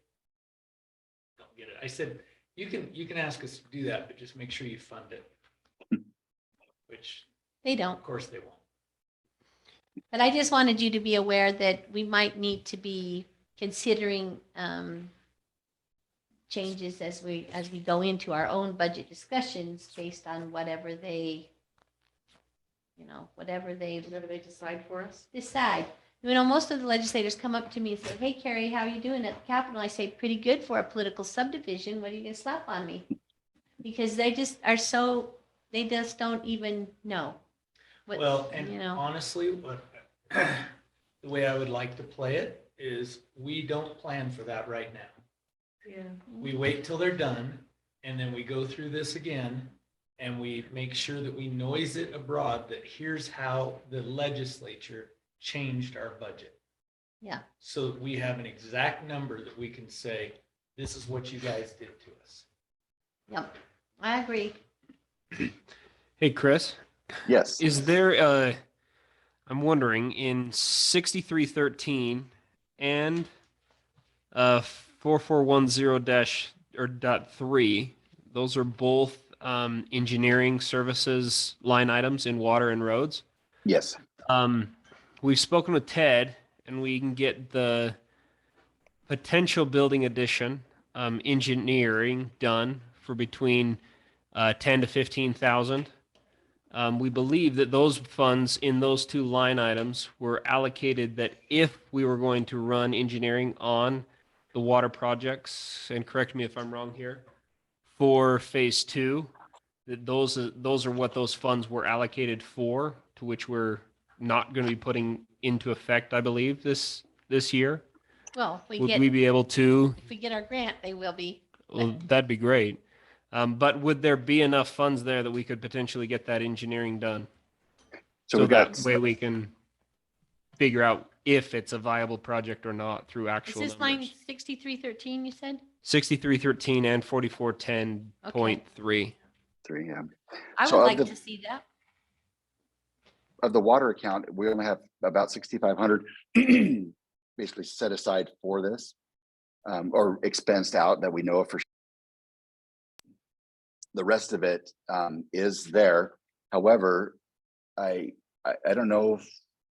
don't get it. I said, you can ask us to do that, but just make sure you fund it. Which, They don't. of course, they won't. But I just wanted you to be aware that we might need to be considering changes as we go into our own budget discussions based on whatever they, whatever they decide for us. decide. Most of the legislators come up to me and say, "Hey, Carrie, how are you doing at the Capitol?" I say, "Pretty good for a political subdivision. What are you going to slap on me?" Because they just are so, they just don't even know. Well, and honestly, the way I would like to play it is we don't plan for that right now. Yeah. We wait till they're done, and then we go through this again, and we make sure that we noise it abroad that here's how the legislature changed our budget. Yeah. So that we have an exact number that we can say, this is what you guys did to us. Yep, I agree. Hey, Chris, Yes. is there I'm wondering in 6313 and 4410-3, those are both engineering services line items in water and roads. Yes. We've spoken with Ted, and we can get the potential building addition engineering done for between 10 to 15,000. We believe that those funds in those two line items were allocated that if we were going to run engineering on the water projects, and correct me if I'm wrong here, for phase 2, that those are what those funds were allocated for, to which we're not going to be putting into effect, I believe, this year. Well, Would we be able to? if we get our grant, they will be. Well, that'd be great. But would there be enough funds there that we could potentially get that engineering done? So we've got, that way we can figure out if it's a viable project or not through Is actual this line numbers. 6313, you said? 6313 and 4410.3. 3, yeah. I So would of like the- to see that. Of the water account, we only have about 6,500 basically set aside for this, or expensed out that we know of for. The rest of it is there. However, I don't know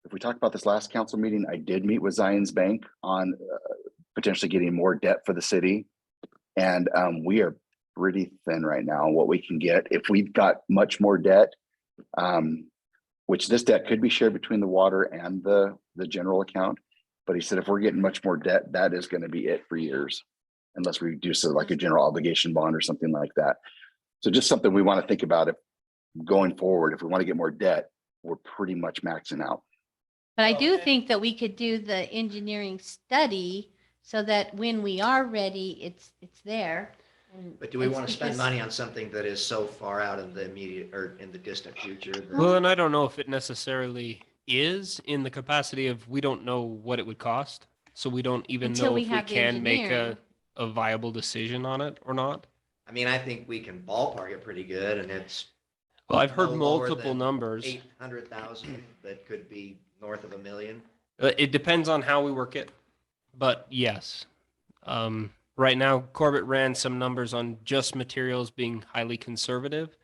if we talked about this last council meeting. I did meet with Zions Bank on potentially getting more debt for the city, and we are pretty thin right now on what we can get. If we've got much more debt, which this debt could be shared between the water and the general account, but he said if we're getting much more debt, that is going to be it for years, unless we do so like a general obligation bond or something like that. So just something we want to think about if going forward, if we want to get more debt, we're pretty much maxing out. But I do think that we could do the engineering study so that when we are ready, it's there. And But do we it's want to spend because- money on something that is so far out in the immediate or in the distant future? that- Well, and I don't know if it necessarily is in the capacity of we don't know what it would cost. So we don't even Until know we if we have the can make engineering. a viable decision on it or not. I mean, I think we can ballpark it pretty good, and it's Well, I've heard no lower multiple than numbers. 800,000 that could be north of $1 million. It depends on how we work it, but yes. Right now, Corbett ran some numbers on just materials being highly conservative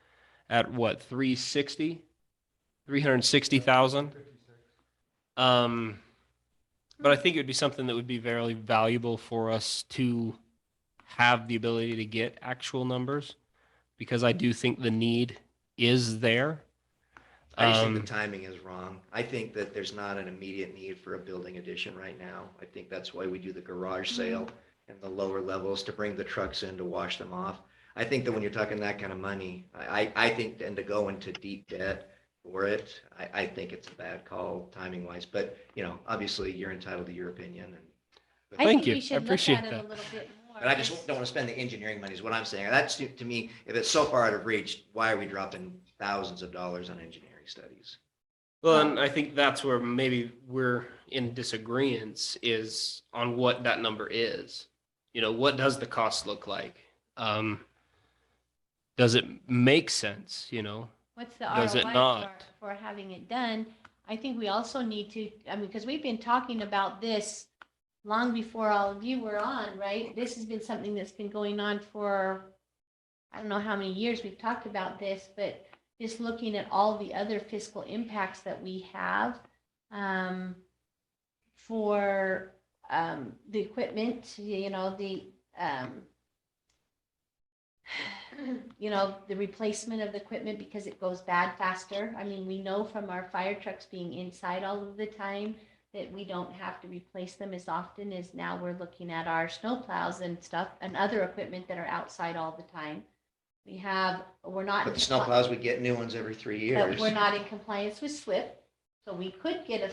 at what, 360,000? But I think it would be something that would be very valuable for us to have the ability to get actual numbers, because I do think the need is there. I just think the timing is wrong. I think that there's not an immediate need for a building addition right now. I think that's why we do the garage sale and the lower levels to bring the trucks in to wash them off. I think that when you're talking that kind of money, I think then to go into deep debt for it, I think it's a bad call timing wise. But, obviously you're entitled to your opinion. I Thank think you. we I should look appreciate at it a that. little bit more. But I just don't want to spend the engineering money is what I'm saying. That's to me, if it's so far out of reach, why are we dropping thousands of dollars on engineering studies? Well, and I think that's where maybe we're in disagreement is on what that number is. What does the cost look like? Does it make sense? What's the Does it ROI not? for having it done? I think we also need to, I mean, because we've been talking about this long before all of you were on, right? This has been something that's been going on for, I don't know how many years we've talked about this, but just looking at all the other fiscal impacts that we have for the equipment, the replacement of the equipment because it goes bad faster. I mean, we know from our fire trucks being inside all of the time that we don't have to replace them as often as now we're looking at our snow plows and stuff and other equipment that are outside all the time. We're not. But the snow plows, we get new ones every 3 years. But we're not in compliance with SWIP, so we could get a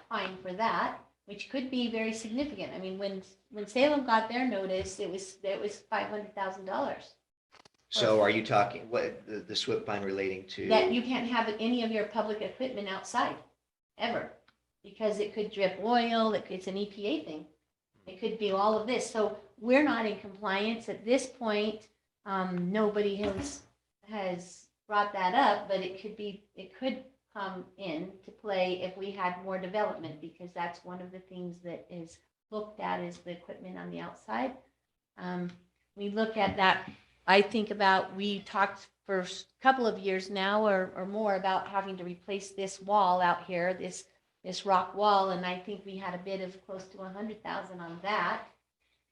fine for that, which could be very significant. I mean, when Salem got their notice, it was $500,000. So are you talking, what, the SWIP fine relating to? That you can't have any of your public equipment outside, ever, because it could drip oil, it's an EPA thing. It could be all of this. So we're not in compliance at this point. Nobody has brought that up, but it could come in to play if we had more development, because that's one of the things that is looked at is the equipment on the outside. We look at that. I think we talked for a couple of years now or more about having to replace this wall out here, this rock wall. And I think we had a bid of close to 100,000 on that,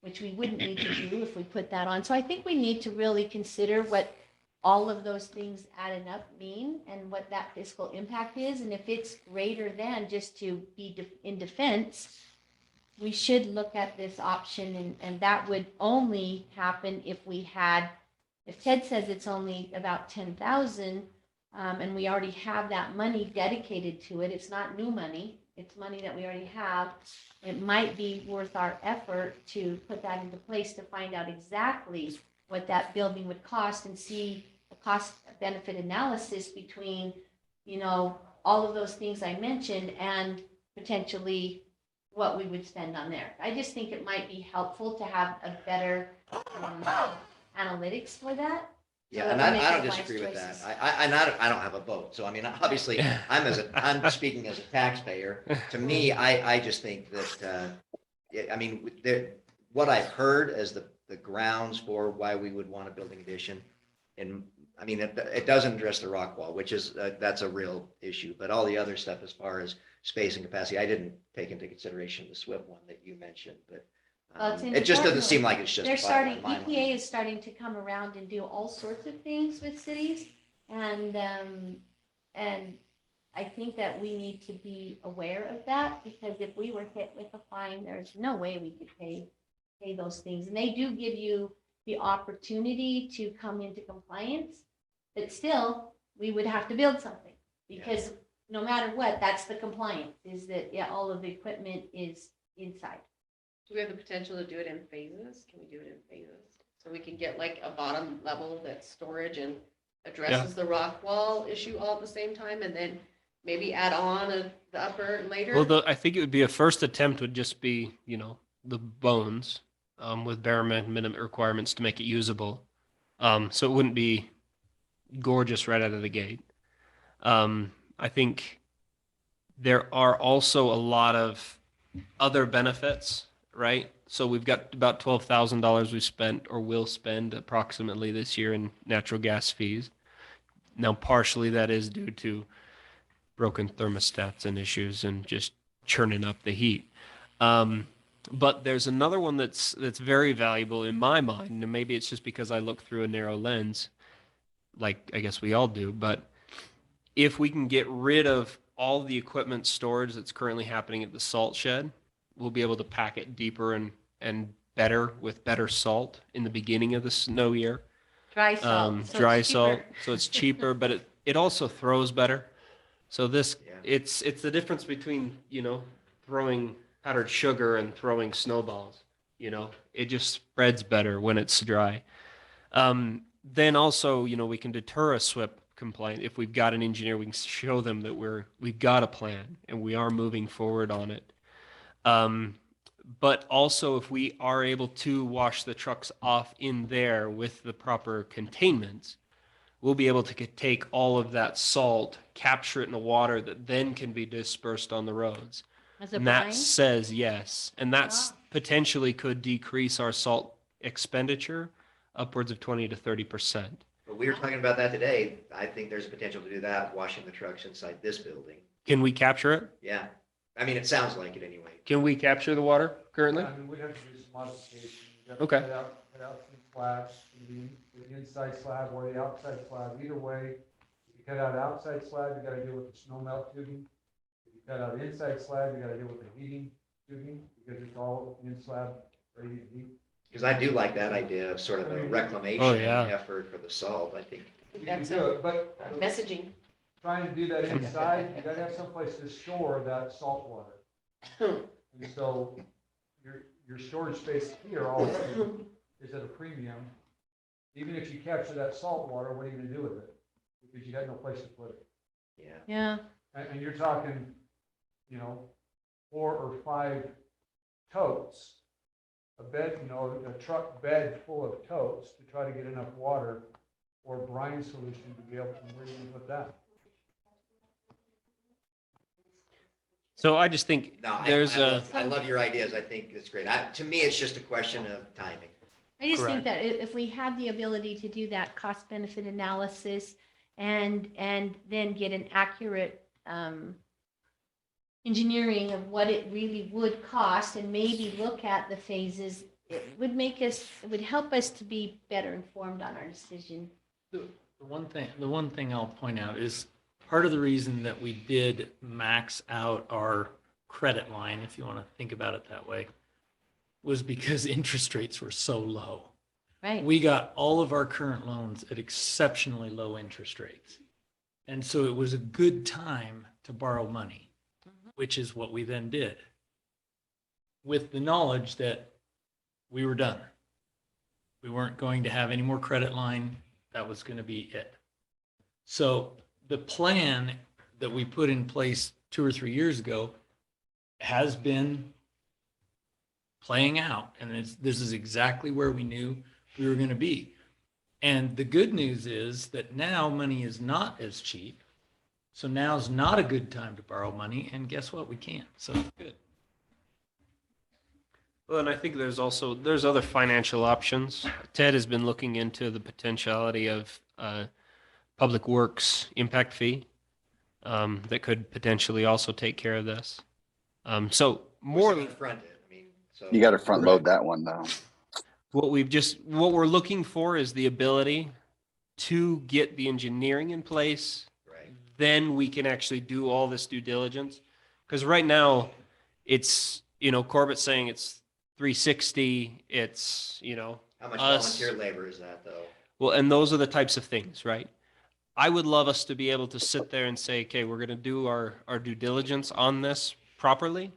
which we wouldn't need to do if we put that on. So I think we need to really consider what all of those things added up mean and what that fiscal impact is. And if it's greater than just to be in defense, we should look at this option. And that would only happen if Ted says it's only about 10,000, and we already have that money dedicated to it. It's not new money. It's money that we already have. It might be worth our effort to put that into place to find out exactly what that building would cost and see the cost benefit analysis between, all of those things I mentioned and potentially what we would spend on there. I just think it might be helpful to have a better analytics for that. Yeah, and I don't disagree with that. I don't have a vote. So I mean, obviously, I'm speaking as a taxpayer. To me, I just think that what I've heard as the grounds for why we would want a building addition, and I mean, it doesn't address the rock wall, which is that's a real issue. But all the other stuff, as far as space and capacity, I didn't take into consideration the SWIP one that you mentioned, but. It just doesn't seem like it's just. EPA is starting to come around and do all sorts of things with cities. And I think that we need to be aware of that, because if we were hit with a fine, there's no way we could pay those things. And they do give you the opportunity to come into compliance, but still we would have to build something, because no matter what, that's the compliance, is that all of the equipment is inside. Do we have the potential to do it in phases? Can we do it in phases? So we can get like a bottom level that's storage and addresses the rock wall issue all at the same time, and then maybe add on the upper later? Well, I think it would be a first attempt would just be, the bones with bare minimum requirements to make it usable. So it wouldn't be gorgeous right out of the gate. I think there are also a lot of other benefits, right? So we've got about $12,000 we spent or will spend approximately this year in natural gas fees. Now, partially that is due to broken thermostats and issues and just churning up the heat. But there's another one that's very valuable in my mind, and maybe it's just because I look through a narrow lens, like I guess we all do. But if we can get rid of all the equipment storage that's currently happening at the salt shed, we'll be able to pack it deeper and better with better salt in the beginning of the snow year. Dry salt. So it's cheaper, but it also throws better. So it's the difference between, throwing powdered sugar and throwing snowballs. It just spreads better when it's dry. Then also, we can deter a SWIP complaint. If we've got an engineer, we can show them that we've got a plan and we are moving forward on it. But also, if we are able to wash the trucks off in there with the proper containments, we'll be able to take all of that salt, capture it in the water that then can be dispersed on the roads. As a And that brine? says yes. And that's potentially could decrease our salt expenditure upwards of 20 to 30%. But we were talking about that today. I think there's a potential to do that, washing the trucks inside this building. Can we capture it? Yeah. I mean, it sounds like it anyway. Can we capture the water currently? I mean, we'd have to do some modifications. We'd have Okay. to cut out some slabs, the inside slab or the outside slab. Either way, if you cut out outside slab, you gotta deal with the snow melt tubing. If you cut out inside slab, you gotta deal with the heating tubing, because it's all in slab ready to heat. Because I do like that idea of sort of a reclamation Oh, yeah. effort for the salt. I think You can That's do it, but Messaging. trying to do that inside, you gotta have someplace to store that salt water. And so your storage space here also is at a premium. Even if you capture that salt water, what are you gonna do with it? Because you got no place to put it. yeah. Yeah. And you're talking, 4 or 5 totes, a bed, a truck bed full of totes to try to get enough water or brine solution to be able to, where you can put that. So I just think No, there's I love your ideas. I think it's great. To me, it's just a question of timing. I just think Correct. that if we had the ability to do that cost benefit analysis and then get an accurate engineering of what it really would cost and maybe look at the phases, it would help us to be better informed on our decision. The one thing I'll point out is part of the reason that we did max out our credit line, if you want to think about it that way, was because interest rates were so low. Right. We got all of our current loans at exceptionally low interest rates. And so it was a good time to borrow money, which is what we then did, with the knowledge that we were done. We weren't going to have any more credit line. That was going to be it. So the plan that we put in place 2 or 3 years ago has been playing out. And this is exactly where we knew we were going to be. And the good news is that now money is not as cheap. So now's not a good time to borrow money. And guess what? We can't. So it's good. Well, and I think there's other financial options. Ted has been looking into the potentiality of public works impact fee that could potentially also take care of this. So more Front it. I mean, so. You gotta front load that one though. what we're looking for is the ability to get the engineering in place. Right. Then we can actually do all this due diligence. Because right now it's, Corbett's saying it's 360, it's, How much us. volunteer labor is that though? Well, and those are the types of things, right? I would love us to be able to sit there and say, okay, we're going to do our due diligence on this properly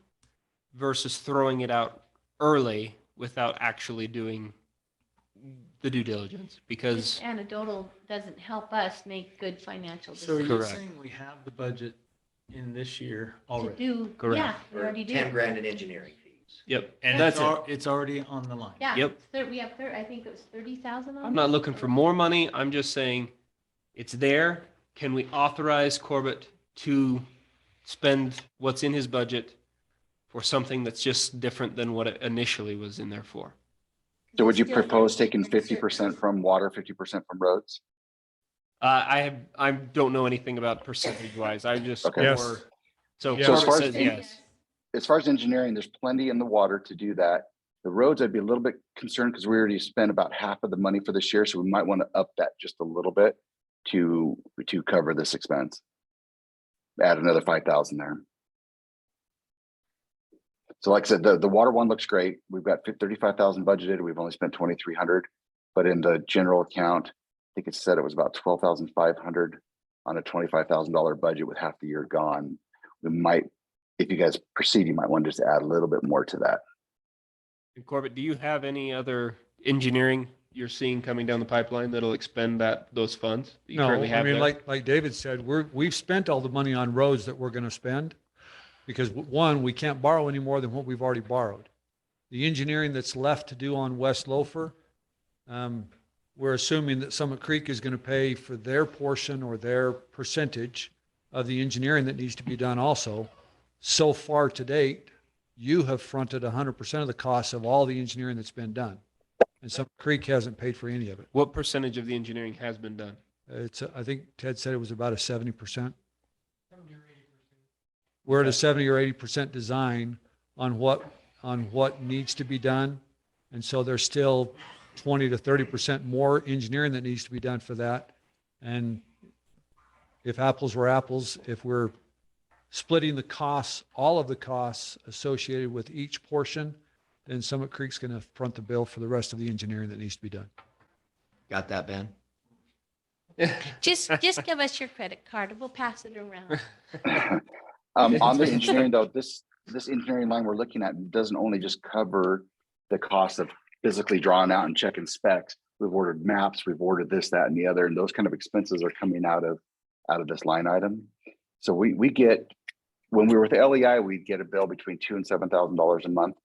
versus throwing it out early without actually doing the due diligence because Just anecdotal doesn't help us make good financial So are decisions. you Correct. saying we have the budget in this year To already? do, Correct. yeah, we Or already do. 10 grand in engineering fees. yep, And that's it. it's already on the line. Yeah. Yep. We have, I think it was 30,000 on I'm it. not looking for more money. I'm just saying it's there. Can we authorize Corbett to spend what's in his budget for something that's just different than what it initially was in there for? So would you Still propose have taking different 50% from water, 50% from roads? I don't know anything about percentage wise. I just Okay. Yes. so Yeah. So as Corbett far as says en- yes. As far as engineering, there's plenty in the water to do that. The roads, I'd be a little bit concerned because we already spent about half of the money for this year, so we might want to up that just a little bit to cover this expense. Add another 5,000 there. So like I said, the water one looks great. We've got 35,000 budgeted. We've only spent 2,300, but in the general account, I think it said it was about 12,500 on a $25,000 budget with half the year gone. We might, if you guys proceed, you might want to just add a little bit more to that. And Corbett, do you have any other engineering you're seeing coming down the pipeline that'll expend those funds that you No, currently I have mean, there? like David said, we've spent all the money on roads that we're going to spend. Because one, we can't borrow any more than what we've already borrowed. The engineering that's left to do on West Loafer, we're assuming that Summit Creek is going to pay for their portion or their percentage of the engineering that needs to be done also. So far to date, you have fronted 100% of the costs of all the engineering that's been done. And Summit Creek hasn't paid for any of it. What percentage of the engineering has been done? It's, I think Ted said it was about a 70%. We're at a 70 or 80% design on what needs to be done. And so there's still 20 to 30% more engineering that needs to be done for that. And if apples were apples, if we're splitting the costs, all of the costs associated with each portion, then Summit Creek's going to front the bill for the rest of the engineering that needs to be done. Got that, Ben? Just give us your credit card. We'll pass it around. On the engineering though, this engineering line we're looking at doesn't only just cover the cost of physically drawing out and checking specs. We've ordered maps, we've ordered this, that, and the other, and those kind of expenses are coming out of this line item. So we get, when we were with the LEI, we'd get a bill between $2,000 and $7,000 a month.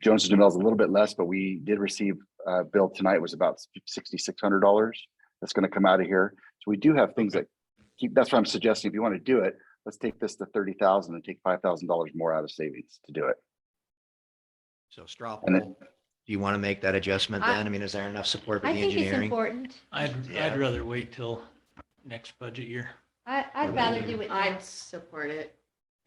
Jones and Jamel is a little bit less, but we did receive a bill tonight. It was about $6,600 that's going to come out of here. So we do have things that keep, that's what I'm suggesting. If you want to do it, let's take this to 30,000 and take $5,000 more out of savings to do it. So straw And then- poll, do you want to make that adjustment then? I mean, is there enough support for I the think it's engineering? important. I'd rather wait till next budget year. I'd rather do it now. I'd support it.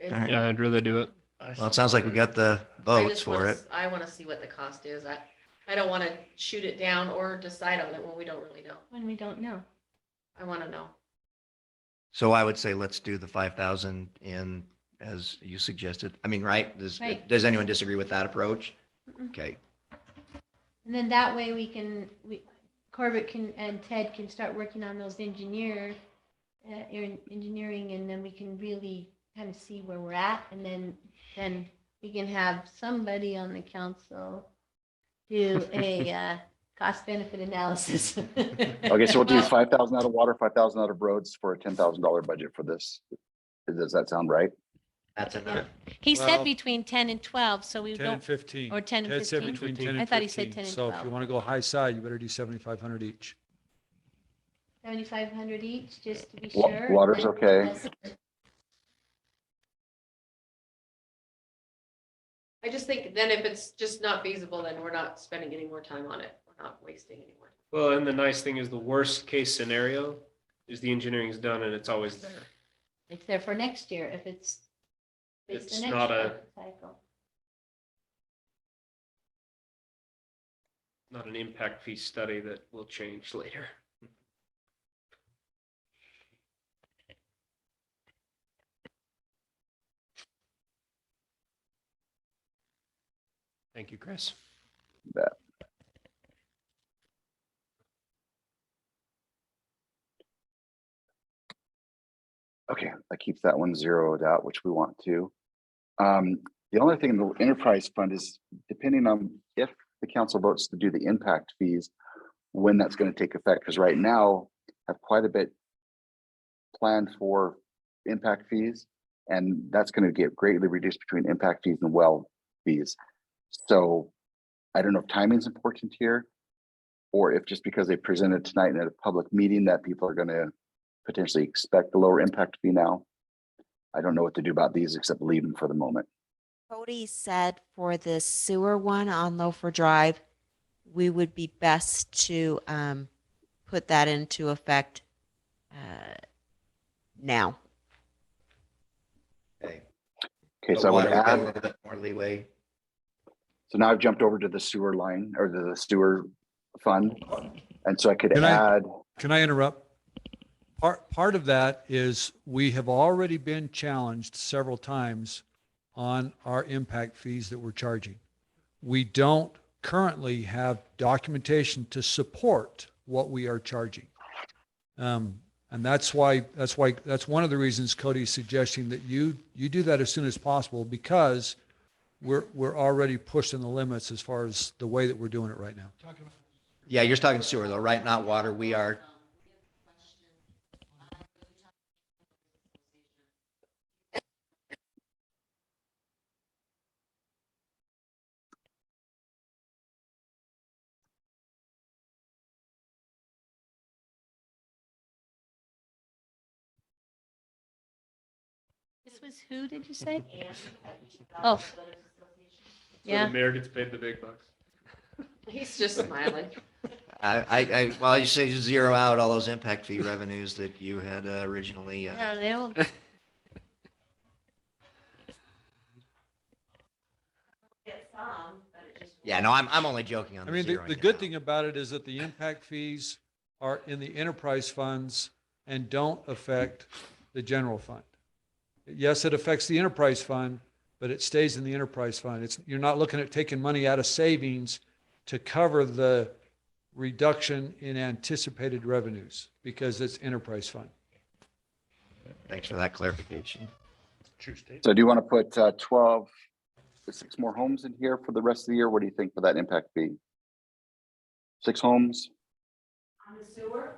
All right. Yeah, I'd rather do it. Well, it sounds like we got the I votes just for it. I want to see what the cost is. I don't want to shoot it down or decide on it when we don't really know. When we don't know. I want to know. So I would say let's do the 5,000 in, as you suggested. I mean, right? Right. Does anyone disagree with that approach? Mm-mm. Okay. And then that way Corbett and Ted can start working on those engineering, and then we can really kind of see where we're at, and then we can have somebody on the council do a cost benefit analysis. Okay, so we'll do 5,000 out of water, 5,000 out of roads for a $10,000 budget for this. Does that sound right? That's enough. He said Well- between 10 and 12, so we 10 don't, and 15. or 10 and Ted said 15. between 10 and I thought he said 15. 10 and So if you 12. want to go high side, you better do 7,500 each. 7,500 each, just to be Wa- sure. water's and okay. I just think then if it's just not feasible, then we're not spending any more time on it. We're not wasting any more. Well, and the nice thing is the worst case scenario is the engineering is done and it's always there. It's there for next year if it's the It's next not budget cycle. Not an impact fee study that will change later. Thank you, Chris. Bet. Okay, that keeps that one zeroed out, which we want to. The only thing in the enterprise fund is depending on if the council votes to do the impact fees, when that's going to take effect, because right now have quite a bit planned for impact fees, and that's going to get greatly reduced between impact fees and well fees. So I don't know if timing's important here, or if just because they presented tonight at a public meeting that people are going to potentially expect the lower impact fee now. I don't know what to do about these except leave them for the moment. Cody said for the sewer one on Loafer Drive, we would be best to put that into effect now. Okay. Okay, But so I would water, we've got a add, little bit more leeway. so now I've jumped over to the sewer line or the sewer fund. And so I could Can I- add, Can I interrupt? Part of that is we have already been challenged several times on our impact fees that we're charging. We don't currently have documentation to support what we are charging. And that's one of the reasons Cody's suggesting that you do that as soon as possible, because we're already pushing the limits as far as the way that we're doing it right now. Yeah, you're talking sewer though, right? Not water. We are. was who, did you say? Oh. Yeah, mayor gets paid the big bucks. he's just smiling. Well, you say zero out all those impact fee revenues that you had originally. Yeah, they'll, Yeah, no, I'm only joking on I the mean, zeroing the it good out. thing about it is that the impact fees are in the enterprise funds and don't affect the general fund. Yes, it affects the enterprise fund, but it stays in the enterprise fund. You're not looking at taking money out of savings to cover the reduction in anticipated revenues because it's enterprise fund. Thanks for that clarification. True state. So do you want to put 6 more homes in here for the rest of the year? What do you think for that impact fee? 6 homes? On the sewer?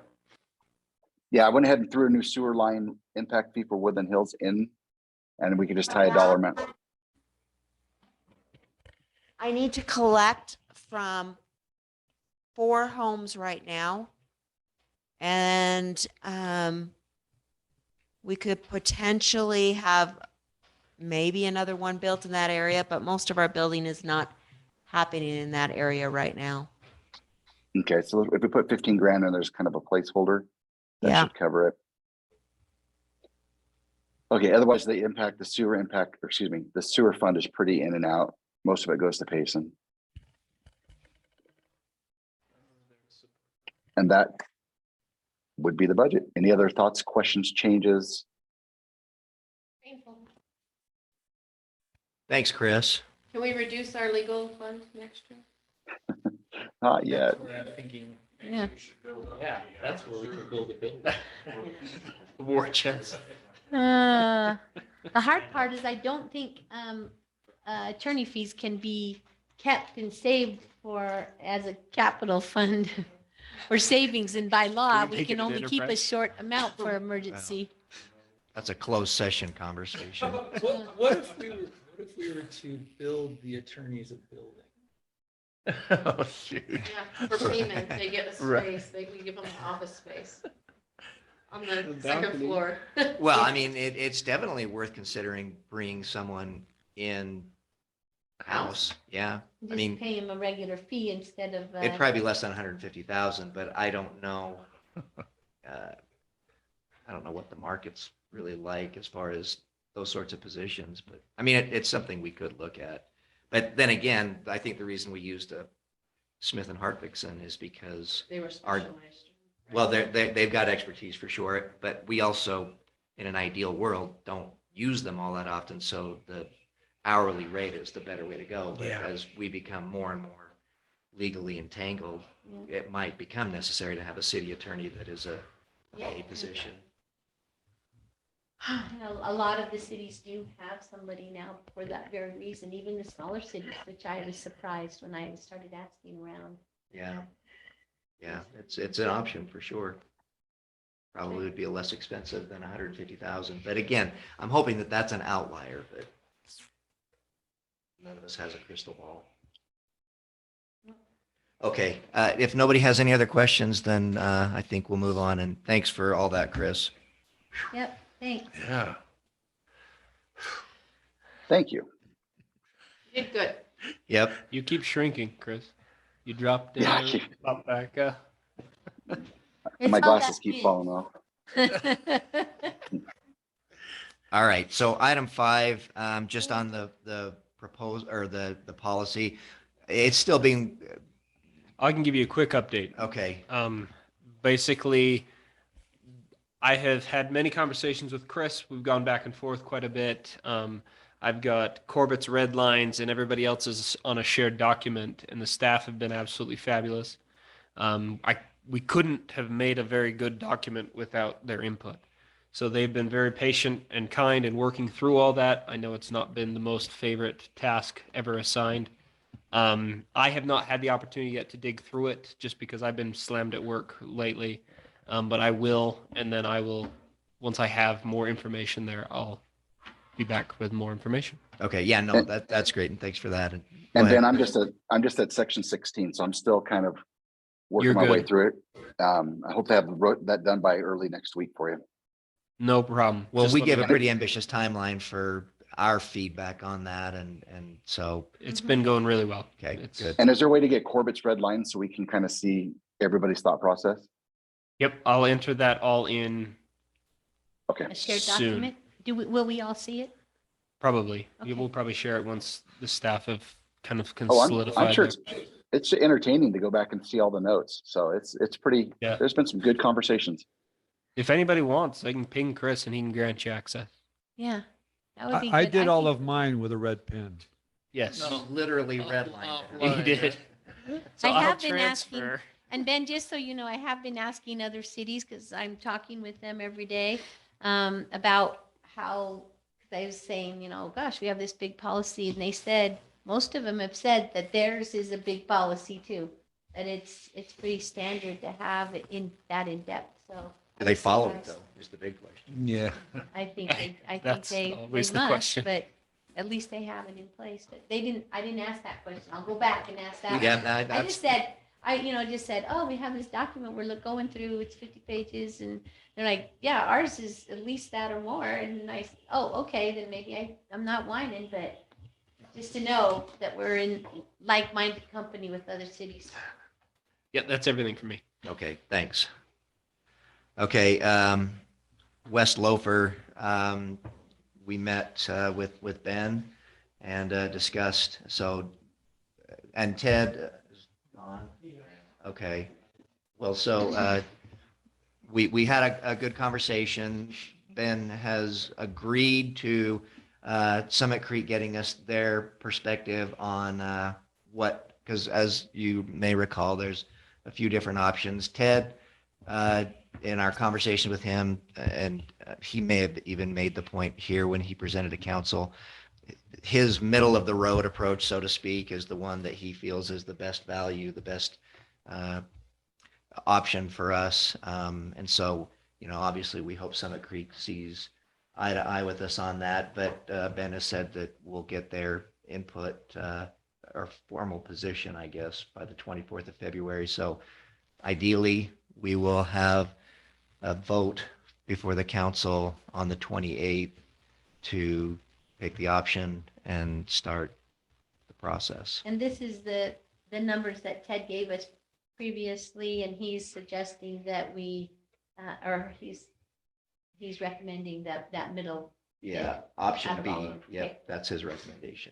Yeah, I went ahead and threw a new sewer line impact fee for Woodland Hills in, and we could just tie a dollar amount. I need to collect from 4 homes right now. And we could potentially have maybe another one built in that area, but most of our building is not happening in that area right now. Okay, so if we put 15 grand in, there's kind of a placeholder that Yeah. should cover it. Okay, otherwise the sewer fund is pretty in and out. Most of it goes to Payson. And that would be the budget. Any other thoughts, questions, changes? painful. Thanks, Chris. Can we reduce our legal fund next year? Not yet. That's where I'm thinking. Yeah. Yeah, that's where we could build a building. War chest. The hard part is I don't think attorney fees can be kept and saved for as a capital fund or savings, and by law, Can we we make can it an only keep a enterprise? short amount for emergency. That's a closed session conversation. What if we were to build the attorneys a building? Oh, shoot. Yeah, for payment, they get a Right. space, we give them office space on the second balcony. floor. Well, I mean, it's definitely worth considering bringing someone in house. Yeah. I Just mean, pay them a regular fee instead of, it'd probably be less than 150,000, but I don't know. I don't know what the market's really like as far as those sorts of positions, but I mean, it's something we could look at. But then again, I think the reason we used Smith and Hartvickson is because, They were Our- specialized. well, they've got expertise for sure, but we also, in an ideal world, don't use them all that often. So the hourly rate is the better way to go. But Yeah. as we become more and more legally entangled, it might become necessary to have a city attorney that is a paid position. a lot of the cities do have somebody now for that very reason, even the smaller cities, which I was surprised when I started asking around. Yeah. Yeah, it's an option for sure. Probably would be less expensive than 150,000. But again, I'm hoping that that's an outlier, but none of us has a crystal ball. Okay, if nobody has any other questions, then I think we'll move on. And thanks for all that, Chris. Yep, thanks. Yeah. Thank you. You did good. Yep. You keep shrinking, Chris. You dropped Yeah, down, pop back up. It's my all glasses that keep big. falling off. All right. So item 5, just on the proposed or the policy, it's still being, I can give you a quick update. okay. Basically, I have had many conversations with Chris. We've gone back and forth quite a bit. I've got Corbett's red lines and everybody else is on a shared document, and the staff have been absolutely fabulous. We couldn't have made a very good document without their input. So they've been very patient and kind in working through all that. I know it's not been the most favorite task ever assigned. I have not had the opportunity yet to dig through it just because I've been slammed at work lately. But I will, and then I will, once I have more information there, I'll be back with more information. Okay. Yeah, no, that's great. And thanks for that. And go And ahead. Ben, I'm just at section 16, so I'm still kind of You're working my way good. through it. I hope to have that done by early next week for you. No problem. Well, Just we let gave me a know. pretty ambitious timeline for our feedback on that, and so, It's been going really well. okay, It's- good. And is there a way to get Corbett's red line so we can kind of see everybody's thought process? Yep, I'll enter that all in Okay. A shared Soon. document? Will we all see it? probably. Okay. We'll probably share it once the staff have kind of Oh, I'm solidified. sure their- it's entertaining to go back and see all the notes. So it's pretty, Yeah. there's been some good conversations. If anybody wants, I can ping Chris and he can grant you access. Yeah, that would be I good. did all think- of mine with a red pen. Yes. Literally redlined. He did. I I'll have been asking, transfer. and Ben, just so you know, I have been asking other cities, because I'm talking with them every day, about how, because I was saying, gosh, we have this big policy, and they said, most of them have said that theirs is a big policy too, that it's pretty standard to have it in depth, so. Do they follow it though, is the big question. Yeah. I think That's they always the must, question. but at least they have it in place. But I didn't ask that question. I'll go back and ask that. Yeah, one. that- I that's, just said, just said, oh, we have this document we're going through. It's 50 pages, and they're like, yeah, ours is at least that or more. And I, oh, okay, then maybe I'm not whining, but just to know that we're in like-minded company with other cities. Yeah, that's everything for me. okay, thanks. Okay, West Loafer, we met with Ben and discussed, so, and Ted is gone. Okay, well, so we had a good conversation. Ben has agreed to Summit Creek getting us their perspective on what, because as you may recall, there's a few different options. Ted, in our conversation with him, and he may have even made the point here when he presented to council, his middle of the road approach, so to speak, is the one that he feels is the best value, the best option for us. And so, obviously we hope Summit Creek sees eye to eye with us on that, but Ben has said that we'll get their input, or formal position, I guess, by the 24th of February. So ideally, we will have a vote before the council on the 28th to pick the option and start the process. And this is the numbers that Ted gave us previously, and he's suggesting that we, or he's recommending that middle. Yeah, option Out of B, all of them. Okay. yep, that's his recommendation.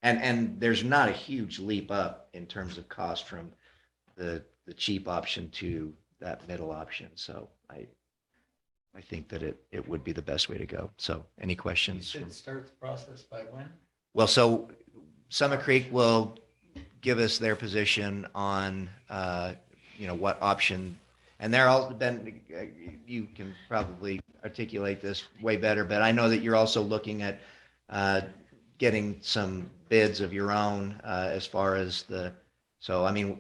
And there's not a huge leap up in terms of cost from the cheap option to that middle option. So I think that it would be the best way to go. So any questions? Start the process by when? Well, so Summit Creek will give us their position on, what option, and they're all, Ben, you can probably articulate this way better, but I know that you're also looking at getting some bids of your own as far as so I mean,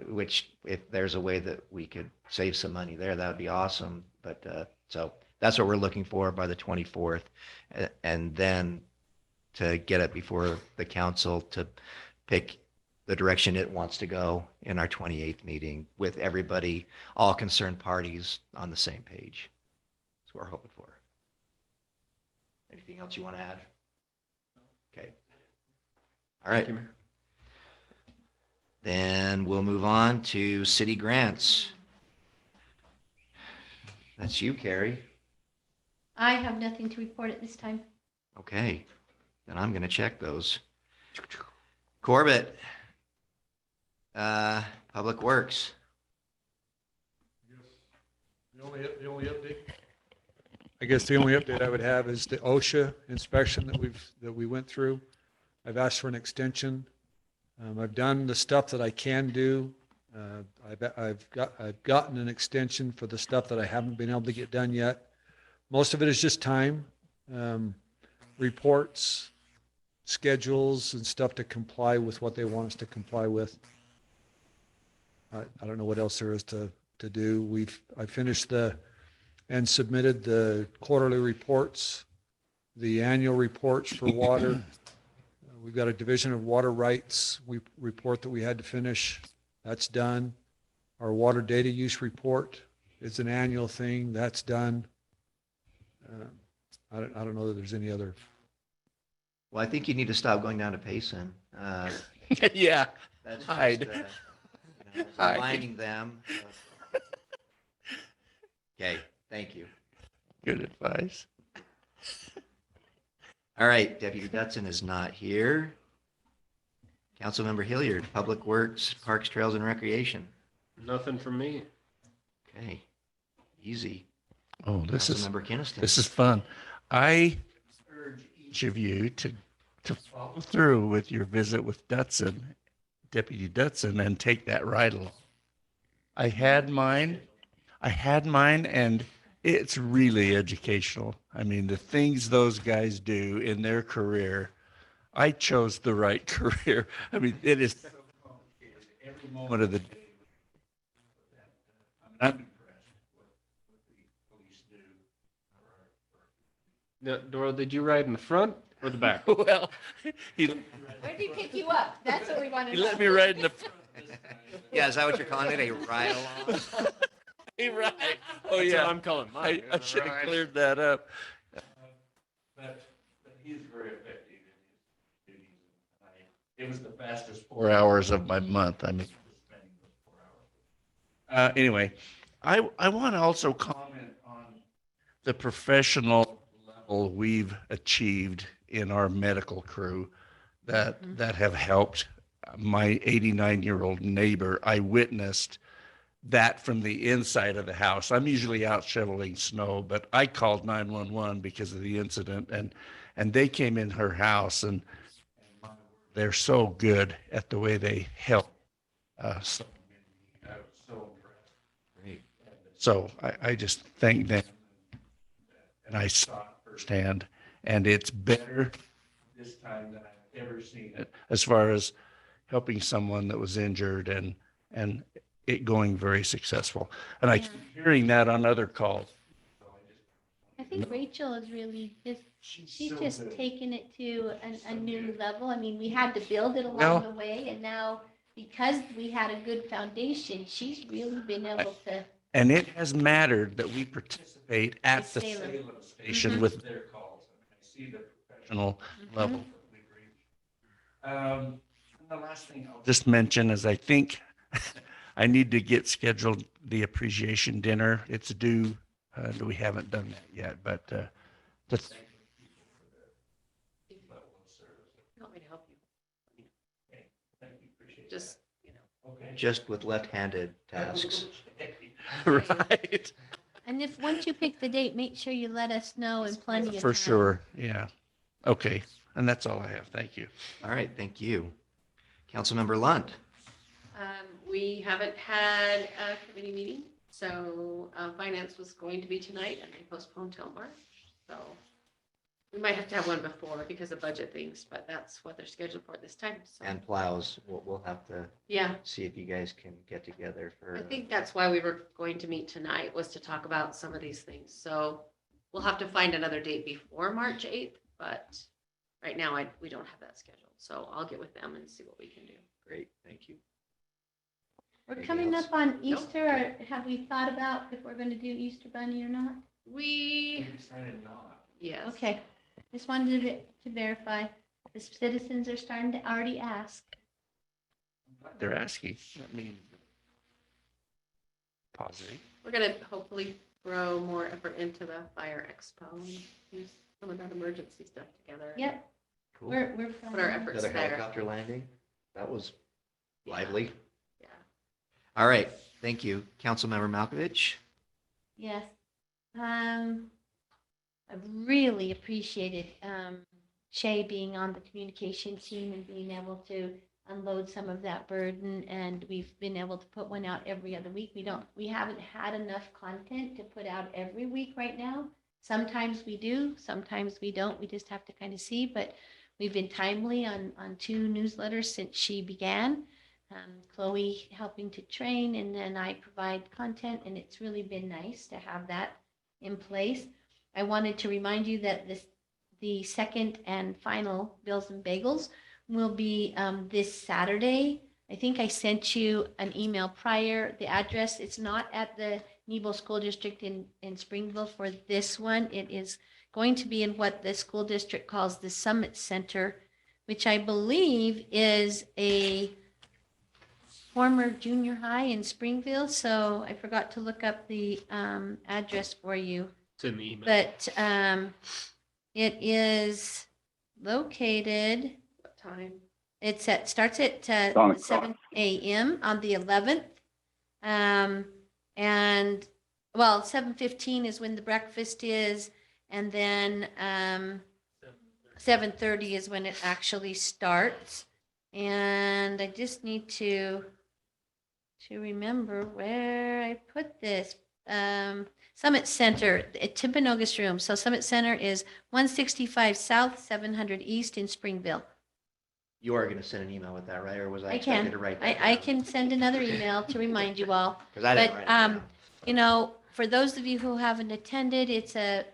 which if there's a way that we could save some money there, that would be awesome. But so that's what we're looking for by the 24th, and then to get it before the council to pick the direction it wants to go in our 28th meeting with everybody, all concerned parties on the same page. That's what we're hoping for. Anything else you want to add? Okay. All right. Thank you, Mayor. Then we'll move on to city grants. That's you, Carrie. I have nothing to report at this time. Okay, then I'm gonna check those. Corbett. Public Works. The only update? I guess the only update I would have is the OSHA inspection that we went through. I've asked for an extension. I've done the stuff that I can do. I've gotten an extension for the stuff that I haven't been able to get done yet. Most of it is just time, reports, schedules, and stuff to comply with what they want us to comply with. I don't know what else there is to do. I finished and submitted the quarterly reports, the annual reports for water. We've got a division of water rights report that we had to finish. That's done. Our water data use report It's an annual thing. That's done. I don't know that there's any other. Well, I think you need to stop going down to Payson. Yeah. That's just, Hide. Hide. reminding them. Okay, thank you. Good advice. All right, Deputy Dutson is not here. Councilmember Hilliard, Public Works, Parks, Trails, and Recreation. Nothing from me. Okay, easy. Oh, this is Councilmember Kinnison. fun. I urge each of you to follow through with your visit with Dutson, Deputy Dutson, and take that ride along. I had mine, and it's really educational. I mean, the things those guys do in their career, I chose the right career. I mean, it is so complicated every moment of the day. I'm impressed with what the police do. Dora, did you ride in the front or the back? Well, he Where did he pick you up? That's what we want to he know. let me ride in the front. Yeah, is that what you're calling it, a ride along? Hey, right. Oh, That's yeah. what I'm calling mine. I should have cleared that up. But he's very effective in his duties. It was the fastest 4 hours of my month. I mean, spending those 4 hours. Anyway, I want to also comment on the professional level we've achieved in our medical crew that have helped my 89-year-old neighbor. I witnessed that from the inside of the house. I'm usually out shoveling snow, but I called 911 because of the incident, and they came in her house, and they're so good at the way they help. So I was so impressed. Great. So I just thank them, and I saw it firsthand, and it's better this time than I've ever seen it as far as helping someone that was injured and it going very successful. And I keep hearing that on other calls. I think Rachel is really just, she's so just good. taken it to a new level. I mean, we had to build it along Well- the way, and now because we had a good foundation, she's really been able to. And it has mattered that we participate at the Salem. Salem station with their calls. I see the professional level that we've reached. And the last thing I'll just mention is I think I need to get scheduled the appreciation dinner. It's due. We haven't done that yet, but to thank people for the level of service. You want me to help you? Thank you, appreciate Just, you know. that. Okay. Just with left-handed tasks. Right. And if, once you pick the date, make sure you let us know in plenty of time. For sure, yeah. Okay, and that's all I have. Thank you. All right, thank you. Councilmember Lunt. We haven't had a committee meeting, so finance was going to be tonight and they postponed till March. So we might have to have one before because of budget things, but that's what they're scheduled for this time. So, And plows, we'll have to yeah, see if you guys can get together for. I think that's why we were going to meet tonight, was to talk about some of these things. So we'll have to find another date before March 8th, but right now we don't have that scheduled. So I'll get with them and see what we can do. Great, thank you. We're Anything coming else? up on Easter, or have we thought about if we're going to do Easter Bunny or not? We, yes. Okay, just wanted to verify. The citizens are starting to already ask. They're asking. That means positive. We're gonna hopefully throw more effort into the fire expo and use some of that emergency stuff together. Yep, Cool. we're Put our fine. efforts Another there. helicopter landing? That was lively. Yeah. All right, thank you. Councilmember Malkovich? Yes. I really appreciated Shay being on the communication team and being able to unload some of that burden. And we've been able to put one out every other week. We haven't had enough content to put out every week right now. Sometimes we do, sometimes we don't. We just have to kind of see, but we've been timely on 2 newsletters since she began. Chloe helping to train, and then I provide content, and it's really been nice to have that in place. I wanted to remind you that the second and final Bills and Bagels will be this Saturday. I think I sent you an email prior. The address, it's not at the Nebo School District in Springville for this one. It is going to be in what the school district calls the Summit Center, which I believe is a former junior high in Springville. So I forgot to look up the address for you. It's in the email. But it is located, What time? starts at Dawn o'clock. 7 a.m. on the 11th. And well, 7:15 is when the breakfast is. And then 7:30 is when it actually starts. And I just need to remember where I put this. Summit Center at Timpanogos Room. So Summit Center is 165 South, 700 East in Springville. You are going to send an email with that, right? Or was I I expected can. to write that? I can send another email to remind you all. Because I didn't But write it down. you know, for those of you who haven't attended, it's a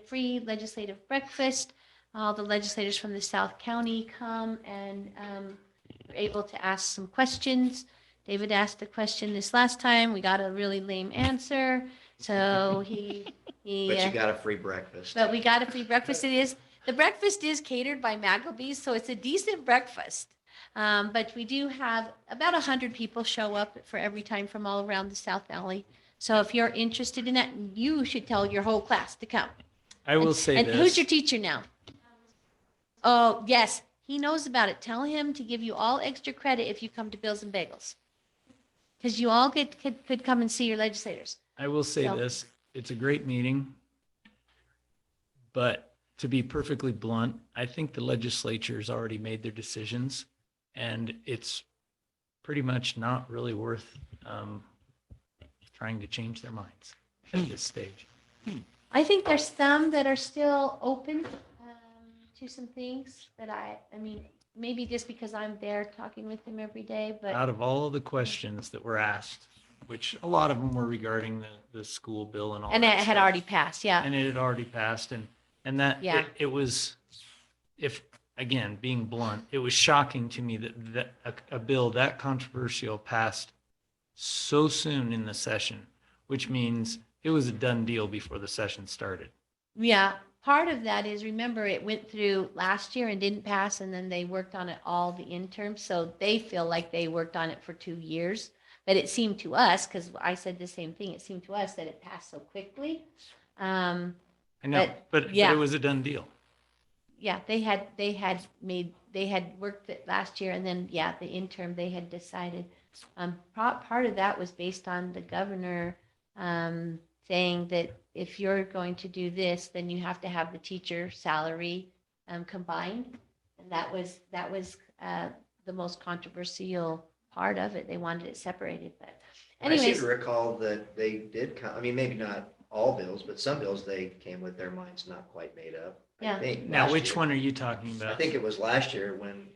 free legislative breakfast. All the legislators from the South County come and are able to ask some questions. David asked a question this last time. We got a really lame answer. So he But you got a free breakfast. but we got a free breakfast. The breakfast is catered by Maggleby's, so it's a decent breakfast. But we do have about 100 people show up for every time from all around the South Valley. So if you're interested in that, you should tell your whole class to come. I will say And this. who's your teacher now? Oh, yes, he knows about it. Tell him to give you all extra credit if you come to Bills and Bagels. Because you all could come and see your legislators. I will say So- this, it's a great meeting. But to be perfectly blunt, I think the legislature's already made their decisions and it's pretty much not really worth trying to change their minds at this stage. I think there's some that are still open to some things that I mean, maybe just because I'm there talking with them every day, but Out of all of the questions that were asked, which a lot of them were regarding the school bill and all and that it had stuff. already passed, yeah. And it had already passed and that Yeah. it was, if, again, being blunt, it was shocking to me that a bill that controversial passed so soon in the session, which means it was a done deal before the session started. Yeah, part of that is, remember, it went through last year and didn't pass, and then they worked on it all the interim, so they feel like they worked on it for 2 years. But it seemed to us, because I said the same thing, it seemed to us that it passed so quickly. I know, but yeah. it was a done deal. Yeah, they had worked it last year, and then, yeah, the interim, they had decided. Part of that was based on the governor saying that if you're going to do this, then you have to have the teacher salary combined. And that was the most controversial part of it. They wanted it separated, but I seem anyways, to recall that they did come, I mean, maybe not all bills, but some bills they came with their minds not quite made up. Yeah. I think Now, last which year. one are you talking I about? think it was last year when,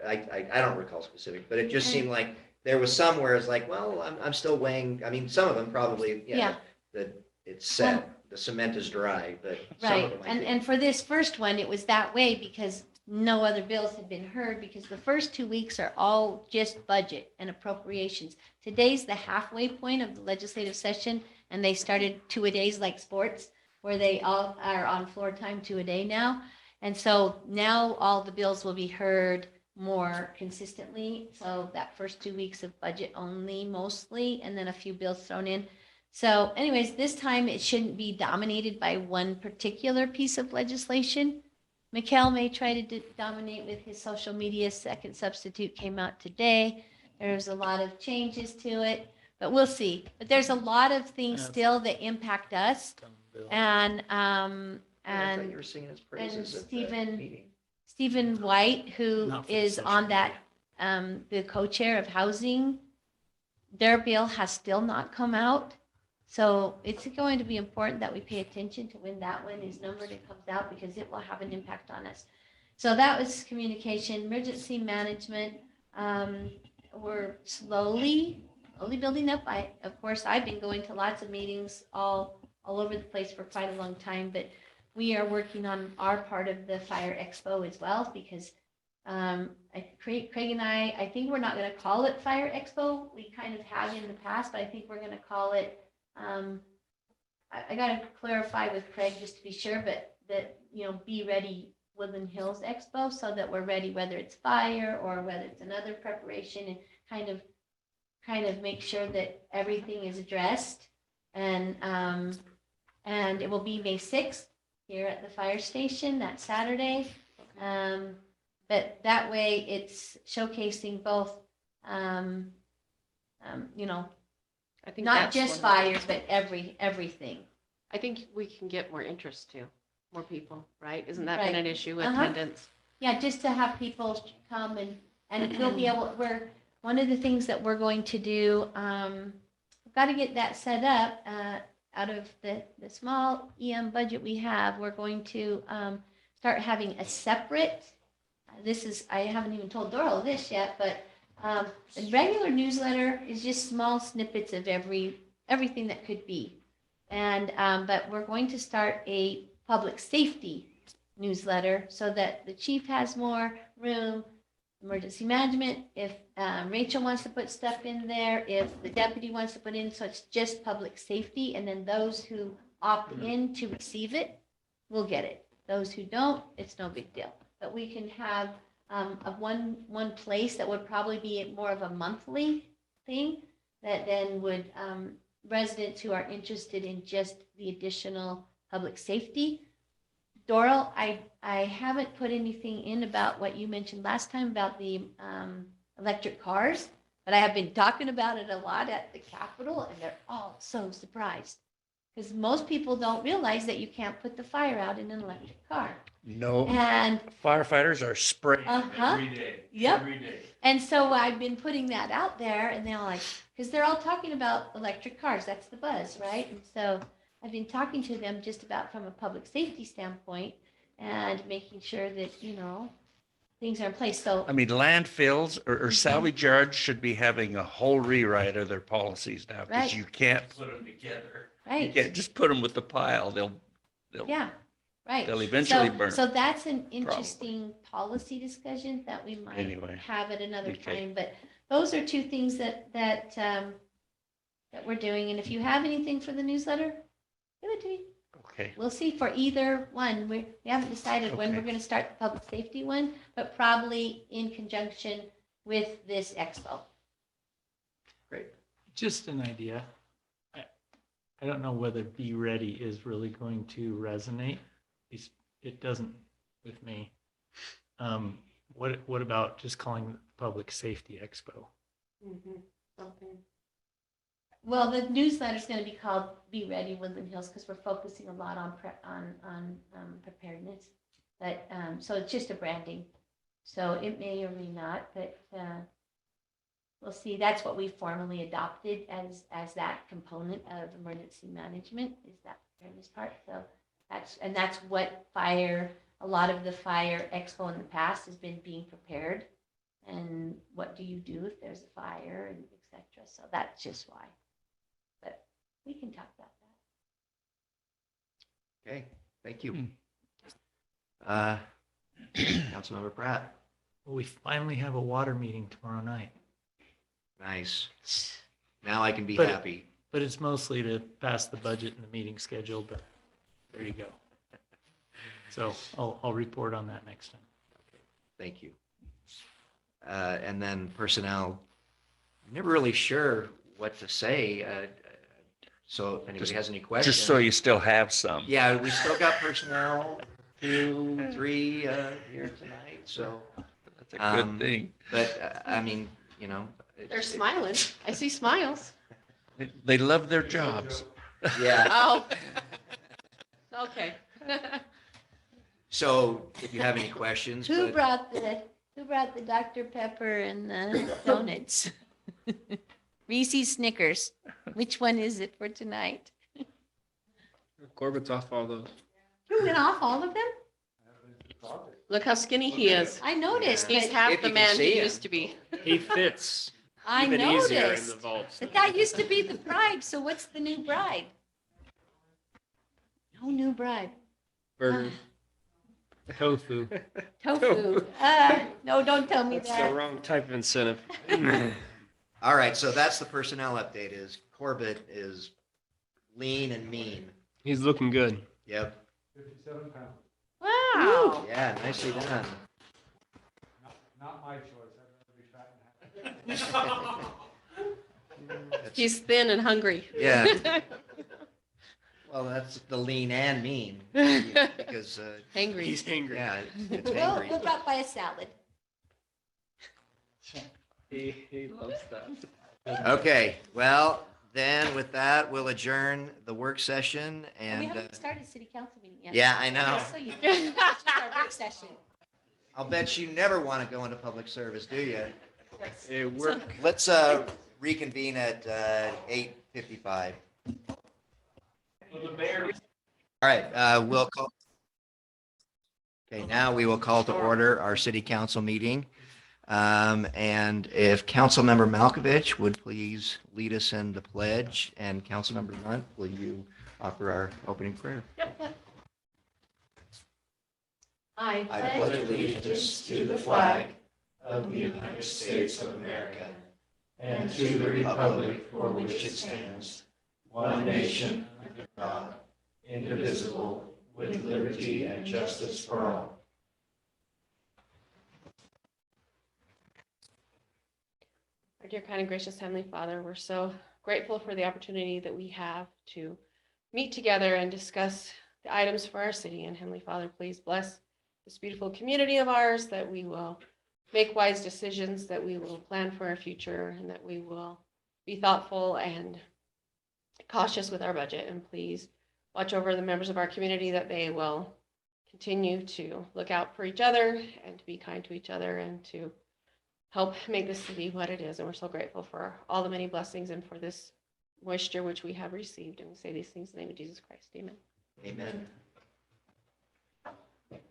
I don't recall specific, but it just seemed like there was some where it's like, well, I'm still weighing, I mean, some of them probably, Yeah. that it's set, the cement is dry, but some of right. them I And think. and for this first one, it was that way because no other bills had been heard, because the first 2 weeks are all just budget and appropriations. Today's the halfway point of the legislative session, and they started 2-a-days like sports, where they all are on floor time 2 a day now. And so now all the bills will be heard more consistently. So that first 2 weeks of budget only mostly, and then a few bills thrown in. So anyways, this time it shouldn't be dominated by one particular piece of legislation. Mikhail may try to dominate with his social media. Second substitute came out today. There's a lot of changes to it, but we'll see. But there's a lot of things Yes. still that impact us. Bill. And I thought you and were singing his praises at the Stephen- meeting. Stephen White, who Not for the is social on media. that, the co-chair of housing, their bill has still not come out. So it's going to be important that we pay attention to when that one is numbered and comes out, because it will have an impact on us. So that was communication, emergency management. We're slowly building up. Of course, I've been going to lots of meetings all over the place for quite a long time, but we are working on our part of the Fire Expo as well, because Craig and I think we're not gonna call it Fire Expo. We kind of have in the past, but I think we're gonna call it, I gotta clarify with Craig just to be sure, but that, you know, Be Ready Woodland Hills Expo, so that we're ready, whether it's fire or whether it's another preparation, and kind of make sure that everything is addressed. And it will be May 6th here at the fire station, that Saturday. But that way it's showcasing both, you know, I think not that's just one of the- fire, but everything. I think we can get more interest too, more people, right? Isn't that Right. been an issue, Uh-huh. attendance? Yeah, just to have people come and we'll be able, one of the things that we're going to do, we've got to get that set up, out of the small EM budget we have, we're going to, start having a separate, I haven't even told Doral this yet, but, the regular newsletter is just small snippets of everything that could be. And, but we're going to start a public safety newsletter so that the chief has more room, emergency management, if Rachel wants to put stuff in there, if the deputy wants to put in, so it's just public safety, and then those who opt in to receive it will get it. Those who don't, it's no big deal. But we can have one place that would probably be more of a monthly thing, that then would, residents who are interested in just the additional public safety. Doral, I haven't put anything in about what you mentioned last time about the electric cars, but I have been talking about it a lot at the Capitol, and they're all so surprised. Because most people don't realize that you can't put the fire out in an electric car. No, And, firefighters are spraying Uh-huh. every day. Yep. Every day. and so I've been putting that out there, and they're like, because they're all talking about electric cars, that's the buzz, right? And so I've been talking to them just about from a public safety standpoint, and making sure that, you know, things are in place. So, I mean, landfills or salvage yards should be having a whole rewrite of their policies now, because Right. you can't put them together. You right, can't just put them with the pile. They'll yeah, right. they'll eventually So- burn. So that's an interesting policy discussion that we might Anyway. have at another Okay. time. But those are two things that we're doing. And if you have anything for the newsletter, give it to me. Okay. We'll see for either one. We haven't decided when Okay. we're going to start the public safety one, but probably in conjunction with this expo. Just an idea. I don't know whether Be Ready is really going to resonate. At least it doesn't with me. What about just calling it Public Safety Expo? Something. Well, the newsletter's going to be called Be Ready Woodland Hills, because we're focusing a lot on preparedness. But so it's just a branding. So it may or may not, but we'll see. That's what we formally adopted as that component of emergency management, is that preparedness part. So that's what a lot of the fire expo in the past has been being prepared. And what do you do if there's a fire, and et cetera. So that's just why. But we can talk about that. Okay, thank you. Councilmember Pratt, Well, we finally have a water meeting tomorrow night, nice. Now I can be But- happy. but it's mostly to pass the budget and the meeting schedule, but there you go. So I'll report on that next time. Thank you. And then personnel, I'm never really sure what to say. So if anybody has any questions. Just so you still have some. Yeah, we still got personnel, 2, 3 here tonight, so. That's a good thing. But I mean, you know. They're smiling. I see smiles. They love their jobs. Yeah, Oh. Okay. so if you have any questions. Who but- brought the Dr. Pepper and the donuts? Reese's Snickers. Which one is it for tonight? Corbett's off all those. You went off all of them? Look how skinny he is. I noticed. He's but- half If the you can man see he him. used to be. He fits I even easier in noticed. the vaults. But that used to be the bride, so what's the new bride? No new bride. Burger. Tofu. Tofu. No, don't tell me That's the that. wrong type of incentive. All right, so that's the personnel update is Corbett is lean and mean. He's looking good. Yep. 57 pounds. Wow. Yeah, nicely done. Not my choice. I'd rather be fat and happy. That's- He's thin and hungry. Yeah. Well, that's the lean and mean because, Hangry. He's hangry. yeah, it's We'll angry. drop by a salad. He loves that. Okay, well, then with that, we'll adjourn the work session We and, haven't started city council meeting yet. yeah, I know. So you, it's just our work session. I'll bet you never want to go into public service, do you? It worked. Let's reconvene at 8:55. All right, we'll call. Okay, now we will call to order our city council meeting. And if Councilmember Malkovich would please lead us in the pledge, and Councilmember Lunt, will you offer our opening prayer? I I pledge allegiance to the flag of the United States of America and to the republic for which it stands, one nation, under God, indivisible, with liberty and justice for all. Our dear, kind, and gracious Heavenly Father, we're so grateful for the opportunity that we have to meet together and discuss the items for our city. And Heavenly Father, please bless this beautiful community of ours, that we will make wise decisions, that we will plan for our future, and that we will be thoughtful and cautious with our budget. And please watch over the members of our community, that they will continue to look out for each other and to be kind to each other and to help make this city what it is. And we're so grateful for all the many blessings and for this moisture which we have received. And we say these things in the name of Jesus Christ. Amen. Amen.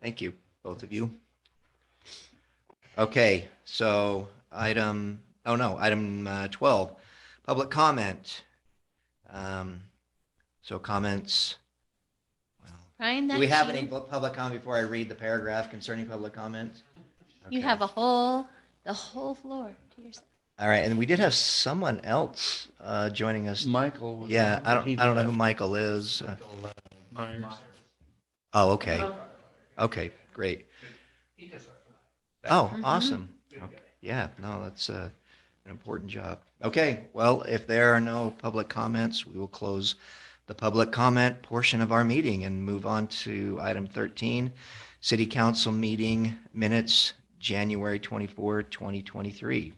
Thank you, both of you. Okay, so item 12, public comment. So comments. Well, Brian, do we that's have you. any public comment before I read the paragraph concerning public comment? You Okay. have the whole floor to yourself. All right, and we did have someone else joining us. Michael. was Yeah, on, I don't know who Michael is. Myers. Oh, okay. Okay, great. Oh, awesome. Okay. Yeah, no, that's an important job. Okay, well, if there are no public comments, we will close the public comment portion of our meeting and move on to item 13, City Council meeting minutes, January 24, 2023.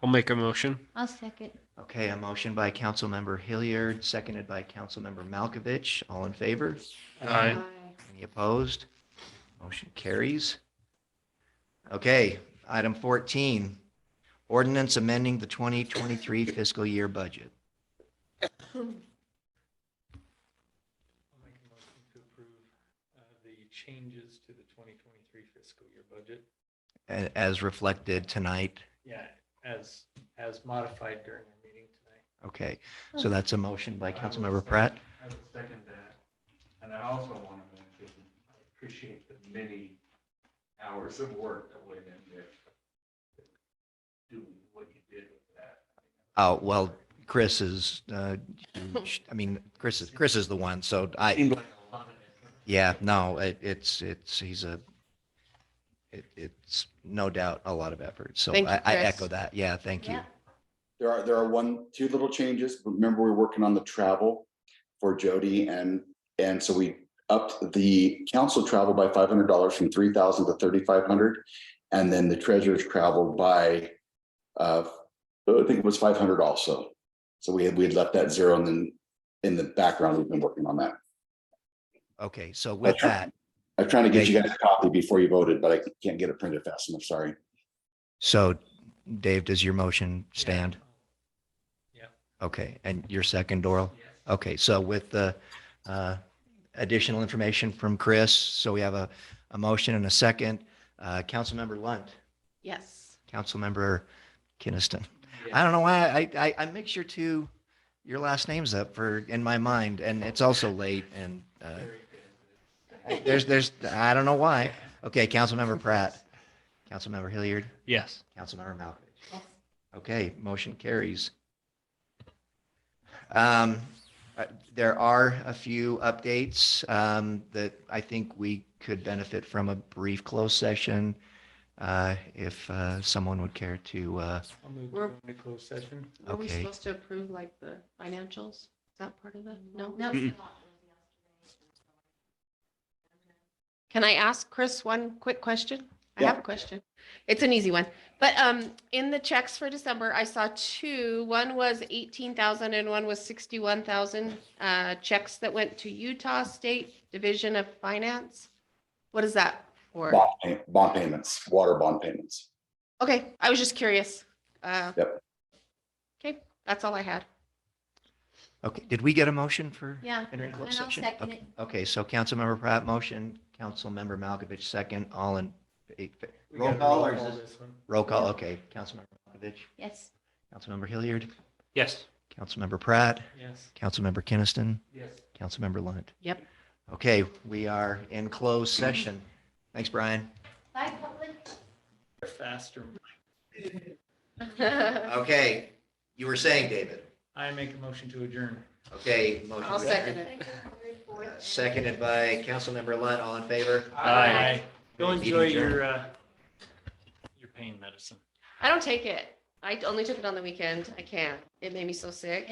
I'll make a motion. I'll second. Okay, a motion by Councilmember Hilliard, seconded by Councilmember Malkovich. All in favor? Aye. Any opposed? Motion carries. Okay, item 14, ordinance amending the 2023 fiscal year budget. I'll make a motion to approve the changes to the 2023 fiscal year budget. As reflected tonight. Yeah, as modified during our meeting tonight. Okay, so that's a motion by Councilmember Pratt. I would second that. And I also want to mention, I appreciate the many hours of work that went in there. Doing what you did with that. Oh, well, Chris is, huge. I mean, Chris is the one, so Seemed like a lot of effort. yeah, no, it's no doubt a lot of effort. So Thank you, I Chris. echo that. Yeah, thank you. Yeah. There are two little changes. Remember, we're working on the travel for Jody, and so we upped the council travel by $500 from 3,000 to 3,500, and then the treasurer's travel by I think it was 500 also. So we had left that zero, and then in the background we've been working on that. Okay, so with that, I'm trying to get you guys a copy before you voted, but I can't get it printed fast enough. Sorry. so Dave, does your motion stand? Yeah. Okay, and your second, Doral? Okay, so with the additional information from Chris, so we have a motion and a second. Councilmember Lunt, Yes. Councilmember Kinnison. I don't know why I mix your last names up in my mind, and it's also late and I don't know why. Okay, Councilmember Pratt. Councilmember Hilliard. Yes. Councilmember Malkovich. Okay, motion carries. Um, There are a few updates that I think we could benefit from a brief closed session. If someone would care to, I'll move We're- to closed session. Were we Okay. supposed to approve like the financials? Is that part of the, no? No. Can I ask Chris one quick question? I Yeah. have a question. It's an easy one. But in the checks for December, I saw two. One was 18,000 and one was 61,000 checks that went to Utah State Division of Finance. What is that for? Bond payments, water bond payments. Okay, I was just curious. Yep. Okay, that's all I had. okay, did we get a motion for Yeah, entering closed and I'll session? second Okay, it. okay, so Councilmember Pratt, motion, Councilmember Malkovich, second, all in, We roll gotta call or roll is call this? this one. Roll call, okay, Councilmember Malkovich, Yes. Councilmember Hilliard, Yes. Councilmember Pratt, Yes. Councilmember Kinnison, Yes. Councilmember Lunt. Yep. Okay, we are in closed session. Thanks, Brian. Bye, public. Faster. Okay, you were saying, David. I make a motion to adjourn. Okay, motion. I'll second it. Seconded by Councilmember Lunt, all in favor? Aye. Go Meeting enjoy adjourned. your pain medicine. I don't take it. I only took it on the weekend. I can't. It made me so sick.